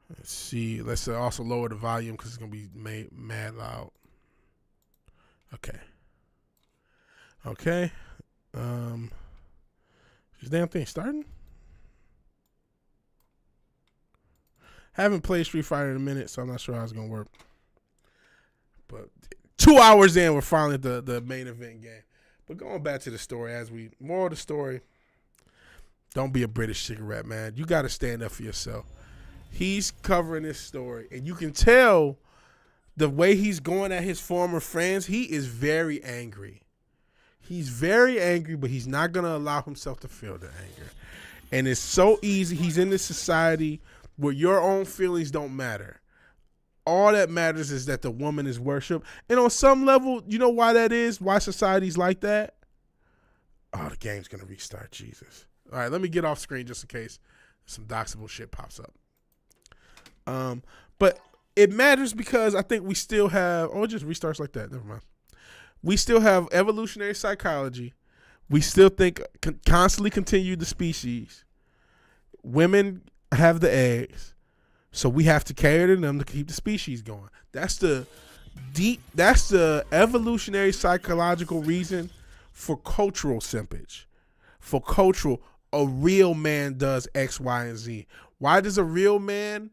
Let's see. Let's also lower the volume because it's gonna be mad loud. Okay. This damn thing starting? Haven't played Street Fighter in a minute, so I'm not sure how it's gonna work. But 2 hours in, we're finally at the main event game. But going back to the story, more of the story. Don't be a British cigarette, man. You got to stand up for yourself. He's covering this story, and you can tell the way he's going at his former friends. He is very angry. He's very angry, but he's not going to allow himself to feel the anger. And it's so easy. He's in this society where your own feelings don't matter. All that matters is that the woman is worshipped. And on some level, you know why that is? Why society's like that? Oh, the game's going to restart. Jesus. All right, let me get off screen just in case some doxable shit pops up. But it matters because I think we still have, it just restarts like that. Never mind. We still have evolutionary psychology. We still think constantly continue the species. Women have the eggs, so we have to cater to them to keep the species going. That's the evolutionary psychological reason for cultural simpage. For cultural, a real man does X, Y, and Z. Why does a real man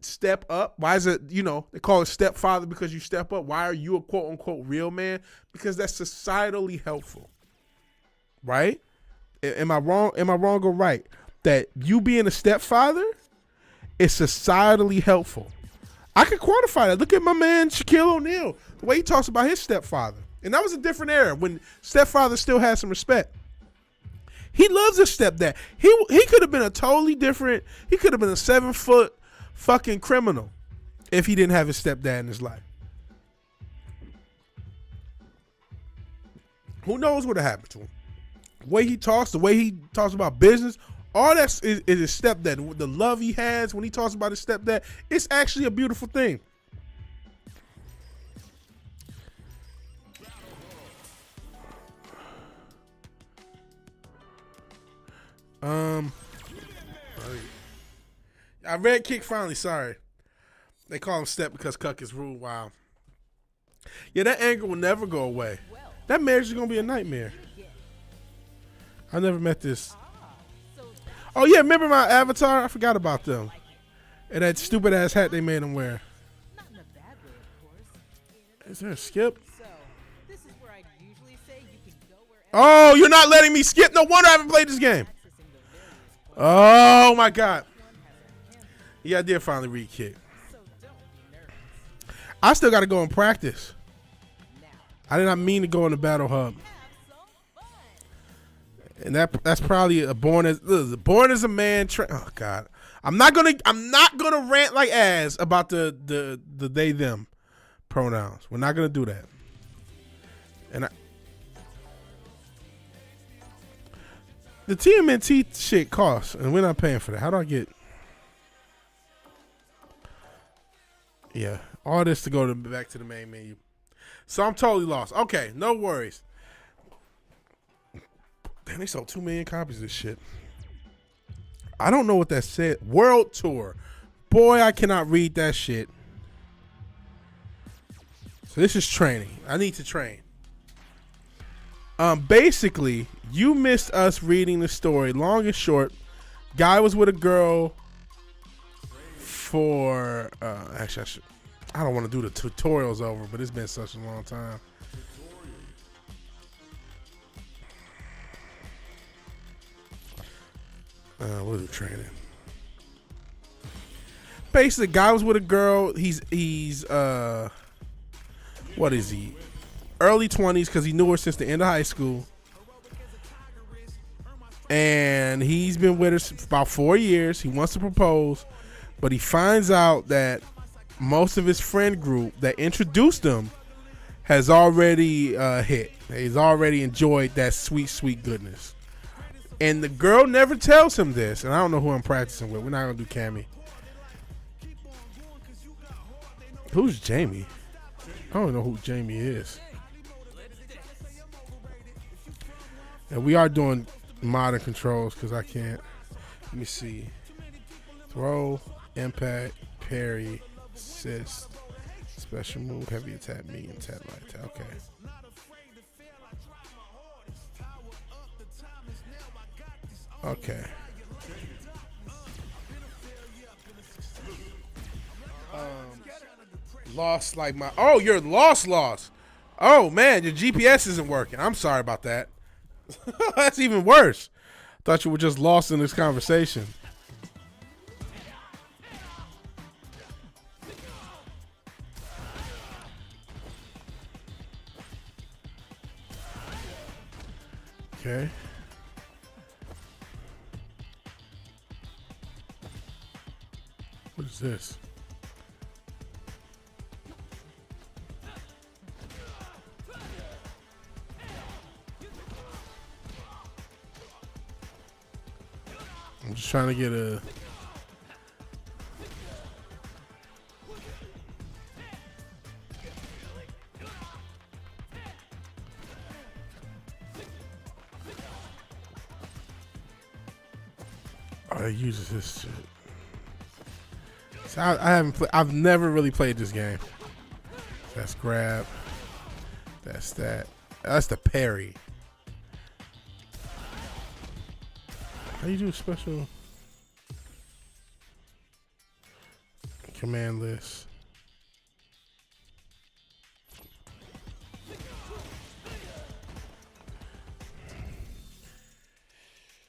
step up? Why is it, they call it stepfather because you step up? Why are you a quote unquote real man? Because that's societally helpful. Right? Am I wrong? Am I wrong or right? That you being a stepfather is societally helpful. I can quantify that. Look at my man Shaquille O'Neal, the way he talks about his stepfather. And that was a different era when stepfather still had some respect. He loves his stepdad. He could have been a totally different, he could have been a 7-foot fucking criminal if he didn't have his stepdad in his life. Who knows what happened to him? The way he talks about business, all that is his stepdad. The love he has when he talks about his stepdad, it's actually a beautiful thing. I read Kick finally, sorry. They call him Step because Cuck is rude. Wow. Yeah, that anger will never go away. That marriage is going to be a nightmare. I never met this. Oh, yeah, remember my avatar? I forgot about them. And that stupid ass hat they made him wear. Is there a skip? Oh, you're not letting me skip? No wonder I haven't played this game. Oh, my God. Yeah, I did finally read Kick. I still got to go and practice. I did not mean to go in the battle hub. And that's probably a born as a man. Oh God, I'm not gonna rant like ass about the they them pronouns. We're not gonna do that. And the TMNT shit costs, and we're not paying for that. How do I get? Yeah, all this to go back to the main menu. So I'm totally lost. Okay, no worries. Damn, they sold 2 million copies of this shit. I don't know what that said. World Tour. Boy, I cannot read that shit. So this is training. I need to train. Basically, you missed us reading the story. Long and short, guy was with a girl for actually I don't want to do the tutorials over, but it's been such a long time. What is it, training? Basically, the guy was with a girl. He's what is he? Early 20s, because he knew her since the end of high school. And he's been with her about 4 years. He wants to propose, but he finds out that most of his friend group that introduced him has already hit. He's already enjoyed that sweet, sweet goodness. And the girl never tells him this. And I don't know who I'm practicing with. We're not going to do Cammy. Who's Jamie? I don't know who Jamie is. And we are doing modern controls because I can't. Let me see. Throw, impact, parry, assist, special move, heavy attack, medium attack, light attack. Okay. Okay. Lost like my. Oh, you're lost. Oh man, your GPS isn't working. I'm sorry about that. That's even worse. Thought you were just lost in this conversation. Okay. What is this? I'm just trying to get a... Oh, it uses this shit. So I haven't played. I've never really played this game. That's grab. That's that. That's the parry. How you do a special command list?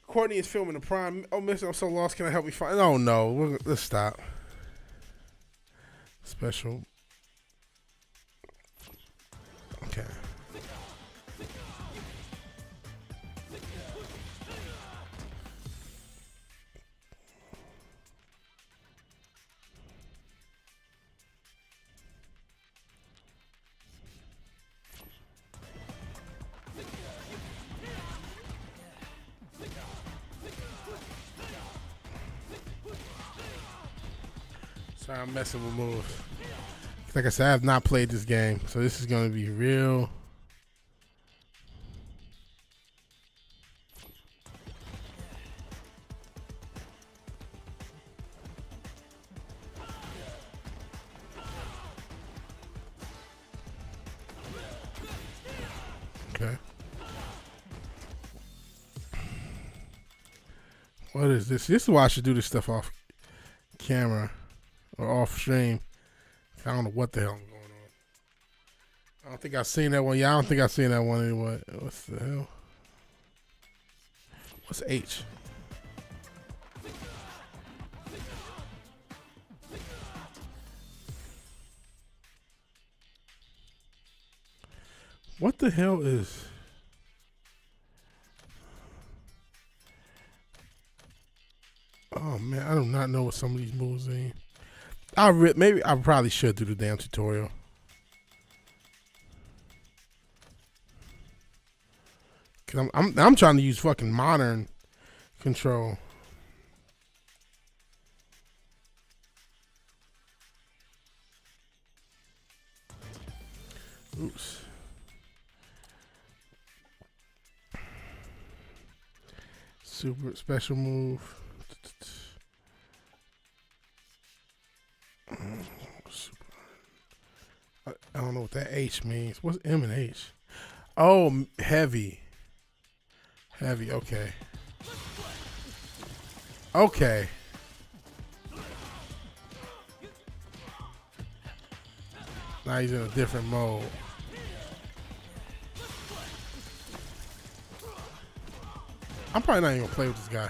Courtney is filming the Prime. Oh, mister, I'm so lost. Can I help me find? Oh no, let's stop. Special. Okay. Sorry, I'm messing with moves. Like I said, I have not played this game, so this is going to be real. Okay. What is this? This is why I should do this stuff off camera or off stream. I don't know what the hell is going on. I don't think I've seen that one. Yeah, I don't think I've seen that one anyway. What's the hell? What's H? What the hell is... Oh man, I do not know what some of these moves mean. Maybe I probably should do the damn tutorial. Cause I'm trying to use fucking modern control. Oops. Super special move. I don't know what that H means. What's M and H? Oh, heavy. Heavy, okay. Okay. Now he's in a different mode. I'm probably not even gonna play with this guy.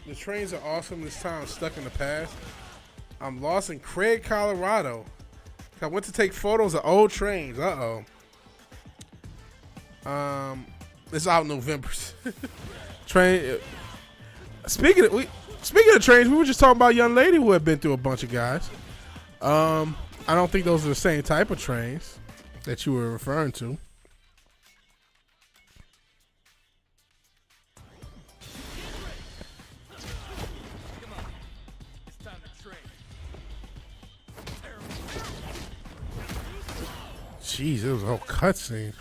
The trains are awesome. This time I'm stuck in the past. I'm lost in Craig, Colorado. I went to take photos of old trains. It's out in November. Train. Speaking of trains, we were just talking about a young lady who had been through a bunch of guys. I don't think those are the same type of trains that you were referring to. Jeez, it was a whole cutscene.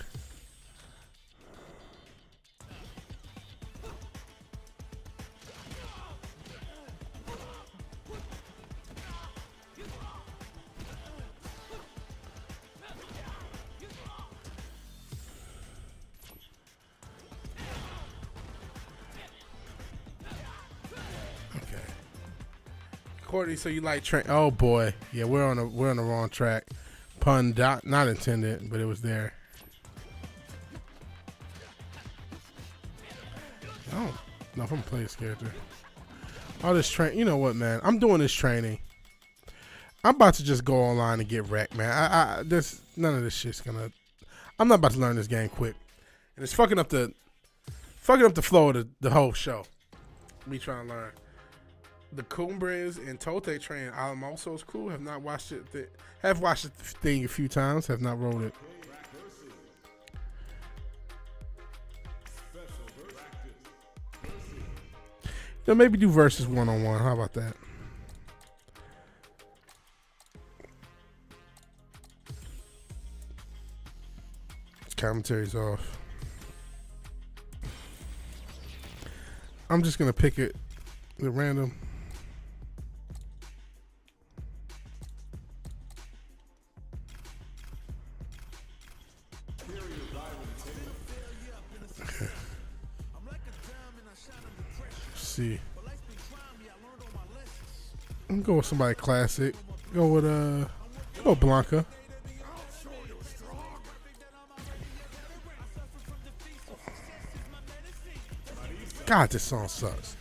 Courtney, so you like train? Oh boy, yeah, we're on the wrong track. Pun not intended, but it was there. Oh, no, if I'm playing this character. All this train. You know what, man? I'm doing this training. I'm about to just go online and get wrecked, man. None of this shit's gonna. I'm not about to learn this game quick, and it's fucking up the flow of the whole show. Me trying to learn. The Cumbres and Tote train Alamoso's crew have not watched it. Have watched the thing a few times. Have not rolled it. You know, maybe do versus 1-on-1. How about that? Commentary's off. I'm just gonna pick it at random. Okay. Let's see. I'm gonna go with somebody classic. Go Blanca. God, this song sucks.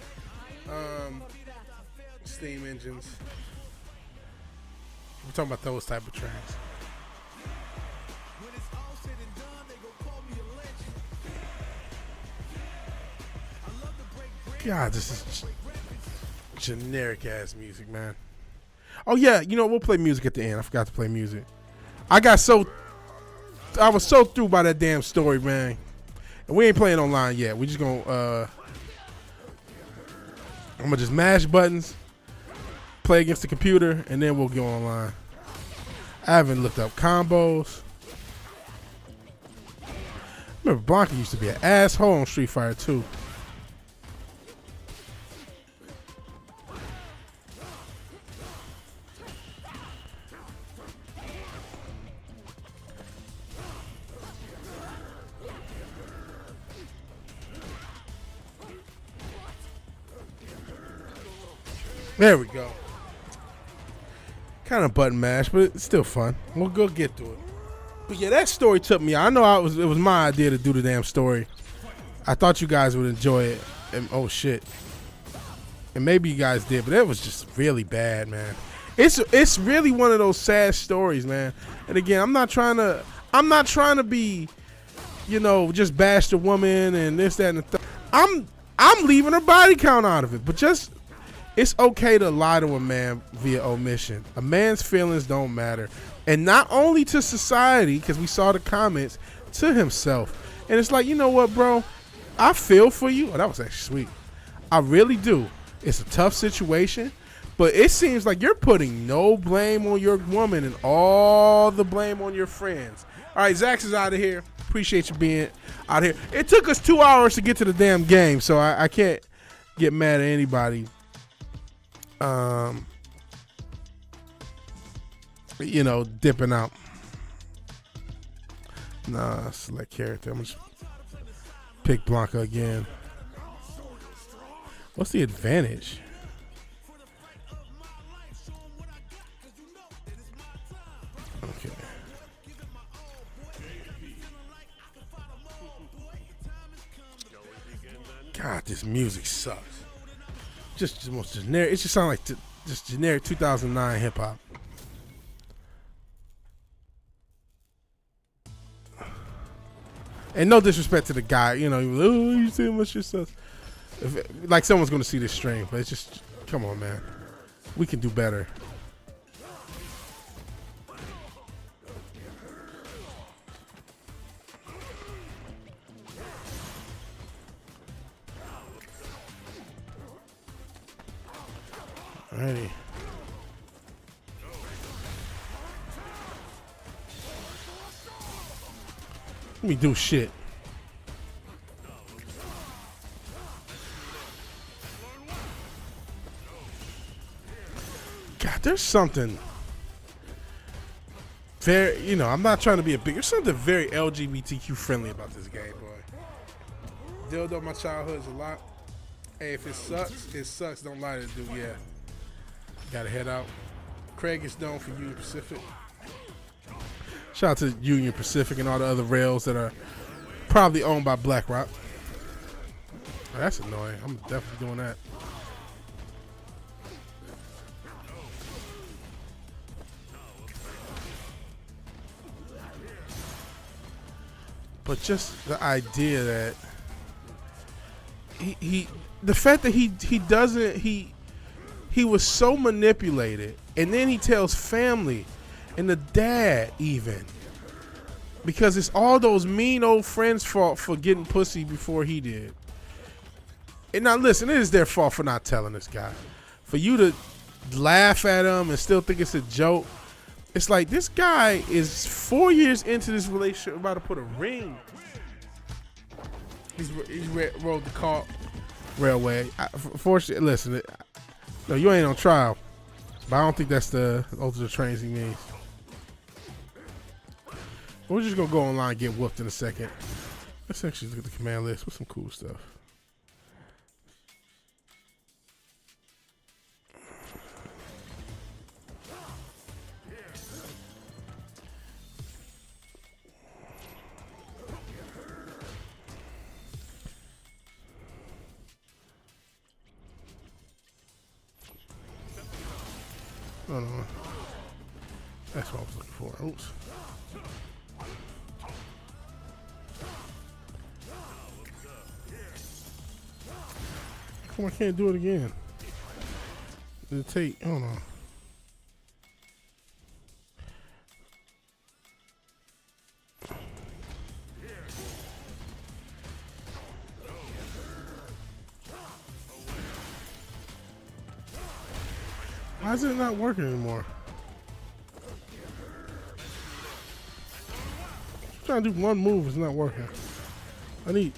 Steam engines. We're talking about those type of tracks. God, this is generic ass music, man. Oh yeah, you know, we'll play music at the end. I forgot to play music. I was so through by that damn story, man. And we ain't playing online yet. We just gonna I'm gonna just mash buttons, play against the computer, and then we'll go online. I haven't looked up combos. Remember, Blanca used to be an asshole on Street Fighter 2. There we go. Kind of button mash, but it's still fun. We'll go get to it. But yeah, that story took me. I know it was my idea to do the damn story. I thought you guys would enjoy it. And oh shit. And maybe you guys did, but it was just really bad, man. It's really one of those sad stories, man. And again, I'm not trying to be, you know, just bash the woman and this, that, and the third. I'm leaving her body count out of it, but just. It's okay to lie to a man via omission. A man's feelings don't matter. And not only to society, because we saw the comments, to himself. And it's like, you know what, bro? I feel for you. Oh, that was actually sweet. I really do. It's a tough situation. But it seems like you're putting no blame on your woman and all the blame on your friends. All right, Zax is out of here. Appreciate you being out here. It took us 2 hours to get to the damn game, so I can't get mad at anybody. You know, dipping out. Nah, select character. I'm just pick Blanca again. What's the advantage? Okay. God, this music sucks. Just the most generic. It just sounds like just generic 2009 hip hop. And no disrespect to the guy, you know, oh, you see much yourself. Like someone's gonna see this stream, but it's just, come on, man, we can do better. Alrighty. Let me do shit. God, there's something very, you know, I'm not trying to be a big, there's something very LGBTQ friendly about this game, boy. Dildo my childhood is a lot. Hey, if it sucks, it sucks. Don't lie to the dude, yeah. Gotta head out. Craig is known for Union Pacific. Shout out to Union Pacific and all the other rails that are probably owned by BlackRock. Oh, that's annoying. I'm definitely doing that. But just the idea that the fact that he was so manipulated, and then he tells family and the dad even, because it's all those mean old friends' fault for getting pussy before he did. And now listen, it is their fault for not telling this guy. For you to laugh at him and still think it's a joke. It's like this guy is 4 years into this relationship, about to put a ring. He's rode the car railway. Fortunately, listen, no, you ain't on trial, but I don't think that's the ultimate trains he means. We're just gonna go online and get whooped in a second. Let's actually look at the command list with some cool stuff. Oh, no. That's what I was looking for. Oops. Come on, I can't do it again. The tape. Hold on. Why is it not working anymore? I'm trying to do one move, it's not working. I need.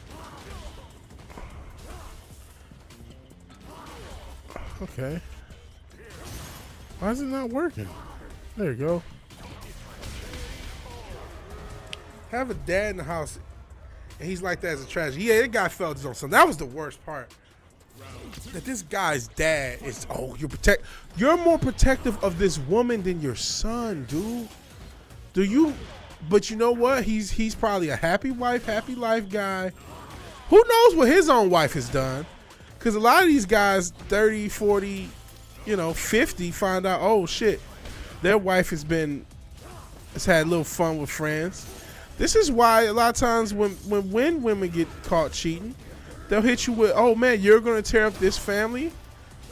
Okay. Why is it not working? There you go. Have a dad in the house, and he's like that as a tragedy. Yeah, that guy felt his own son. That was the worst part. That this guy's dad is, you're more protective of this woman than your son, dude. But you know what? He's probably a happy wife, happy life guy. Who knows what his own wife has done? Because a lot of these guys, 30, 40, 50, find out, oh shit, their wife has had a little fun with friends. This is why a lot of times when women get caught cheating, they'll hit you with, oh man, you're gonna tear up this family,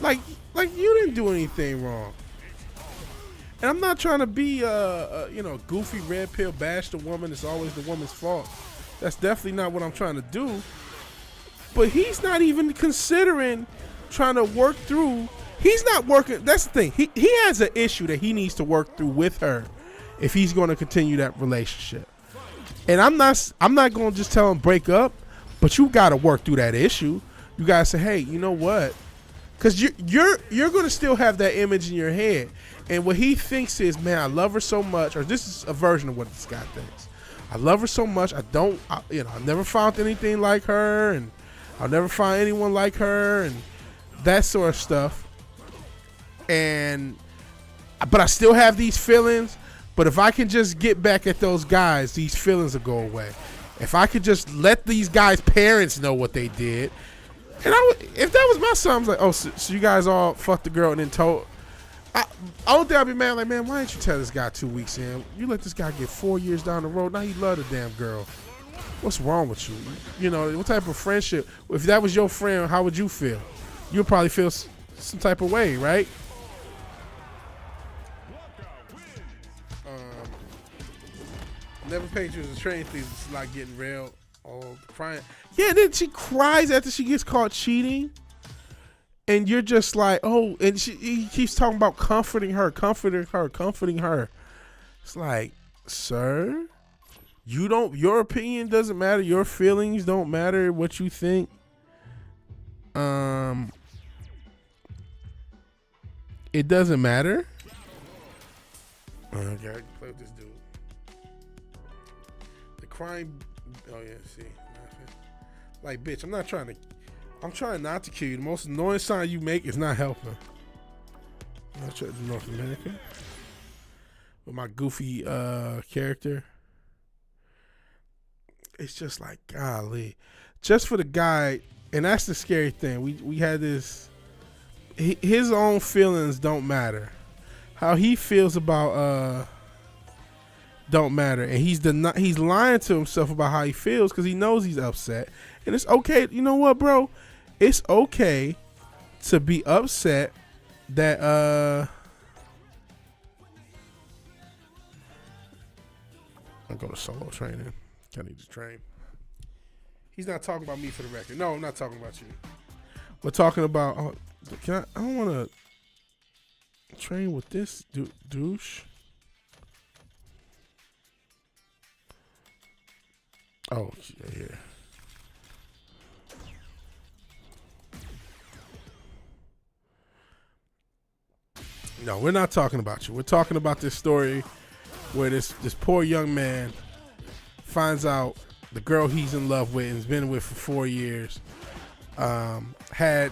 like you didn't do anything wrong. And I'm not trying to be goofy red pill bash the woman. It's always the woman's fault. That's definitely not what I'm trying to do. But he's not even considering trying to work through. He's not working. That's the thing. He has an issue that he needs to work through with her if he's going to continue that relationship. And I'm not going to just tell him break up. But you got to work through that issue. You got to say, hey, you know what? Because you're going to still have that image in your head. And what he thinks is, man, I love her so much. Or this is a version of what this guy thinks. I love her so much. I never found anything like her. And I'll never find anyone like her. And that sort of stuff. But I still have these feelings. But if I can just get back at those guys, these feelings will go away. If I could just let these guys' parents know what they did, and if that was my son, I was like, oh, so you guys all fucked the girl and then told. I don't think I'd be mad. Like, man, why didn't you tell this guy 2 weeks in? You let this guy get 4 years down the road. Now he love the damn girl. What's wrong with you? What type of friendship? If that was your friend, how would you feel? You'd probably feel some type of way, right? Never paid you as a train thief. It's like getting real. Oh, crying. Yeah, then she cries after she gets caught cheating. And you're just like, oh, and he keeps talking about comforting her. It's like, sir, your opinion doesn't matter. Your feelings don't matter. What you think. It doesn't matter. Okay, I can play with this dude. Crime. Oh yeah, see, like bitch, I'm trying not to kill you. The most annoying sound you make is not helping. I'll try North America with my goofy character. It's just like, golly, just for the guy, and that's the scary thing. We had this. His own feelings don't matter. How he feels about don't matter, and he's lying to himself about how he feels because he knows he's upset, and it's okay. You know what, bro? It's okay to be upset that I'm going to solo training. I need to train. He's not talking about me for the record. No, I'm not talking about you. We're talking about. I don't want to train with this douche. Oh yeah. No, we're not talking about you. We're talking about this story where this poor young man finds out the girl he's in love with and has been with for 4 years had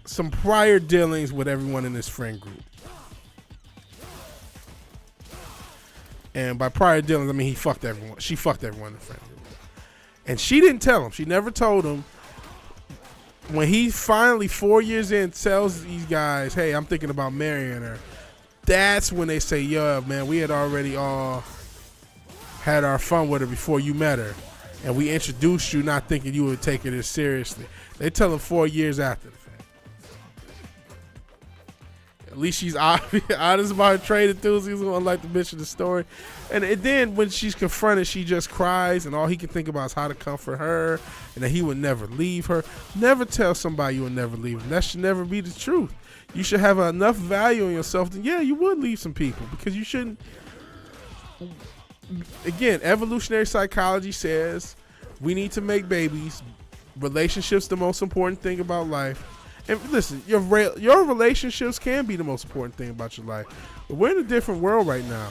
some prior dealings with everyone in his friend group. And by prior dealings, I mean he fucked everyone. She fucked everyone in the friend group. And she didn't tell him. She never told him. When he finally, 4 years in, tells these guys, hey, I'm thinking about marrying her, that's when they say, yeah, man, we had already all had our fun with her before you met her. And we introduced you not thinking you would take her this seriously. They tell him 4 years after the fact. At least she's honest about her trade enthusiasm, unlike the bitch in the story. And then when she's confronted, she just cries, and all he can think about is how to comfort her and that he would never leave her. Never tell somebody you would never leave them. That should never be the truth. You should have enough value in yourself that, yeah, you would leave some people because you shouldn't. Again, evolutionary psychology says we need to make babies. Relationships the most important thing about life. And listen, your relationships can be the most important thing about your life. But we're in a different world right now.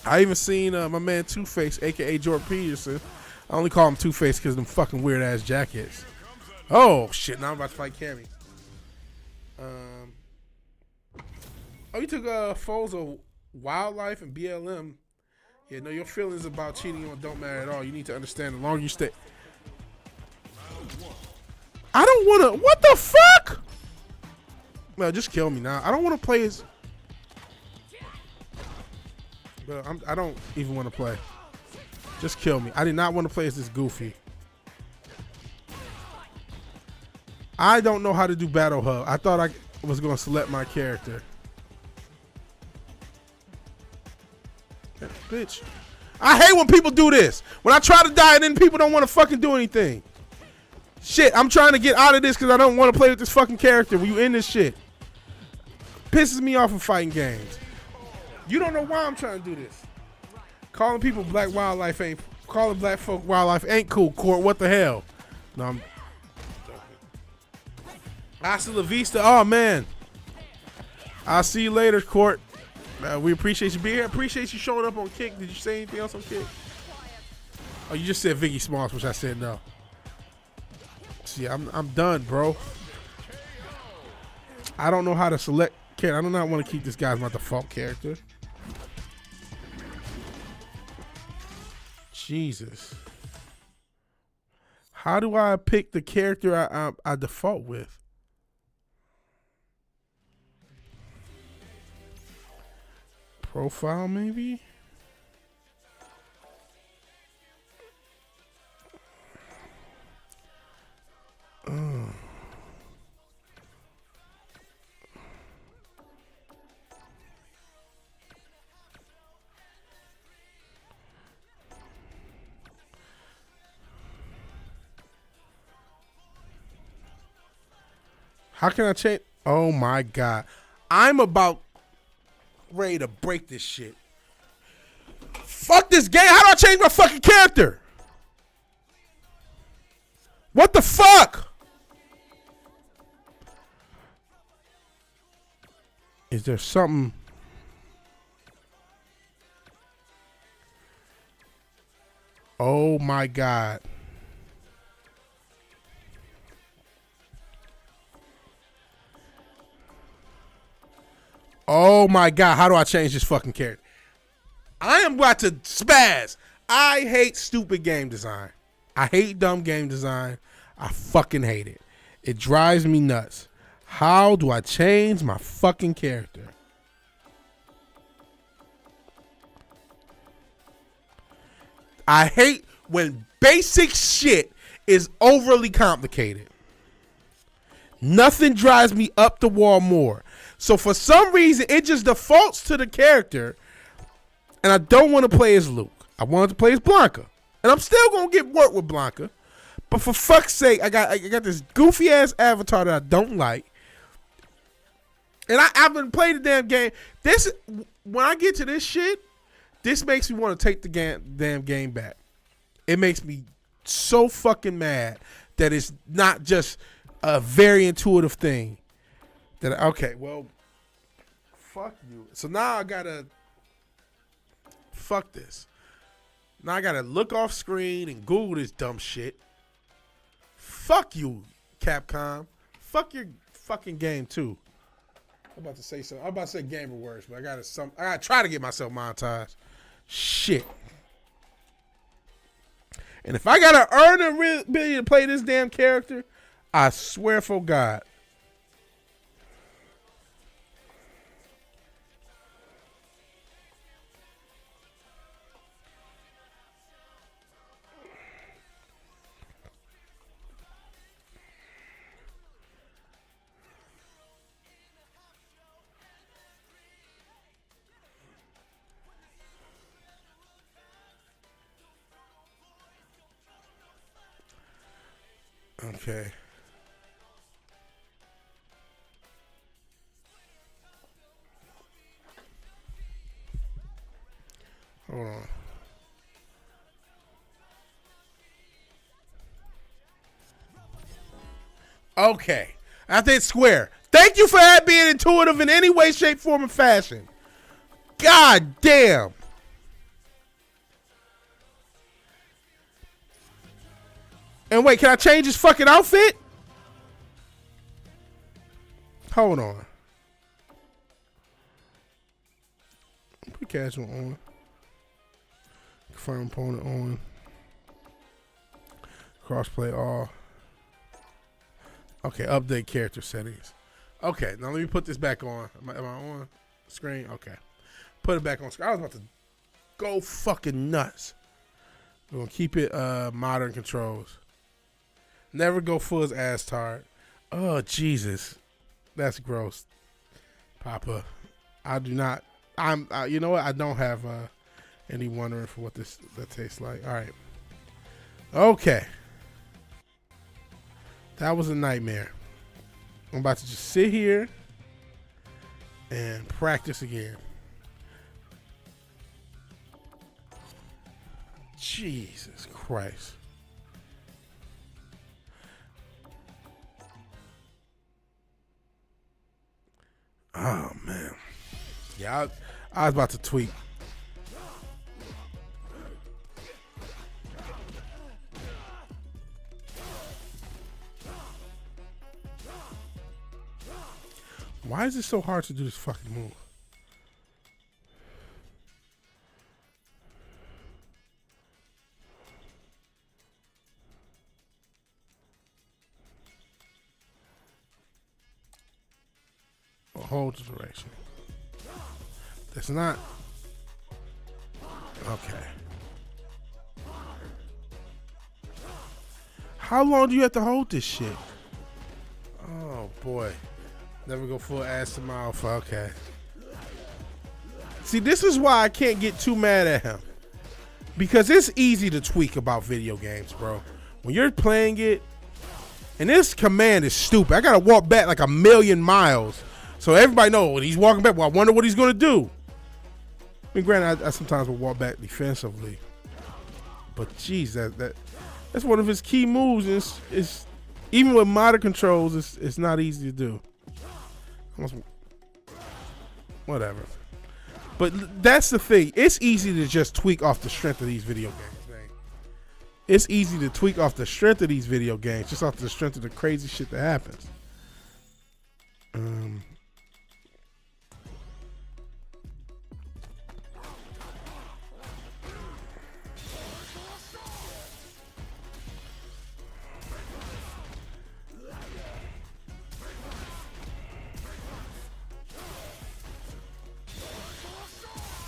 I even seen my man Two-Face, a.k.a. Jordan Peterson. I only call him Two-Face because of them fucking weird-ass jackets. Oh, shit. Now I'm about to fight Cammy. You took photos of wildlife and BLM. Yeah, no, your feelings about cheating on don't matter at all. You need to understand the longer you stay. I don't want to. What the fuck? Well, just kill me now. I don't want to play as. But I don't even want to play. Just kill me. I did not want to play as this goofy. I don't know how to do Battle Hub. I thought I was going to select my character. Bitch. I hate when people do this. When I try to die and then people don't want to fucking do anything. Shit, I'm trying to get out of this because I don't want to play with this fucking character. When you in this shit. Pisses me off in fighting games. You don't know why I'm trying to do this. Calling people black wildlife ain't. Calling black folk wildlife ain't cool, Court. What the hell? No, I'm. Hasta la vista. Oh, man. I'll see you later, Court. We appreciate you being here. Appreciate you showing up on Kick. Did you say anything else on Kick? Oh, you just said Vicky Smalls, which I said no. See, I'm done, bro. I don't know how to select character. I do not want to keep this guy as my default character. Jesus. How do I pick the character I default with? Profile, maybe? How can I change? Oh my God. I'm about ready to break this shit. Fuck this game. How do I change my fucking character? What the fuck? Is there something? Oh my God. Oh my God, how do I change this fucking character? I am about to spaz. I hate stupid game design. I hate dumb game design. I fucking hate it. It drives me nuts. How do I change my fucking character? I hate when basic shit is overly complicated. Nothing drives me up the wall more. So for some reason, it just defaults to the character, and I don't want to play as Luke. I wanted to play as Blanca, and I'm still gonna get work with Blanca. But for fuck's sake, I got this goofy ass avatar that I don't like, and I've been playing the damn game. This when I get to this shit, this makes me want to take the damn game back. It makes me so fucking mad that it's not just a very intuitive thing. That okay, well, fuck you. So now I gotta fuck this. Now I gotta look off screen and Google this dumb shit. Fuck you, Capcom. Fuck your fucking game too. I'm about to say something. I'm about to say gamer words, but I gotta try to get myself monetized. Shit. And if I gotta earn a ability to play this damn character, I swear for God. Okay. Hold on. Okay. I think square. Thank you for that being intuitive in any way, shape, form, or fashion. God damn. And wait, can I change his fucking outfit? Hold on. Put casual on. Confirm opponent on. Crossplay all. Okay, update character settings. Okay, now let me put this back on. Am I on screen? Okay. Put it back on screen. I was about to go fucking nuts. We're going to keep it modern controls. Never go full as Astard. Oh, Jesus. That's gross. Papa. I do not. You know what? I don't have any wondering for what that tastes like. All right. Okay. That was a nightmare. I'm about to just sit here and practice again. Jesus Christ. Oh, man. Yeah, I was about to tweet. Why is it so hard to do this fucking move? Hold the direction. That's not. Okay. How long do you have to hold this shit? Oh boy. Never go full ass to mouth. Okay. See, this is why I can't get too mad at him. Because it's easy to tweak about video games, bro. When you're playing it, and this command is stupid. I gotta walk back like 1,000,000 miles. So everybody knows when he's walking back, well, I wonder what he's going to do. I mean, granted, I sometimes will walk back defensively. But, geez, that's one of his key moves. It's even with modern controls, it's not easy to do. Whatever. But that's the thing. It's easy to just tweak off the strength of these video games, man. It's easy to tweak off the strength of these video games, just off the strength of the crazy shit that happens.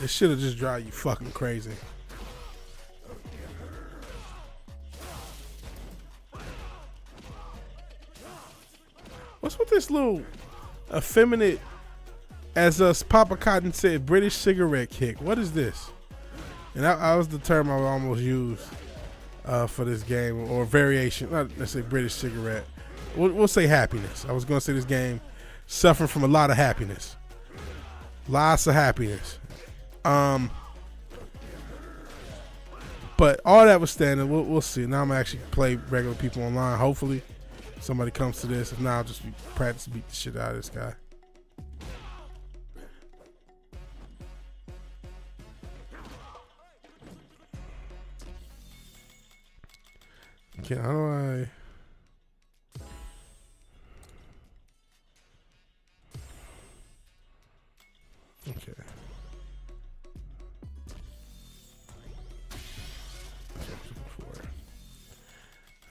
This shit'll just drive you fucking crazy. What's with this little effeminate, as us Papa Cotton said, British cigarette kick? What is this? And that was the term I would almost use for this game, or variation. Not necessarily British cigarette. We'll say happiness. I was going to say this game suffering from a lot of happiness. Lots of happiness. But all that was standing. We'll see. Now I'm going to actually play regular people online. Hopefully somebody comes to this. If not, I'll just practice to beat the shit out of this guy. Okay, how do I... Okay.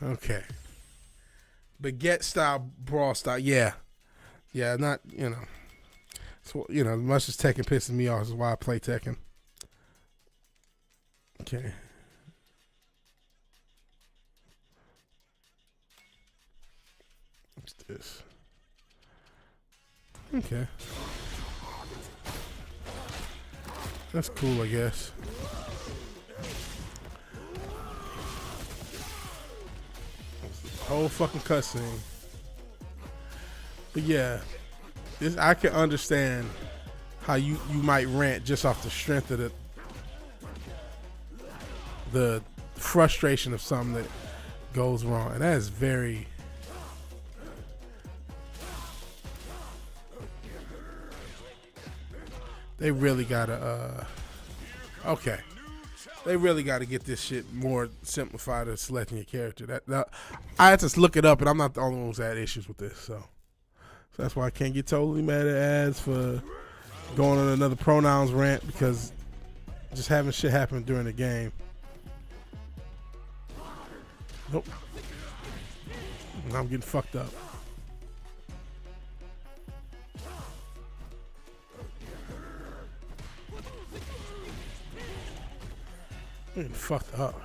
Okay. Baguette style, brawl style. Yeah. Yeah, not, So, as much as Tekken pisses me off, is why I play Tekken. Okay. What's this? Okay. That's cool, I guess. Whole fucking cutscene. But yeah, I can understand how you might rant just off the strength of the frustration of something that goes wrong, and that is very. They really gotta, okay. They really gotta get this shit more simplified as selecting your character. I had to look it up, and I'm not the only one who's had issues with this, so that's why I can't get totally mad at ads for going on another pronouns rant, because just having shit happen during the game. Nope. I'm getting fucked up. I'm getting fucked up.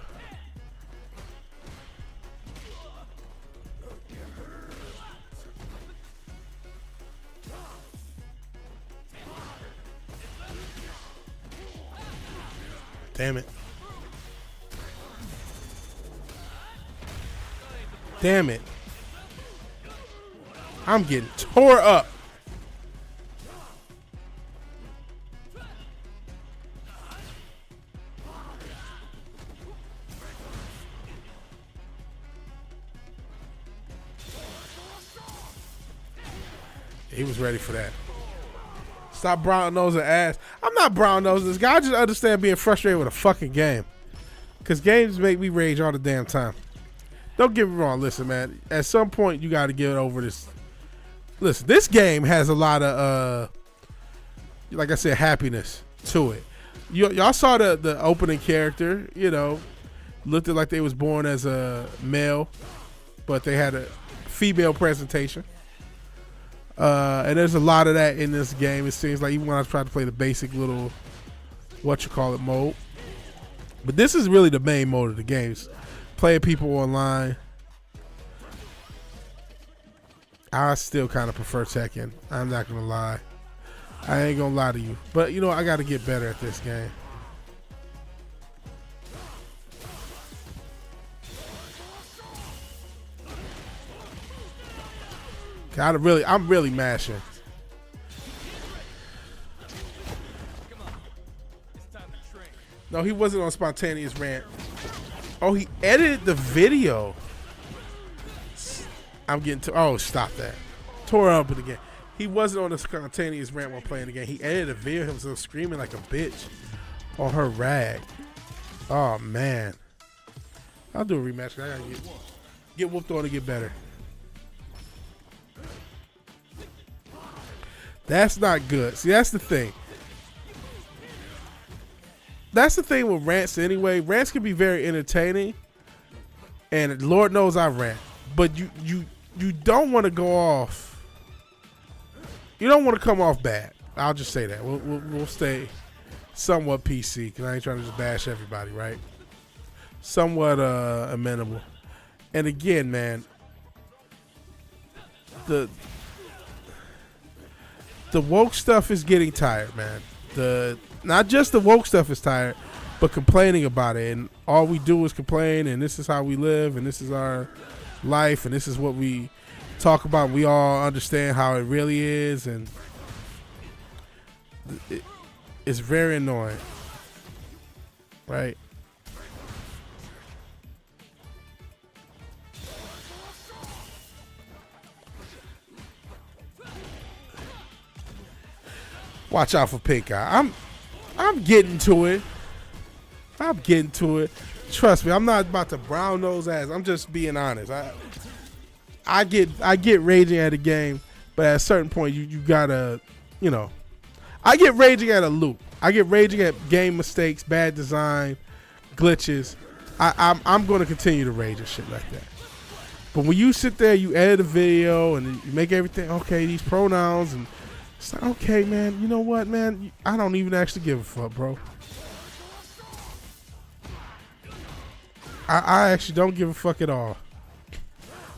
Damn it. Damn it. I'm getting tore up. He was ready for that. Stop brown nosing ass. I'm not brown nosing this guy. I just understand being frustrated with a fucking game. Because games make me rage all the damn time. Don't get me wrong. Listen, man. At some point, you got to get over this. Listen, this game has a lot of, like I said, happiness to it. Y'all saw the opening character, looked like they was born as a male, but they had a female presentation. And there's a lot of that in this game. It seems like, even when I tried to play the basic little mode. But this is really the main mode of the game. It's playing people online. I still kind of prefer Tekken. I'm not going to lie. I ain't going to lie to you. But, I got to get better at this game. I'm really mashing. No, he wasn't on spontaneous rant. Oh, he edited the video. I'm getting oh, stop that. Tore up it again. He wasn't on the spontaneous rant while playing the game. He edited a video of himself screaming like a bitch on her rag. Oh man. I'll do a rematch. I gotta get whooped on to get better. That's not good. See, that's the thing. That's the thing with rants anyway. Rants can be very entertaining, and Lord knows I rant. But you don't want to go off. You don't want to come off bad. I'll just say that. We'll stay somewhat PC, because I ain't trying to just bash everybody, right? Somewhat amenable. And again, man, the woke stuff is getting tired, man. Not just the woke stuff is tired, but complaining about it. And all we do is complain, and this is how we live, and this is our life, and this is what we talk about. We all understand how it really is, and it's very annoying, right? Watch out for pink eye. I'm getting to it. I'm getting to it. Trust me, I'm not about to brown nose ass. I'm just being honest. I get raging at a game, but at a certain point you gotta, you know. I get raging at a loop. I get raging at game mistakes, bad design, glitches. I'm gonna continue to rage and shit like that. But when you sit there, you edit a video and you make everything okay, these pronouns, and it's like, okay, man, you know what, man? I don't even actually give a fuck, bro. I actually don't give a fuck at all.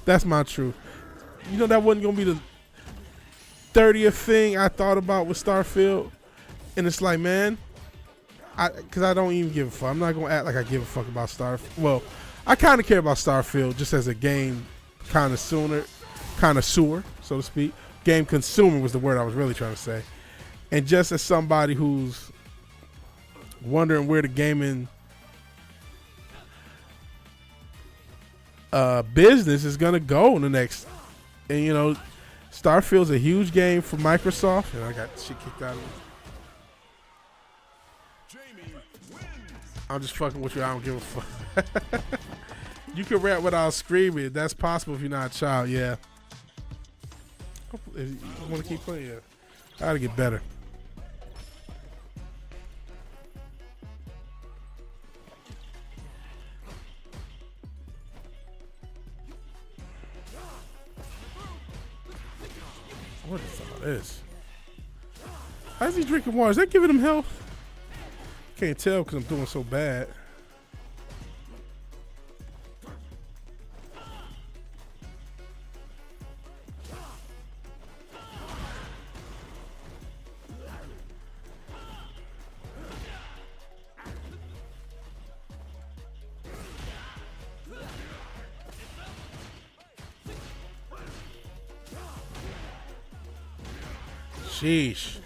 That's my truth. You know, that wasn't going to be the 30th thing I thought about with Starfield. And it's like, man, because I don't even give a fuck. I'm not going to act like I give a fuck about Starfield. Well, I kind of care about Starfield just as a game connoisseur, so to speak. Game consumer was the word I was really trying to say. And just as somebody who's wondering where the gaming business is going to go in the next, and you know, Starfield's a huge game for Microsoft, and I got shit kicked out of me. I'm just fucking with you. I don't give a fuck. You can rap without screaming. That's possible if you're not a child. Yeah. If you want to keep playing, yeah. I gotta get better. What is all this? How's he drinking water? Is that giving him health? Can't tell because I'm doing so bad. Sheesh.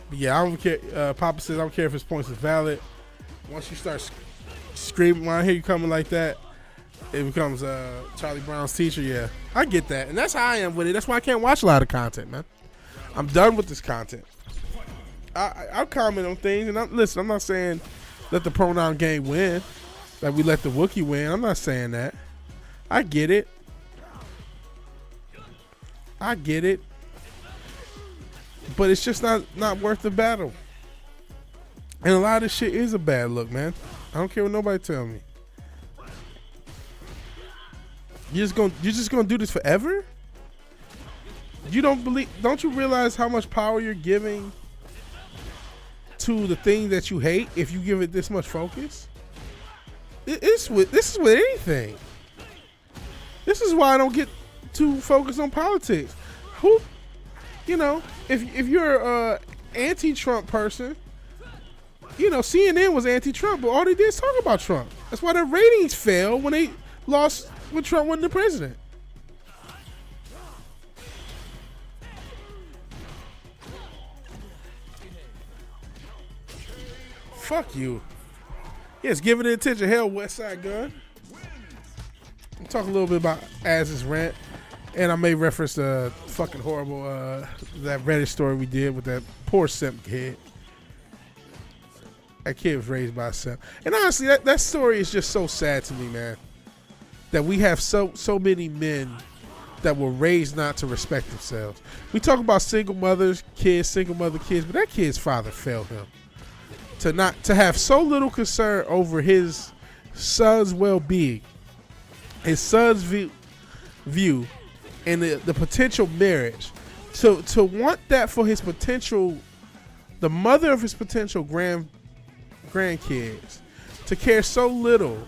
But yeah, I don't care. Papa says I don't care if his points is valid. Once you start screaming when I hear you coming like that, it becomes Charlie Brown's teacher. Yeah, I get that, and that's how I am with it. That's why I can't watch a lot of content, man. I'm done with this content. I'll comment on things, and listen. I'm not saying let the pronoun game win, like we let the Wookiee win. I'm not saying that. I get it. But it's just not worth the battle. And a lot of this shit is a bad look, man. I don't care what nobody tell me. You're just gonna do this forever? Don't you realize how much power you're giving to the thing that you hate if you give it this much focus? This is with anything. This is why I don't get too focused on politics. You know, if you're a anti-Trump person, you know, CNN was anti-Trump, but all they did is talk about Trump. That's why their ratings fell when they lost when Trump wasn't the president. Fuck you. Yes, give it attention. Hell, West Side Gun. I'll talk a little bit about Az's rant. And I may reference the fucking horrible that Reddit story we did with that poor simp kid. That kid was raised by a simp. And honestly, that story is just so sad to me, man. That we have so many men that were raised not to respect themselves. We talk about single mother kids, but that kid's father failed him. To have so little concern over his son's well-being, his son's view and the potential marriage, to want that for his potential the mother of his potential grandkids, to care so little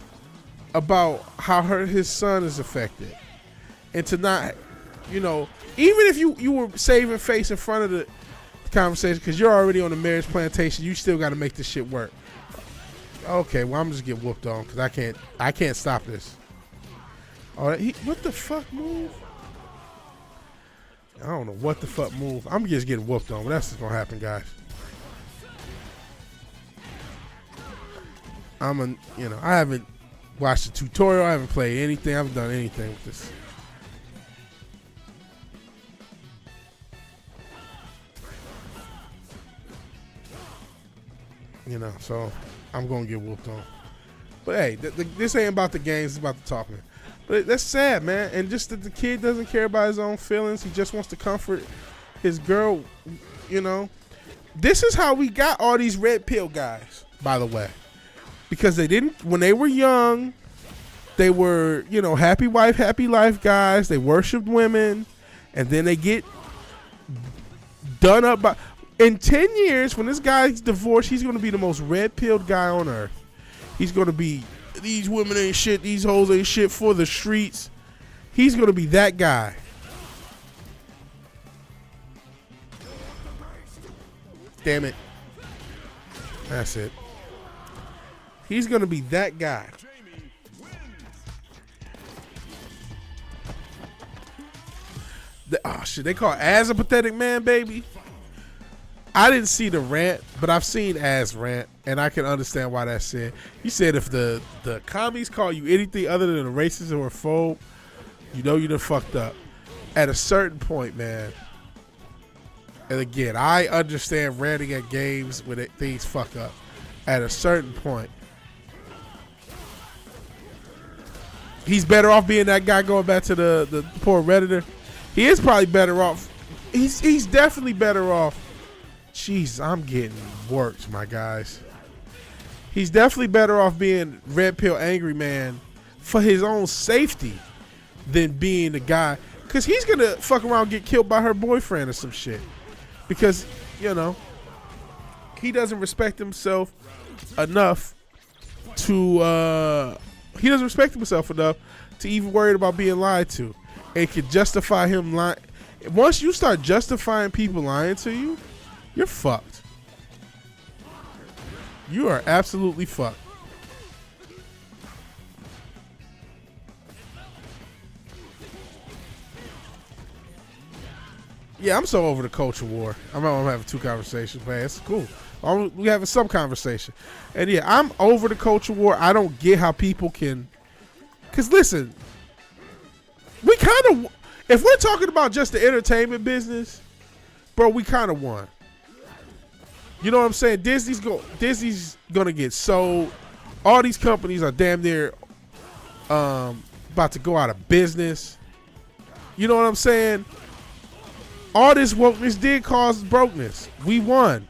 about how his son is affected, and to not, even if you were saving face in front of the conversation because you're already on the marriage plantation, you still got to make this shit work. Okay, well, I'm just get whooped on because I can't stop this. Oh, what the fuck move? I don't know what the fuck move. I'm just getting whooped on, but that's what's gonna happen, guys. I haven't watched a tutorial. I haven't played anything. I haven't done anything with this. So I'm gonna get whooped on. But hey, this ain't about the games. It's about the talking. But that's sad, man. And just that the kid doesn't care about his own feelings. He just wants to comfort his girl. This is how we got all these red pill guys, by the way, because they didn't, when they were young, they were, happy wife, happy life guys. They worshiped women, and then they get done up by. In 10 years, when this guy's divorced, he's going to be the most red-pilled guy on earth. He's going to be, these women ain't shit, these hoes ain't shit for the streets. He's going to be that guy. Damn it. That's it. He's going to be that guy. Oh, shit, they call Az a pathetic man, baby. I didn't see the rant, but I've seen Az rant, and I can understand why that's said. He said if the commies call you anything other than a racist or a phobe, you done fucked up. At a certain point, man, and again, I understand ranting at games when things fuck up. At a certain point, he's better off being that guy going back to the poor Redditor. He is probably better off. He's definitely better off. Jeez, I'm getting worked, my guys. He's definitely better off being red pill angry man for his own safety than being the guy. Because he's going to fuck around and get killed by her boyfriend or some shit. Because, he doesn't respect himself enough to, even worry about being lied to. It could justify him lying. Once you start justifying people lying to you, you're fucked. You are absolutely fucked. Yeah, I'm so over the culture war. I'm having two conversations, man. It's cool. We having some conversation. And yeah, I'm over the culture war. I don't get how people can. Because listen, we kind of, if we're talking about just the entertainment business, bro, we kind of won. You know what I'm saying? Disney's gonna get sold. All these companies are damn near about to go out of business. You know what I'm saying? All this wokeness did cause brokenness. We won.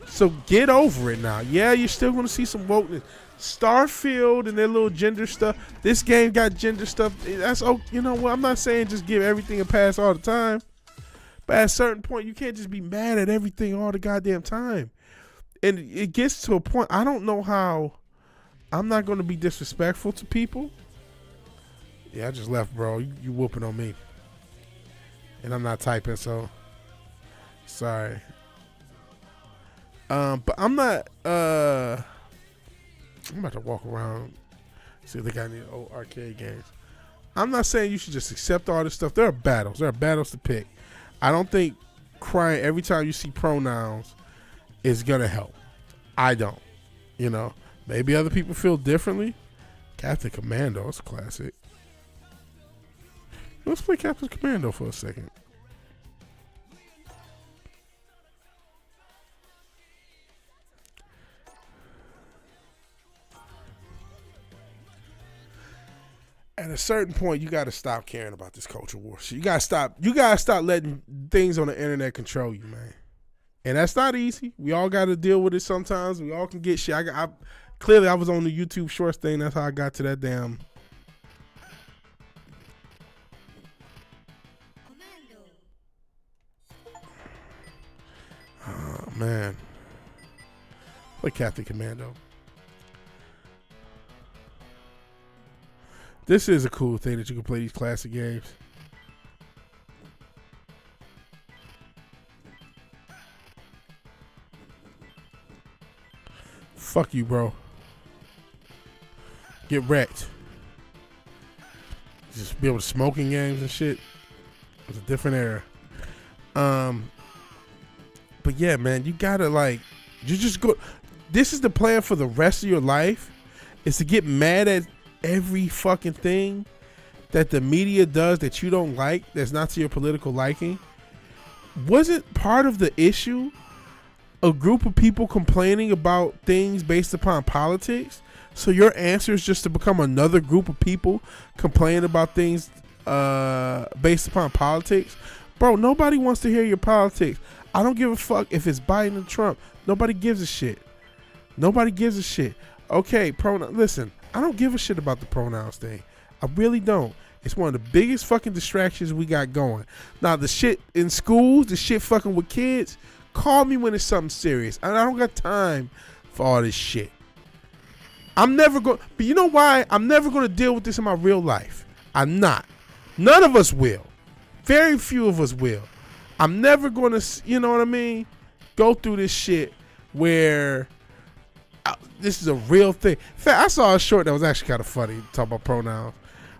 So get over it now. Yeah, you're still gonna see some wokeness. Starfield and their little gender stuff. This game got gender stuff. That's you know what? I'm not saying just give everything a pass all the time. But at a certain point, you can't just be mad at everything all the goddamn time. And it gets to a point, I don't know how I'm not going to be disrespectful to people. Yeah, I just left, bro. You whooping on me. And I'm not typing, so sorry. But I'm not, I'm about to walk around, see if they got any old arcade games. I'm not saying you should just accept all this stuff. There are battles. There are battles to pick. I don't think crying every time you see pronouns is going to help. I don't. Maybe other people feel differently. Captain Commando, it's a classic. Let's play Captain Commando for a second. At a certain point, you got to stop caring about this culture war. So you got to stop letting things on the internet control you, man. And that's not easy. We all got to deal with it sometimes. We all can get shit. Clearly, I was on the YouTube Shorts thing. That's how I got to that damn. Oh, man. Play Captain Commando. This is a cool thing that you can play these classic games. Fuck you, bro. Get wrecked. Just be able to smoke in games and shit. It was a different era. But yeah, man, you gotta you just go. This is the plan for the rest of your life, is to get mad at every fucking thing that the media does that you don't like, that's not to your political liking. Wasn't part of the issue a group of people complaining about things based upon politics? So your answer is just to become another group of people complaining about things based upon politics? Bro, nobody wants to hear your politics. I don't give a fuck if it's Biden and Trump. Nobody gives a shit. Nobody gives a shit. Okay, listen, I don't give a shit about the pronouns thing. I really don't. It's one of the biggest fucking distractions we got going. Now, the shit in schools, the shit fucking with kids, call me when it's something serious. I don't got time for all this shit. I'm never going, but you know why? I'm never going to deal with this in my real life. I'm not. None of us will. Very few of us will. I'm never going to, you know what I mean, go through this shit where this is a real thing. In fact, I saw a short that was actually kind of funny, talking about pronouns,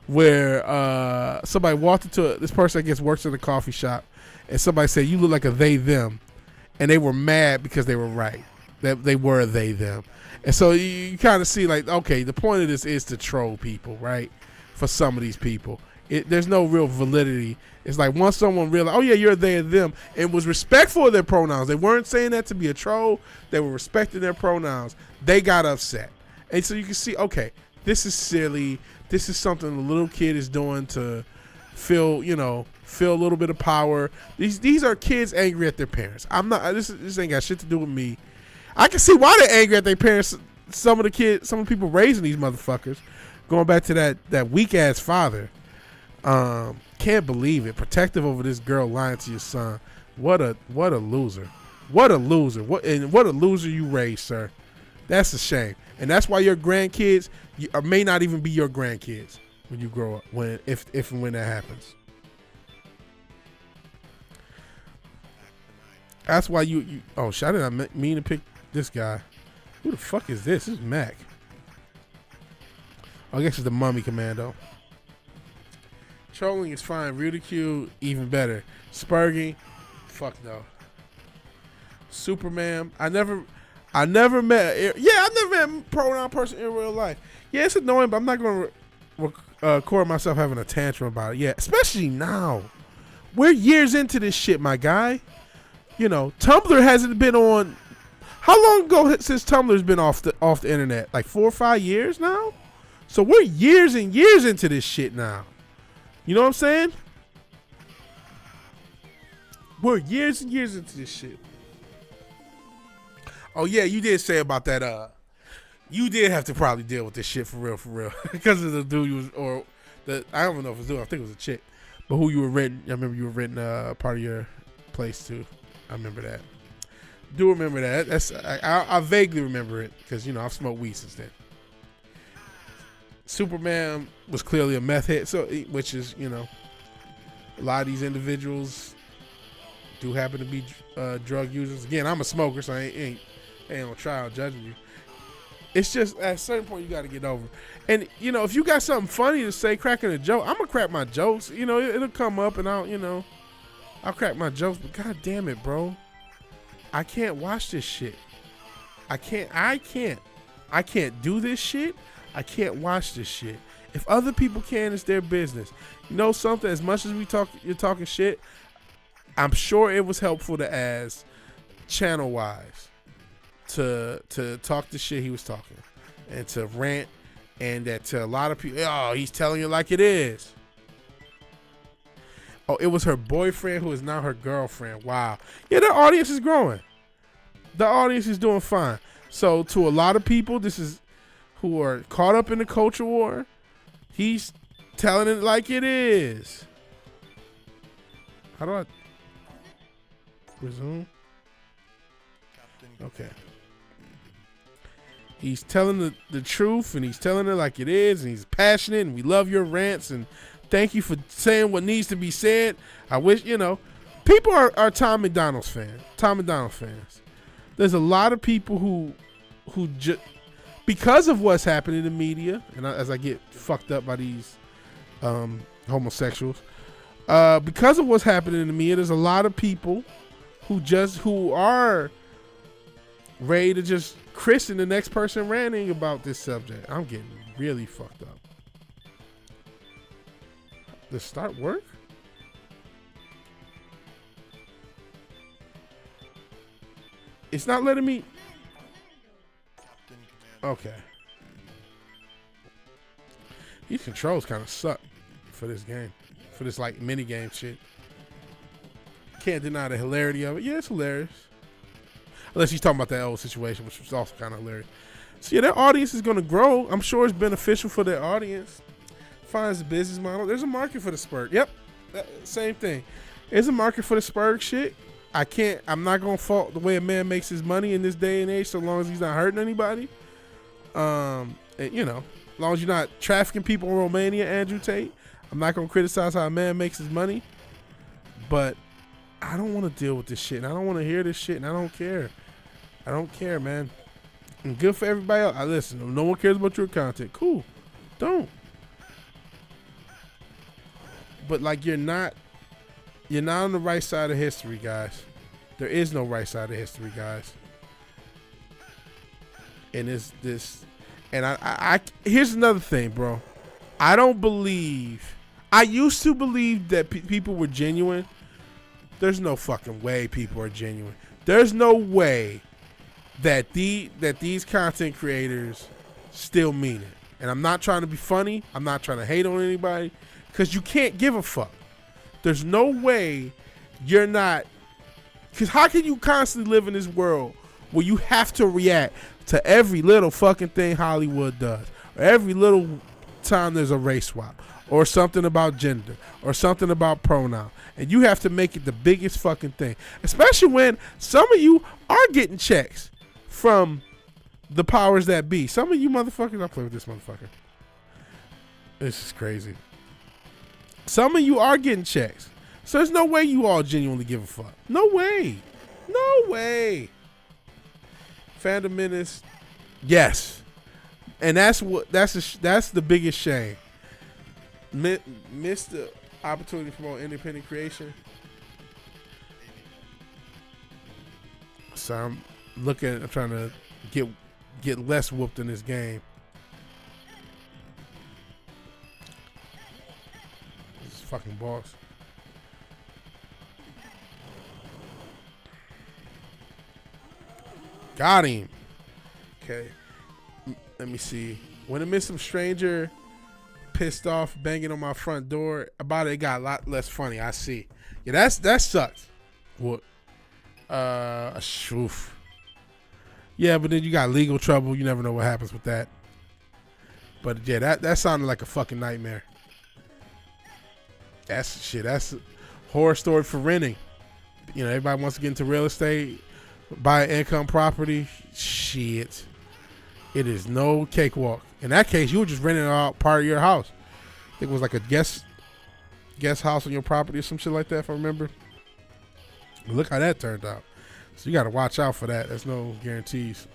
where somebody walked into this person, I guess, works in a coffee shop, and somebody said, "You look like a they, them," and they were mad because they were right. That they were a they, them. And so you kind of see, like, okay, the point of this is to troll people, right? For some of these people. There's no real validity. It's like once someone realized, oh yeah, you're they and them, and was respectful of their pronouns. They weren't saying that to be a troll. They were respecting their pronouns. They got upset. And so you can see, okay, this is silly. This is something the little kid is doing to feel a little bit of power. These are kids angry at their parents. I'm not, this ain't got shit to do with me. I can see why they're angry at their parents. Some of the people raising these motherfuckers, going back to that weak ass father. Can't believe it. Protective over this girl lying to your son. What a loser. What a loser. What a loser you raised, sir. That's a shame. And that's why your grandkids may not even be your grandkids when you grow up. If and when that happens. That's why you oh shit, I did not mean to pick this guy. Who the fuck is this? This is Mac. I guess it's the Mummy Commando. Trolling is fine. Ridicule, even better. Spurging, fuck no. Superman, I never met. Yeah, I never met a pronoun person in real life. Yeah, it's annoying, but I'm not going to record myself having a tantrum about it. Yeah, especially now. We're years into this shit, my guy. You know, Tumblr hasn't been on. How long ago since Tumblr's been off the internet? Like 4 or 5 years now. So we're years and years into this shit now. You know what I'm saying? We're years and years into this shit. Oh yeah, you did say about that. You did have to probably deal with this shit for real, because of the dude you was, or the I don't know if it was a dude. I think it was a chick, but who you were renting. I remember you were renting part of your place too. I remember that. Do remember that? That's I vaguely remember it because I've smoked weed since then. Superman was clearly a meth head, which is a lot of these individuals do happen to be drug users. Again, I'm a smoker, so I ain't on trial judging you. It's just at a certain point you got to get over. And if you got something funny to say, cracking a joke, I'm gonna crack my jokes. It'll come up and I'll crack my jokes. But god damn it, bro, I can't watch this shit. I can't do this shit. I can't watch this shit. If other people can, it's their business. Something, as much as you're talking shit, I'm sure it was helpful to ask channel wise to talk the shit he was talking and to rant, and that to a lot of people, oh, he's telling you like it is. Oh, it was her boyfriend who is now her girlfriend. Wow. Yeah, their audience is growing. The audience is doing fine. So to a lot of people, who are caught up in the culture war, he's telling it like it is. How do I resume? Okay. He's telling the truth, and he's telling it like it is, and he's passionate, and we love your rants, and thank you for saying what needs to be said. I wish, people are Tom McDonald's fans. Tom McDonald fans. There's a lot of people who just, because of what's happening in the media, and as I get fucked up by these homosexuals, because of what's happening in the media, there's a lot of people who are ready to just christen the next person ranting about this subject. I'm getting really fucked up. Does start work? It's not letting me. Okay. These controls kind of suck for this game. For this like mini game shit. Can't deny the hilarity of it. Yeah, it's hilarious. Unless he's talking about that old situation, which was also kind of hilarious. So yeah, their audience is going to grow. I'm sure it's beneficial for their audience. Finds a business model. There's a market for the spurg. Yep, same thing. There's a market for the spurg shit. I'm not going to fault the way a man makes his money in this day and age, so long as he's not hurting anybody. And, as long as you're not trafficking people in Romania, Andrew Tate, I'm not going to criticize how a man makes his money. But I don't want to deal with this shit, and I don't want to hear this shit, and I don't care. I don't care, man. And good for everybody else. Listen, if no one cares about your content, cool. Don't. But like you're not on the right side of history, guys. There is no right side of history, guys. And it's this, and I here's another thing, bro. I used to believe that people were genuine. There's no fucking way people are genuine. There's no way that these content creators still mean it. And I'm not trying to be funny. I'm not trying to hate on anybody, because you can't give a fuck. There's no way you're not, because how can you constantly live in this world where you have to react to every little fucking thing Hollywood does, or every little time there's a race swap, or something about gender, or something about pronoun, and you have to make it the biggest fucking thing, especially when some of you are getting checks from the powers that be. Some of you motherfuckers, I'll play with this motherfucker. This is crazy. Some of you are getting checks. So there's no way you all genuinely give a fuck. No way. No way. Fandom Menace, yes. And that's the biggest shame. Missed the opportunity to promote independent creation. So I'm trying to get less whooped in this game. This fucking boss. Got him. Okay. Let me see. When I miss some stranger pissed off banging on my front door about it got a lot less funny. I see. Yeah, that sucks. What? Oof. Yeah, but then you got legal trouble. You never know what happens with that. But yeah, that sounded like a fucking nightmare. That's a horror story for renting. Everybody wants to get into real estate, buy an income property. Shit. It is no cakewalk. In that case, you were just renting out part of your house. I think it was like a guest house on your property or some shit like that, if I remember. Look how that turned out. So you got to watch out for that. There's no guarantees.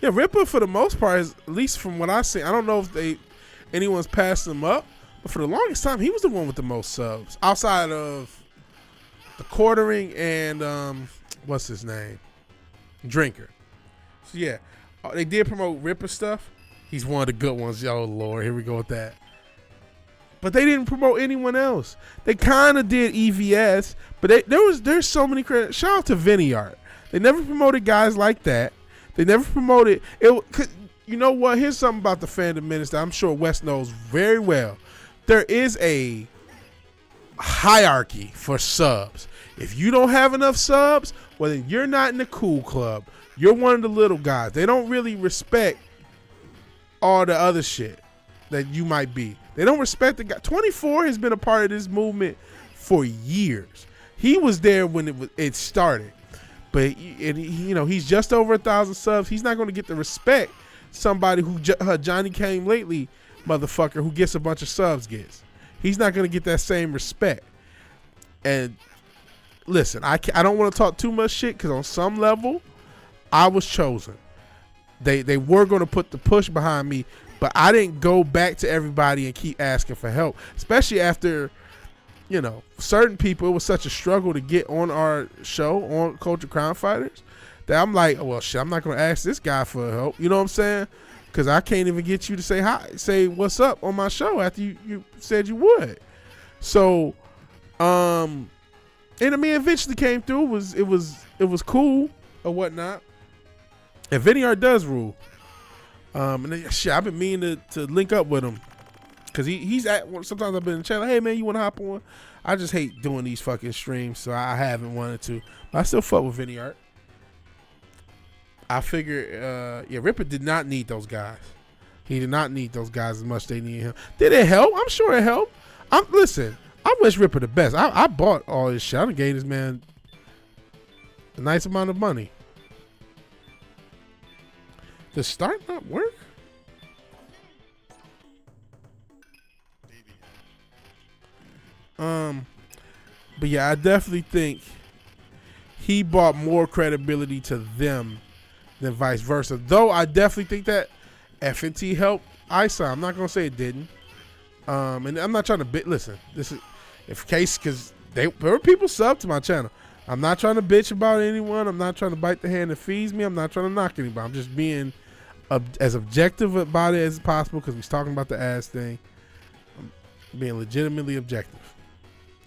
Yeah, Ripper for the most part is, at least from what I see, I don't know if anyone's passed him up, but for the longest time he was the one with the most subs outside of the Quartering and what's his name, Drinker. So yeah, they did promote Ripper stuff. He's one of the good ones. Oh Lord, here we go with that. But they didn't promote anyone else. They kind of did EVS, but there's so many credits. Shout out to Vineyard. They never promoted guys like that. They never promoted it. You know what? Here's something about the Fandom Menace that I'm sure Wes knows very well. There is a hierarchy for subs. If you don't have enough subs, well, then you're not in the cool club. You're one of the little guys. They don't really respect all the other shit that you might be. They don't respect the guy. 24 has been a part of this movement for years. He was there when it started, but he's just over 1,000 subs. He's not going to get the respect somebody who Johnny Came Lately motherfucker who gets a bunch of subs gets. He's not going to get that same respect. And listen, I don't want to talk too much shit because on some level, I was chosen. They were going to put the push behind me, but I didn't go back to everybody and keep asking for help, especially after, certain people. It was such a struggle to get on our show on Culture Crime Fighters that I'm like, well, shit, I'm not going to ask this guy for help. You know what I'm saying? Because I can't even get you to say hi, say what's up on my show after you said you would. So, and I mean, eventually came through. It was cool or whatnot. And Vinyard does rule. And shit, I've been meaning to link up with him because he's at. Sometimes I've been in the chat like, hey man, you want to hop on? I just hate doing these fucking streams, so I haven't wanted to. But I still fuck with Vinyard. I figure, Ripper did not need those guys. He did not need those guys as much as they needed him. Did it help? I'm sure it helped. Listen, I wish Ripper the best. I bought all this shit. I done gave this man a nice amount of money. Does start not work? But yeah, I definitely think he brought more credibility to them than vice versa. Though I definitely think that FNT helped ISA. I'm not gonna say it didn't. And I'm not trying to listen. This is because there were people sub to my channel. I'm not trying to bitch about anyone. I'm not trying to bite the hand that feeds me. I'm not trying to knock anybody. I'm just being as objective about it as possible because we're talking about the ass thing. I'm being legitimately objective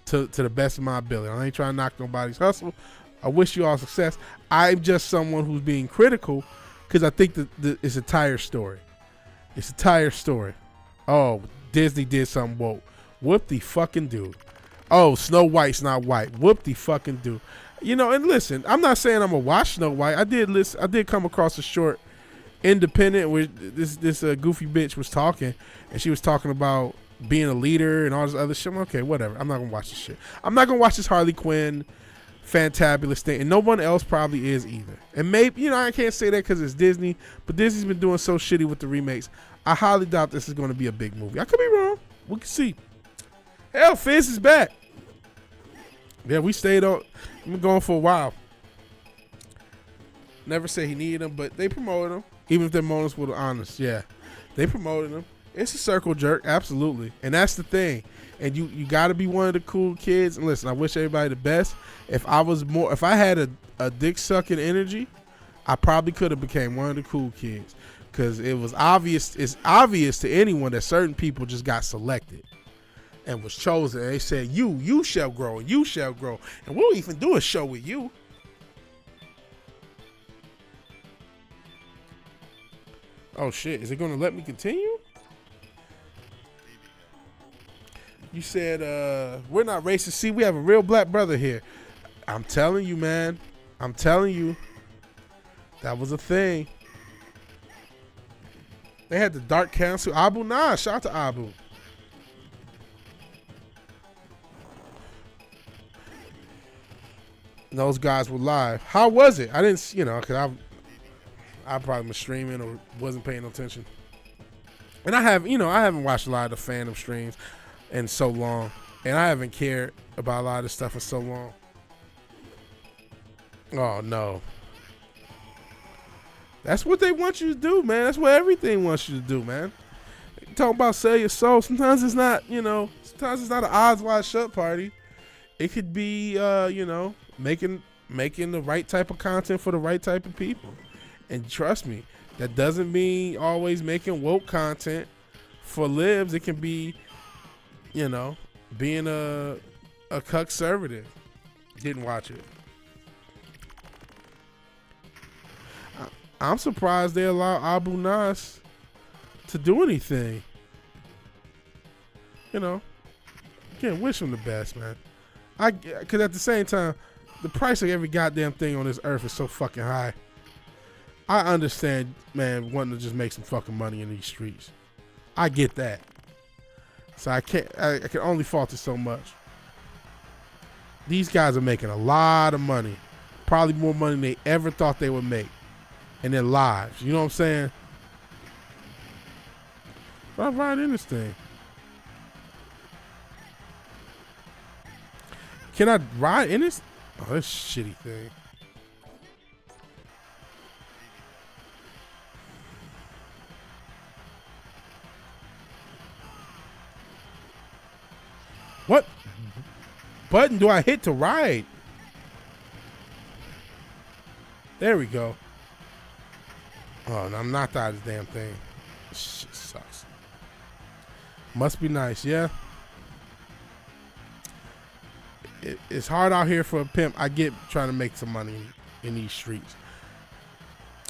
to the best of my ability. I ain't trying to knock nobody's hustle. I wish you all success. I'm just someone who's being critical because I think that it's a tire story. It's a tire story. Oh, Disney did something woke. Whoop the fucking dude. Oh, Snow White's not white. Whoop the fucking dude. And listen, I'm not saying I'm gonna watch Snow White. I did come across a short independent where this goofy bitch was talking, and she was talking about being a leader and all this other shit. Okay, whatever. I'm not gonna watch this shit. I'm not gonna watch this Harley Quinn fantabulous thing, and no one else probably is either. And maybe I can't say that because it's Disney, but Disney's been doing so shitty with the remakes. I highly doubt this is going to be a big movie. I could be wrong. We can see. Hell, Fizz is back. Yeah, we stayed on. We've been going for a while. Never say he needed him, but they promoted him. Even if their motives were honest, yeah, they promoted him. It's a circle jerk, absolutely, and that's the thing. And you got to be one of the cool kids. And listen, I wish everybody the best. If I had a dick sucking energy, I probably could have became one of the cool kids. Because it's obvious to anyone that certain people just got selected and was chosen. And they said, you shall grow, and you shall grow. And we'll even do a show with you. Oh shit, is it gonna let me continue? You said, we're not racist. See, we have a real black brother here. I'm telling you, man. I'm telling you. That was a thing. They had the Dark Council. Abu Nah, shout out to Abu. Those guys were live. How was it? I didn't, because I probably was streaming or wasn't paying attention. And I haven't watched a lot of the fandom streams in so long. And I haven't cared about a lot of this stuff for so long. Oh, no. That's what they want you to do, man. That's what everything wants you to do, man. Talk about sell your soul. Sometimes it's not, sometimes it's not an odds wide shut party. It could be, making the right type of content for the right type of people. And trust me, that doesn't mean always making woke content for libs. It can be, being a conservative. Didn't watch it. I'm surprised they allow Abu Nas to do anything. Can't wish him the best, man. Because at the same time, the price of every goddamn thing on this earth is so fucking high. I understand, man, wanting to just make some fucking money in these streets. I get that. So I can only fault it so much. These guys are making a lot of money. Probably more money than they ever thought they would make in their lives. You know what I'm saying? But I ride in this thing. Can I ride in this? Oh, this shitty thing. What button do I hit to ride? There we go. Oh, no, I'm not out of this damn thing. This shit sucks. Must be nice, yeah. It's hard out here for a pimp. I get trying to make some money in these streets.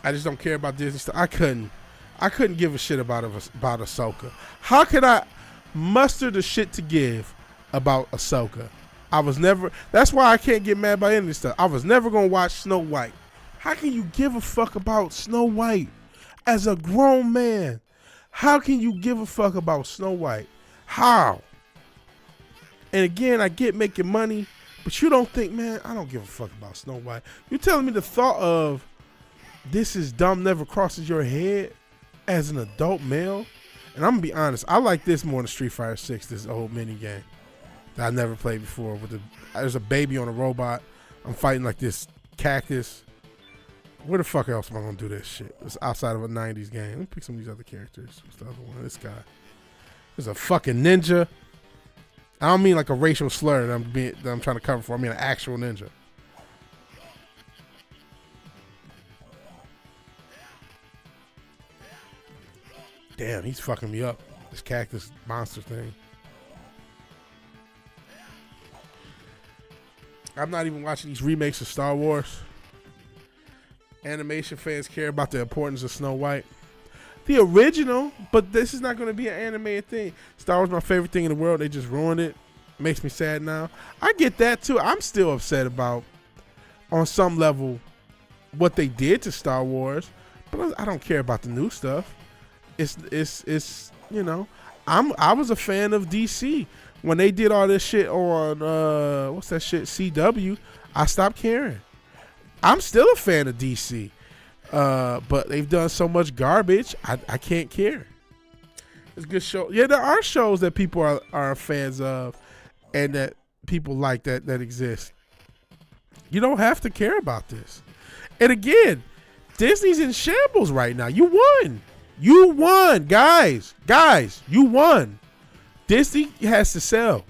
I just don't care about Disney stuff. I couldn't give a shit about Ahsoka. How could I muster the shit to give about Ahsoka? That's why I can't get mad by any of this stuff. I was never gonna watch Snow White. How can you give a fuck about Snow White as a grown man? How can you give a fuck about Snow White? How? And again, I get making money, but you don't think, man, I don't give a fuck about Snow White. You're telling me the thought of this is dumb never crosses your head as an adult male? And I'm gonna be honest, I like this more than Street Fighter 6, this old mini game that I never played before. There's a baby on a robot. I'm fighting like this cactus. Where the fuck else am I gonna do this shit? It's outside of a 90s game. Let me pick some of these other characters. What's the other one? This guy. There's a fucking ninja. I don't mean like a racial slur that I'm trying to cover for. I mean an actual ninja. Damn, he's fucking me up. This cactus monster thing. I'm not even watching these remakes of Star Wars. Animation fans care about the importance of Snow White. The original, but this is not going to be an animated thing. Star Wars is my favorite thing in the world. They just ruined it. Makes me sad now. I get that too. I'm still upset about, on some level, what they did to Star Wars, but I don't care about the new stuff. It's you know, I was a fan of DC when they did all this shit on what's that shit, CW. I stopped caring. I'm still a fan of DC, but they've done so much garbage. I can't care. It's a good show. Yeah, there are shows that people are fans of, and that people like that exist. You don't have to care about this. And again, Disney's in shambles right now. You won. You won, guys. Guys, you won. Disney has to sell.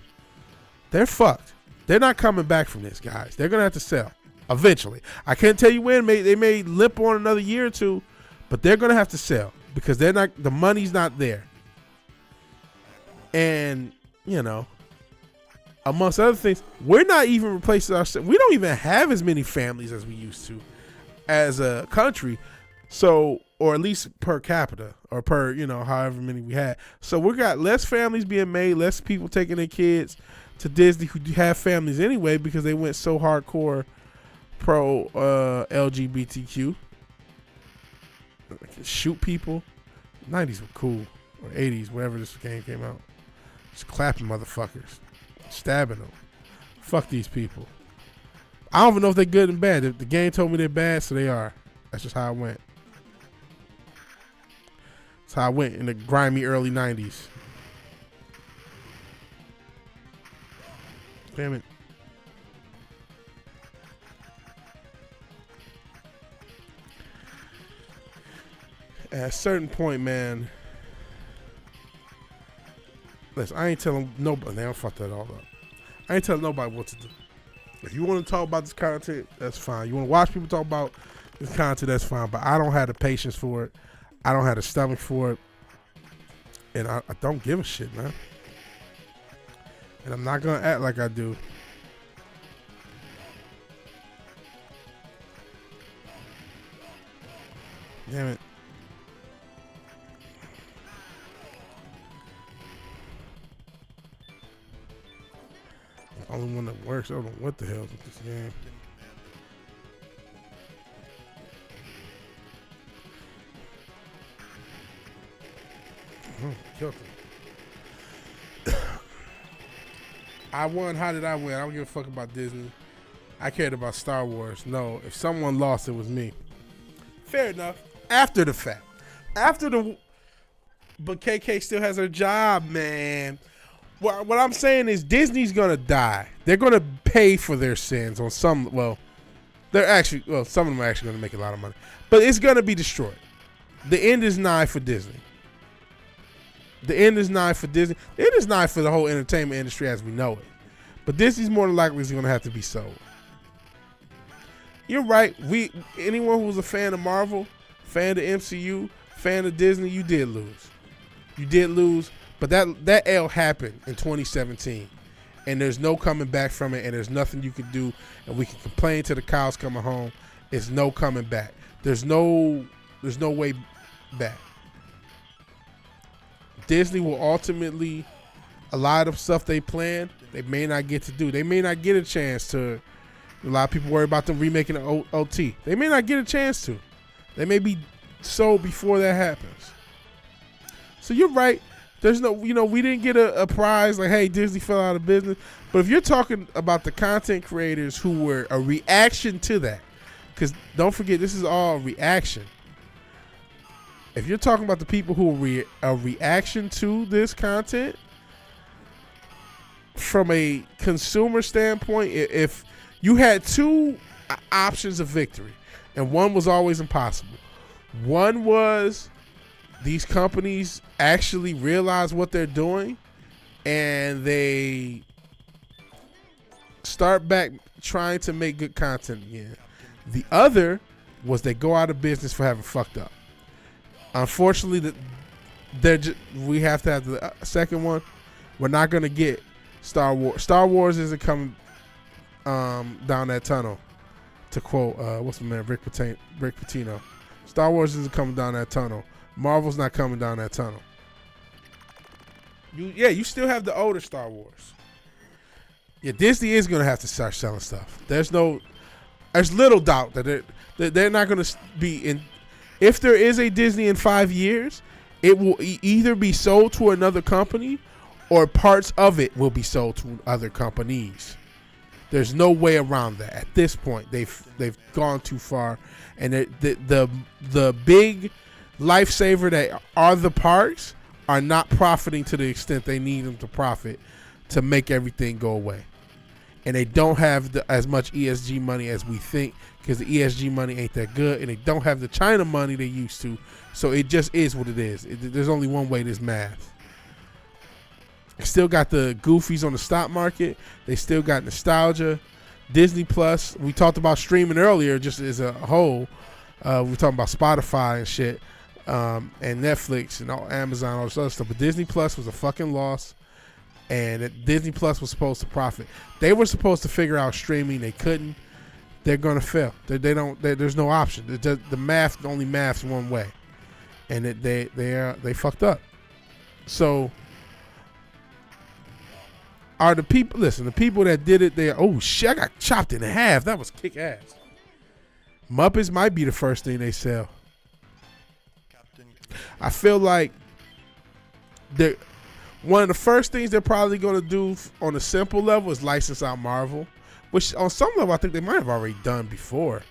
They're fucked. They're not coming back from this, guys. They're going to have to sell eventually. I can't tell you when. They may limp on another year or two, but they're going to have to sell because the money's not there. And, you know, amongst other things, we're not even replacing ourselves. We don't even have as many families as we used to as a country. So, or at least per capita or per, you know, however many we had. So we got less families being made, less people taking their kids to Disney who have families anyway because they went so hardcore pro LGBTQ. Shoot people. 90s were cool. Or 80s, wherever this game came out. Just clapping motherfuckers. Stabbing them. Fuck these people. I don't even know if they're good and bad. The game told me they're bad, so they are. That's just how it went. That's how I went in the grimy early 90s. Damn it. At a certain point, man. Listen, I ain't telling nobody. Damn, I fucked that all up. I ain't telling nobody what to do. If you want to talk about this content, that's fine. You want to watch people talk about this content, that's fine. But I don't have the patience for it. I don't have the stomach for it. And I don't give a shit, man. And I'm not going to act like I do. Damn it. The only one that works. I don't know what the hell is with this game. Oh, killed him. I won. How did I win? I don't give a fuck about Disney. I cared about Star Wars. No, if someone lost, it was me. Fair enough. After the fact. But KK still has her job, man. What I'm saying is Disney's going to die. They're going to pay for their sins on some, some of them are actually going to make a lot of money. But it's going to be destroyed. The end is nigh for Disney. The end is nigh for Disney. The end is nigh for the whole entertainment industry as we know it. But Disney's more than likely is going to have to be sold. You're right. Anyone who was a fan of Marvel, fan of the MCU, fan of Disney, you did lose. You did lose. But that L happened in 2017, and there's no coming back from it, and there's nothing you can do, and we can complain to the cows coming home. It's no coming back. There's no way back. Disney will ultimately, a lot of stuff they plan, they may not get to do. They may not get a chance to. A lot of people worry about them remaking the OT. They may not get a chance to. They may be sold before that happens. So you're right. There's no, we didn't get a prize like, hey, Disney fell out of business. But if you're talking about the content creators who were a reaction to that, because don't forget, this is all a reaction. If you're talking about the people who were a reaction to this content, from a consumer standpoint, if you had two options of victory, and one was always impossible. One was these companies actually realize what they're doing and they start back trying to make good content again. The other was they go out of business for having fucked up. Unfortunately, we have to have the second one. We're not going to get Star Wars. Star Wars isn't coming down that tunnel, to quote what's my man, Rick Pitino. Star Wars isn't coming down that tunnel. Marvel's not coming down that tunnel. You still have the older Star Wars. Yeah, Disney is going to have to start selling stuff. There's little doubt that they're not going to be in. If there is a Disney in 5 years, it will either be sold to another company or parts of it will be sold to other companies. There's no way around that. At this point, they've gone too far, and the big lifesaver that are the parks are not profiting to the extent they need them to profit to make everything go away. And they don't have as much ESG money as we think, because the ESG money ain't that good, and they don't have the China money they used to. So it just is what it is. There's only one way this math. They still got the goofies on the stock market. They still got nostalgia. Disney Plus. We talked about streaming earlier just as a whole. We were talking about Spotify and shit. And Netflix and Amazon, all this other stuff. But Disney Plus was a fucking loss. And Disney Plus was supposed to profit. They were supposed to figure out streaming. They couldn't. They're gonna fail. There's no option. The math only maths one way, and they fucked up. So, are the people? Listen, the people that did it. Oh shit! I got chopped in half. That was kick ass. Muppets might be the first thing they sell. I feel like one of the first things they're probably going to do on a simple level is license out Marvel, which on some level I think they might have already done before.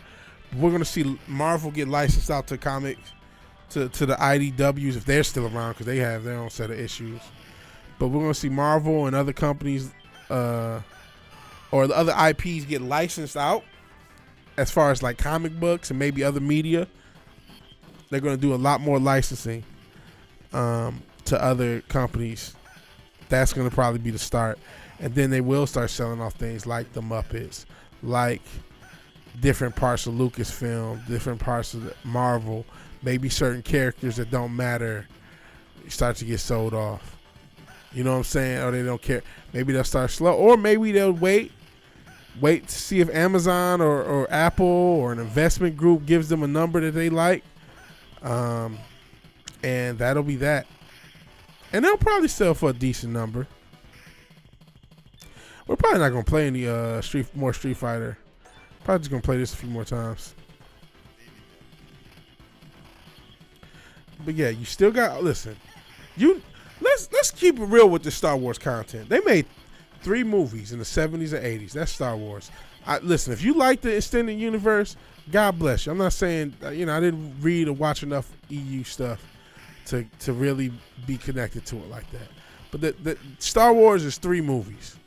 We're going to see Marvel get licensed out to comics, to the IDWs if they're still around, because they have their own set of issues. But we're going to see Marvel and other companies or the other IPs get licensed out as far as like comic books and maybe other media. They're going to do a lot more licensing to other companies. That's going to probably be the start. And then they will start selling off things like the Muppets, like different parts of Lucasfilm, different parts of Marvel, maybe certain characters that don't matter start to get sold off. You know what I'm saying? Or they don't care. Maybe they'll start slow. Or maybe they'll wait to see if Amazon or Apple or an investment group gives them a number that they like. And that'll be that. And they'll probably sell for a decent number. We're probably not going to play any more Street Fighter. Probably just going to play this a few more times. But yeah, you still got, listen, let's keep it real with the Star Wars content. They made 3 movies in the 70s and 80s. That's Star Wars. Listen, if you like the extended universe, God bless you. I'm not saying, I didn't read or watch enough EU stuff to really be connected to it like that. But the Star Wars is 3 movies.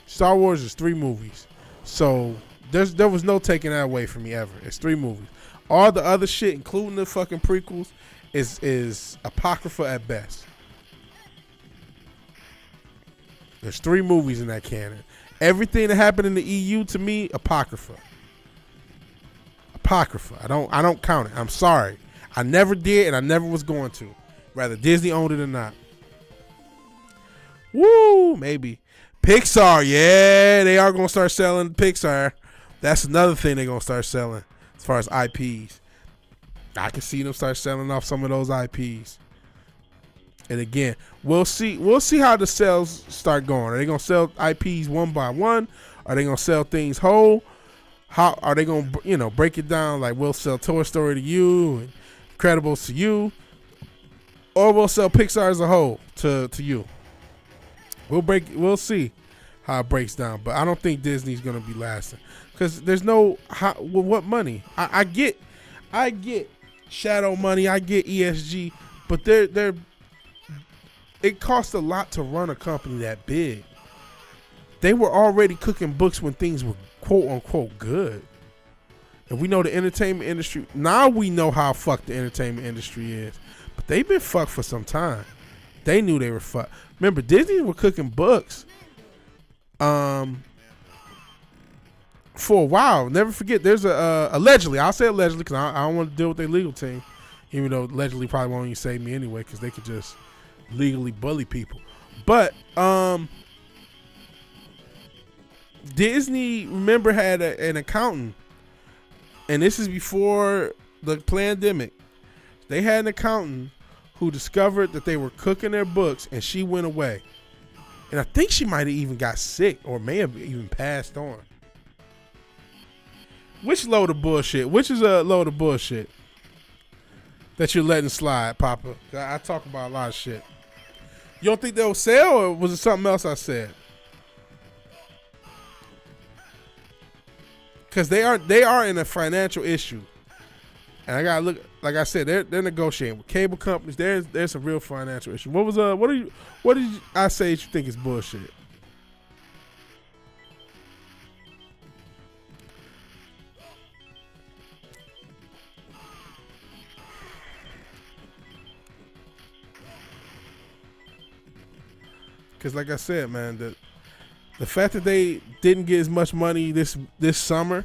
Star Wars is 3 movies. So there was no taking that away from me ever. It's 3 movies. All the other shit, including the fucking prequels, is apocrypha at best. There's 3 movies in that canon. Everything that happened in the EU, to me, apocrypha. Apocrypha. I don't count it. I'm sorry. I never did, and I never was going to. Rather Disney owned it or not. Woo, maybe. Pixar, yeah, they are going to start selling Pixar. That's another thing they're going to start selling as far as IPs. I can see them start selling off some of those IPs. And again, we'll see how the sales start going. Are they going to sell IPs one by one? Are they going to sell things whole? How are they going to, break it down? Like, we'll sell Toy Story to you and Incredibles to you, or we'll sell Pixar as a whole to you. We'll see how it breaks down, but I don't think Disney's going to be lasting because there's no what money. I get shadow money, I get ESG, but it costs a lot to run a company that big. They were already cooking books when things were quote unquote good. And we know the entertainment industry. Now we know how fucked the entertainment industry is. But they've been fucked for some time. They knew they were fucked. Remember, Disney were cooking books for a while. Never forget, there's allegedly, I'll say allegedly because I don't want to deal with their legal team. Even though allegedly probably won't even save me anyway because they could just legally bully people. But Disney, remember, had an accountant. And this is before the pandemic. They had an accountant who discovered that they were cooking their books, and she went away. And I think she might have even got sick or may have even passed on. Which load of bullshit? Which is a load of bullshit that you're letting slide, Papa? I talk about a lot of shit. You don't think they'll sell, or was it something else I said? Because they are in a financial issue, and I gotta look. Like I said, they're negotiating with cable companies. There's some real financial issue. What did I say you think is bullshit? Because like I said, man, the fact that they didn't get as much money this summer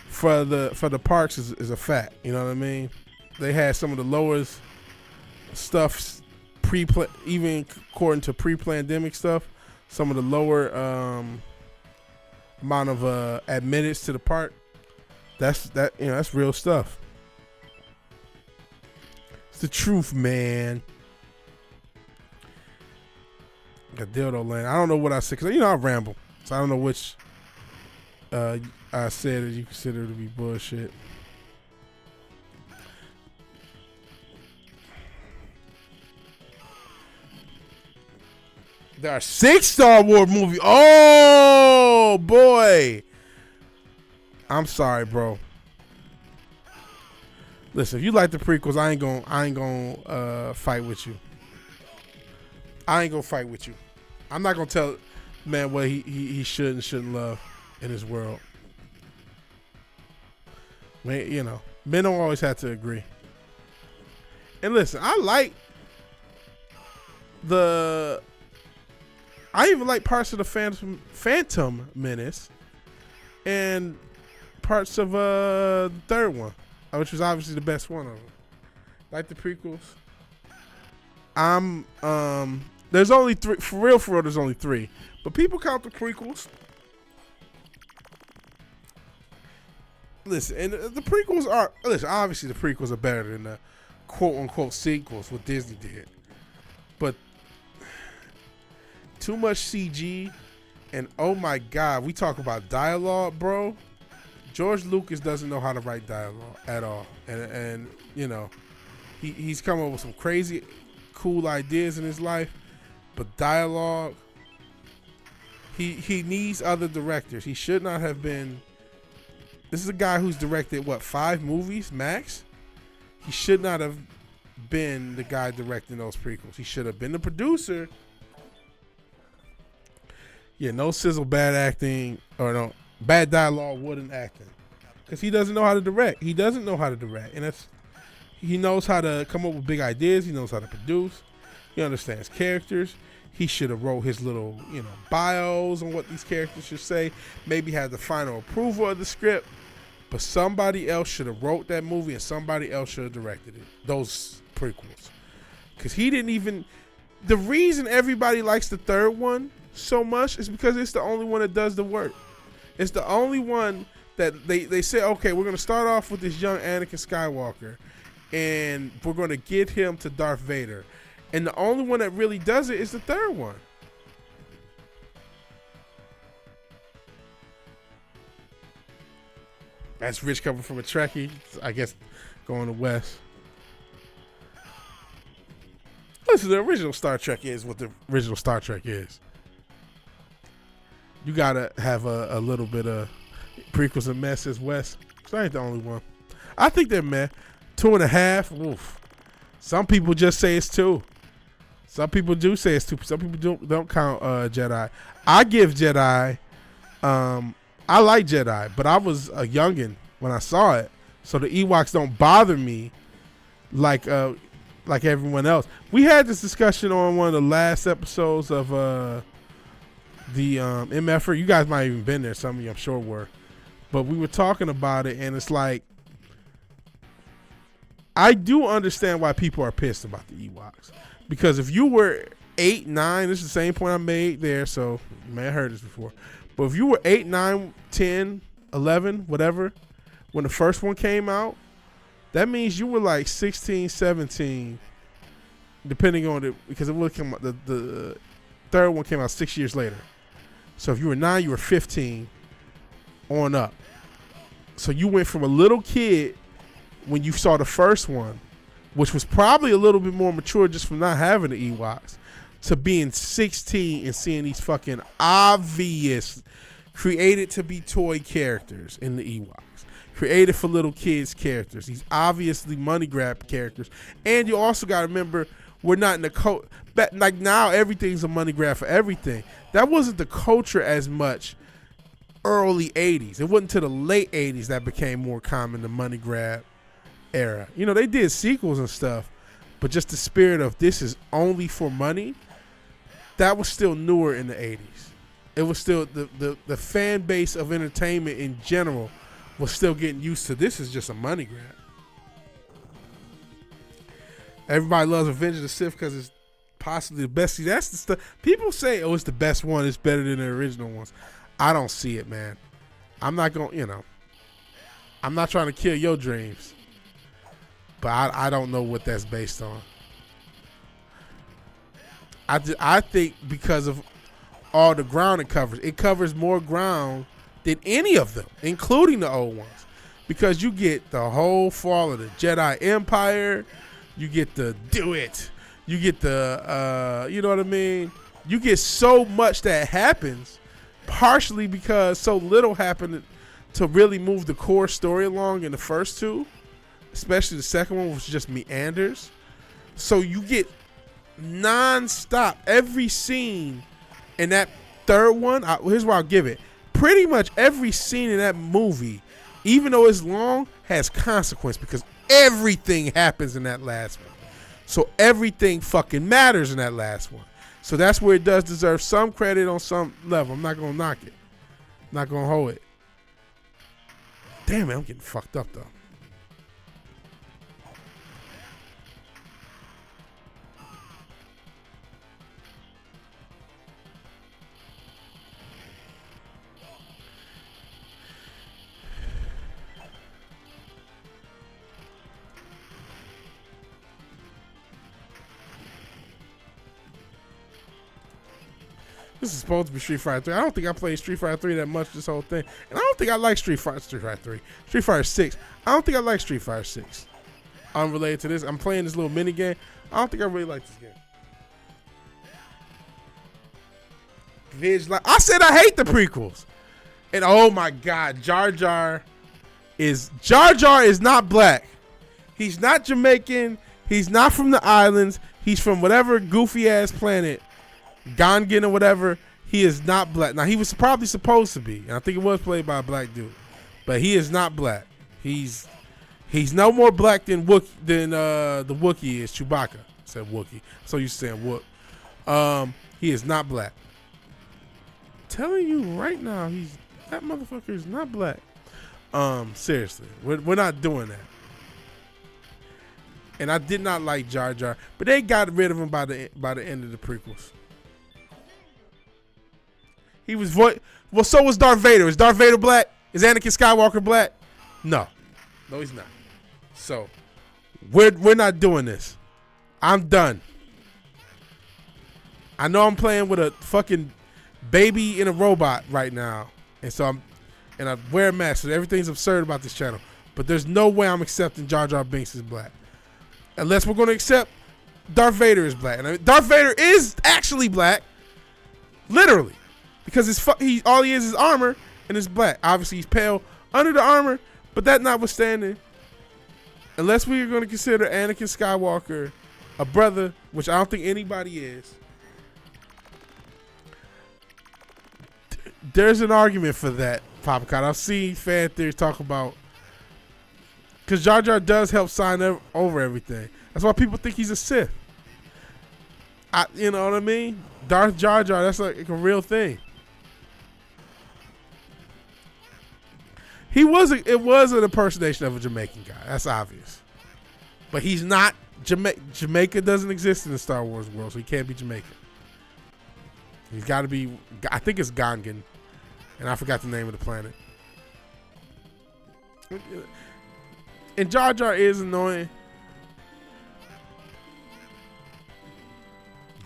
for the parks is a fact. You know what I mean? They had some of the lowest stuff even according to pre-pandemic stuff. Some of the lower amount of admitteds to the park. That's real stuff. It's the truth, man. Got dildo land. I don't know what I said because I ramble, so I don't know which I said that you consider to be bullshit. There are 6 Star Wars movies. Oh boy, I'm sorry, bro. Listen, if you like the prequels, I ain't gonna fight with you. I ain't gonna fight with you. I'm not gonna tell man what he should and shouldn't love in his world. Man, men don't always have to agree. And listen, I even like parts of the Phantom Menace and parts of the third one, which was obviously the best one of them. Like the prequels. There's only 3 for real. There's only 3, but people count the prequels. Listen, and the prequels are obviously the prequels are better than the quote unquote sequels what Disney did, but too much CG, and oh my God, we talk about dialogue, bro. George Lucas doesn't know how to write dialogue at all, and he's come up with some crazy cool ideas in his life, but dialogue, He needs other directors. He should not have been. This is a guy who's directed, 5 movies, max? He should not have been the guy directing those prequels. He should have been the producer. Yeah, no sizzle, bad acting, or no, bad dialogue, wooden acting. Because he doesn't know how to direct. He doesn't know how to direct. And he knows how to come up with big ideas. He knows how to produce. He understands characters. He should have wrote his little, bios on what these characters should say. Maybe had the final approval of the script. But somebody else should have wrote that movie and somebody else should have directed it. Those prequels. Because he didn't even... The reason everybody likes the third one so much is because it's the only one that does the work. It's the only one that they say, okay, we're going to start off with this young Anakin Skywalker. And we're going to get him to Darth Vader. And the only one that really does it is the third one. That's Rich coming from a Trekkie, I guess, going to West. Listen, the original Star Trek is what the original Star Trek is. You gotta have a little bit of prequels and mess as West. Cause I ain't the only one. I think they're meh. 2.5. Oof. Some people just say it's 2. Some people do say it's 2. Some people don't count Jedi. I give Jedi. I like Jedi, but I was a youngin' when I saw it, so the Ewoks don't bother me like everyone else. We had this discussion on one of the last episodes of the MFR. You guys might have even been there. Some of you, I'm sure, were. But we were talking about it, and it's like, I do understand why people are pissed about the Ewoks. Because if you were 8, 9, this is the same point I made there, so you may have heard this before. But if you were 8, 9, 10, 11, whatever, when the first one came out, that means you were like 16, 17, depending on it, because it would come out, the third one came out 6 years later. So if you were 9, you were 15 on up. So you went from a little kid when you saw the first one, which was probably a little bit more mature just from not having the Ewoks, to being 16 and seeing these fucking obvious created to be toy characters in the Ewoks, created for little kids characters, these obviously money grab characters. And you also got to remember, we're not in the like now everything's a money grab for everything. That wasn't the culture as much early 80s. It wasn't until the late 80s that became more common, the money grab era. They did sequels and stuff, but just the spirit of this is only for money, that was still newer in the 80s. It was still the fan base of entertainment in general was still getting used to this is just a money grab. Everybody loves Revenge of the Sith because it's possibly the best. See, that's the stuff. People say, oh, it's the best one. It's better than the original ones. I don't see it, man. I'm not going, I'm not trying to kill your dreams. But I don't know what that's based on. I think because of all the ground it covers more ground than any of them, including the old ones. Because you get the whole fall of the Jedi Empire. You get the do it. You get the, you know what I mean? You get so much that happens, partially because so little happened to really move the core story along in the first two. Especially the second one was just meanders. So you get non-stop every scene in that third one. Here's what I'll give it. Pretty much every scene in that movie, even though it's long, has consequence because everything happens in that last one. So everything fucking matters in that last one. So that's where it does deserve some credit on some level. I'm not going to knock it. I'm not going to hold it. Damn it, I'm getting fucked up though. This is supposed to be Street Fighter 3. I don't think I played Street Fighter 3 that much this whole thing. And I don't think I like Street Fighter 3. Street Fighter 6. I don't think I like Street Fighter 6. Unrelated to this, I'm playing this little mini game. I don't think I really like this game. I said I hate the prequels. And oh my God, Jar Jar is not black. He's not Jamaican. He's not from the islands. He's from whatever goofy ass planet, Gongan or whatever. He is not black. Now, he was probably supposed to be. And I think it was played by a black dude. But he is not black. He's no more black than the Wookiee is. Chewbacca. I said Wookiee. So you saying Wook. He is not black. I'm telling you right now, that motherfucker is not black. Seriously. We're not doing that. And I did not like Jar Jar. But they got rid of him by the end of the prequels. He was well, so was Darth Vader. Is Darth Vader black? Is Anakin Skywalker black? No, he's not. So we're not doing this. I'm done. I know I'm playing with a fucking baby in a robot right now, and so I wear a mask. So everything's absurd about this channel. But there's no way I'm accepting Jar Jar Binks is black, unless we're going to accept Darth Vader is black. And Darth Vader is actually black, literally. Because all he is armor and it's black. Obviously, he's pale under the armor, but that notwithstanding, unless we are going to consider Anakin Skywalker a brother, which I don't think anybody is, there's an argument for that, Popcott. I've seen fan theories talk about, because Jar Jar does help sign over everything. That's why people think he's a Sith. You know what I mean? Darth Jar Jar, that's like a real thing. It was an impersonation of a Jamaican guy. That's obvious. But he's not Jamaica doesn't exist in the Star Wars world, so he can't be Jamaican. He's got to be, I think it's Gongan, and I forgot the name of the planet. And Jar Jar is annoying.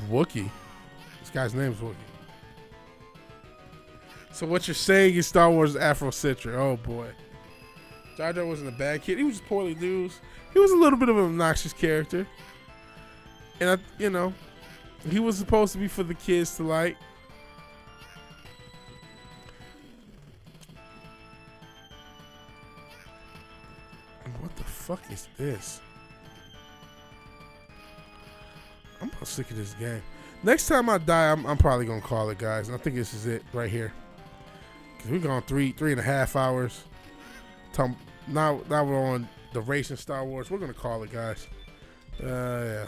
Wookiee. This guy's name is Wookiee. So what you're saying is Star Wars is Afrocentric. Oh boy. Jar Jar wasn't a bad kid. He was just poorly used. He was a little bit of an obnoxious character. And he was supposed to be for the kids to like. What the fuck is this? I'm about sick of this game. Next time I die, I'm probably gonna call it, guys. And I think this is it right here. Cause we've gone 3.5 hours. Now we're on the race in Star Wars. We're gonna call it, guys. Yeah.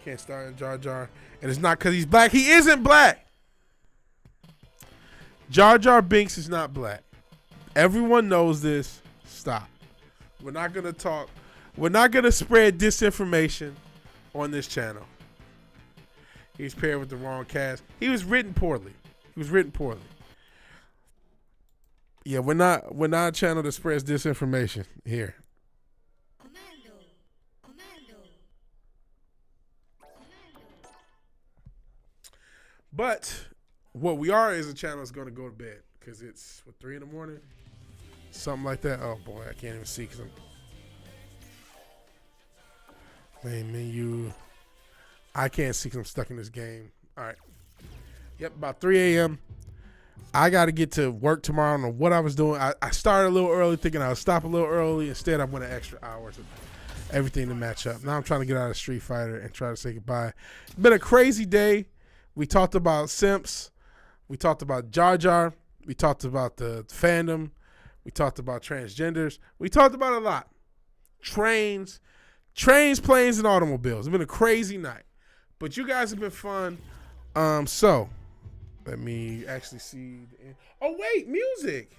Can't start in Jar Jar, and it's not because he's black. He isn't black. Jar Jar Binks is not black. Everyone knows this. Stop. We're not gonna talk. We're not gonna spread disinformation on this channel. He's paired with the wrong cast. He was written poorly. Yeah, we're not a channel that spreads disinformation here. But what we are is a channel that's going to go to bed because it's 3 in the morning, something like that. Oh boy, I can't even see because main menu. I can't see because I'm stuck in this game. All right. Yep, about 3 a.m. I got to get to work tomorrow. I don't know what I was doing. I started a little early thinking I would stop a little early. Instead, I went an extra hours of everything to match up. Now I'm trying to get out of Street Fighter and try to say goodbye. It's been a crazy day. We talked about simps. We talked about Jar Jar. We talked about the fandom. We talked about transgenders. We talked about a lot. Trains, planes, and automobiles. It's been a crazy night. But you guys have been fun. So let me actually see. Oh wait, music.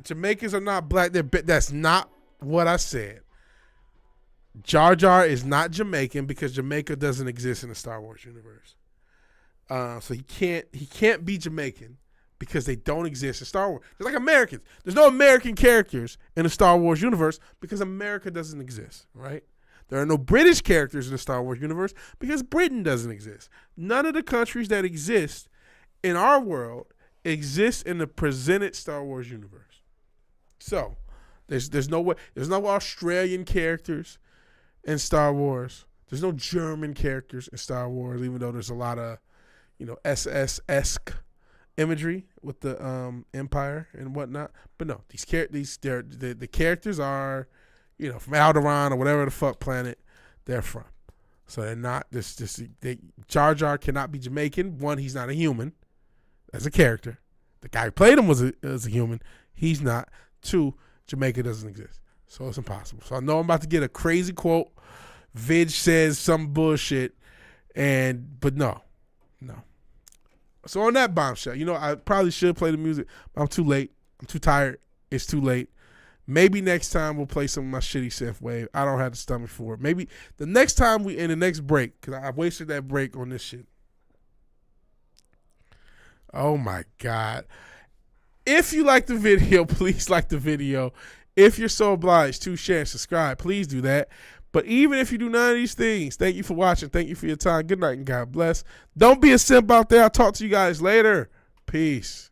Jamaicans are not black. That's not what I said. Jar Jar is not Jamaican because Jamaica doesn't exist in the Star Wars universe. So he can't be Jamaican because they don't exist in Star Wars. It's like Americans. There's no American characters in the Star Wars universe because America doesn't exist, right? There are no British characters in the Star Wars universe because Britain doesn't exist. None of the countries that exist in our world exist in the presented Star Wars universe. So there's no way. There's no Australian characters. in Star Wars. There's no German characters in Star Wars, even though there's a lot of, SS-esque imagery with the Empire and whatnot. But no, the characters are, from Alderaan or whatever the fuck planet they're from. So they're not Jar Jar cannot be Jamaican. One, he's not a human as a character. The guy who played him was a human. He's not. Two, Jamaica doesn't exist. So it's impossible. So I know I'm about to get a crazy quote. Vig says some bullshit, but no. So on that bombshell, I probably should play the music, but I'm too late. I'm too tired. It's too late. Maybe next time we'll play some of my shitty synthwave. I don't have the stomach for it. Maybe the next time in the next break, because I wasted that break on this shit. Oh my God. If you like the video, please like the video. If you're so obliged to share and subscribe, please do that. But even if you do none of these things, thank you for watching. Thank you for your time. Good night and God bless. Don't be a simp out there. I'll talk to you guys later. Peace.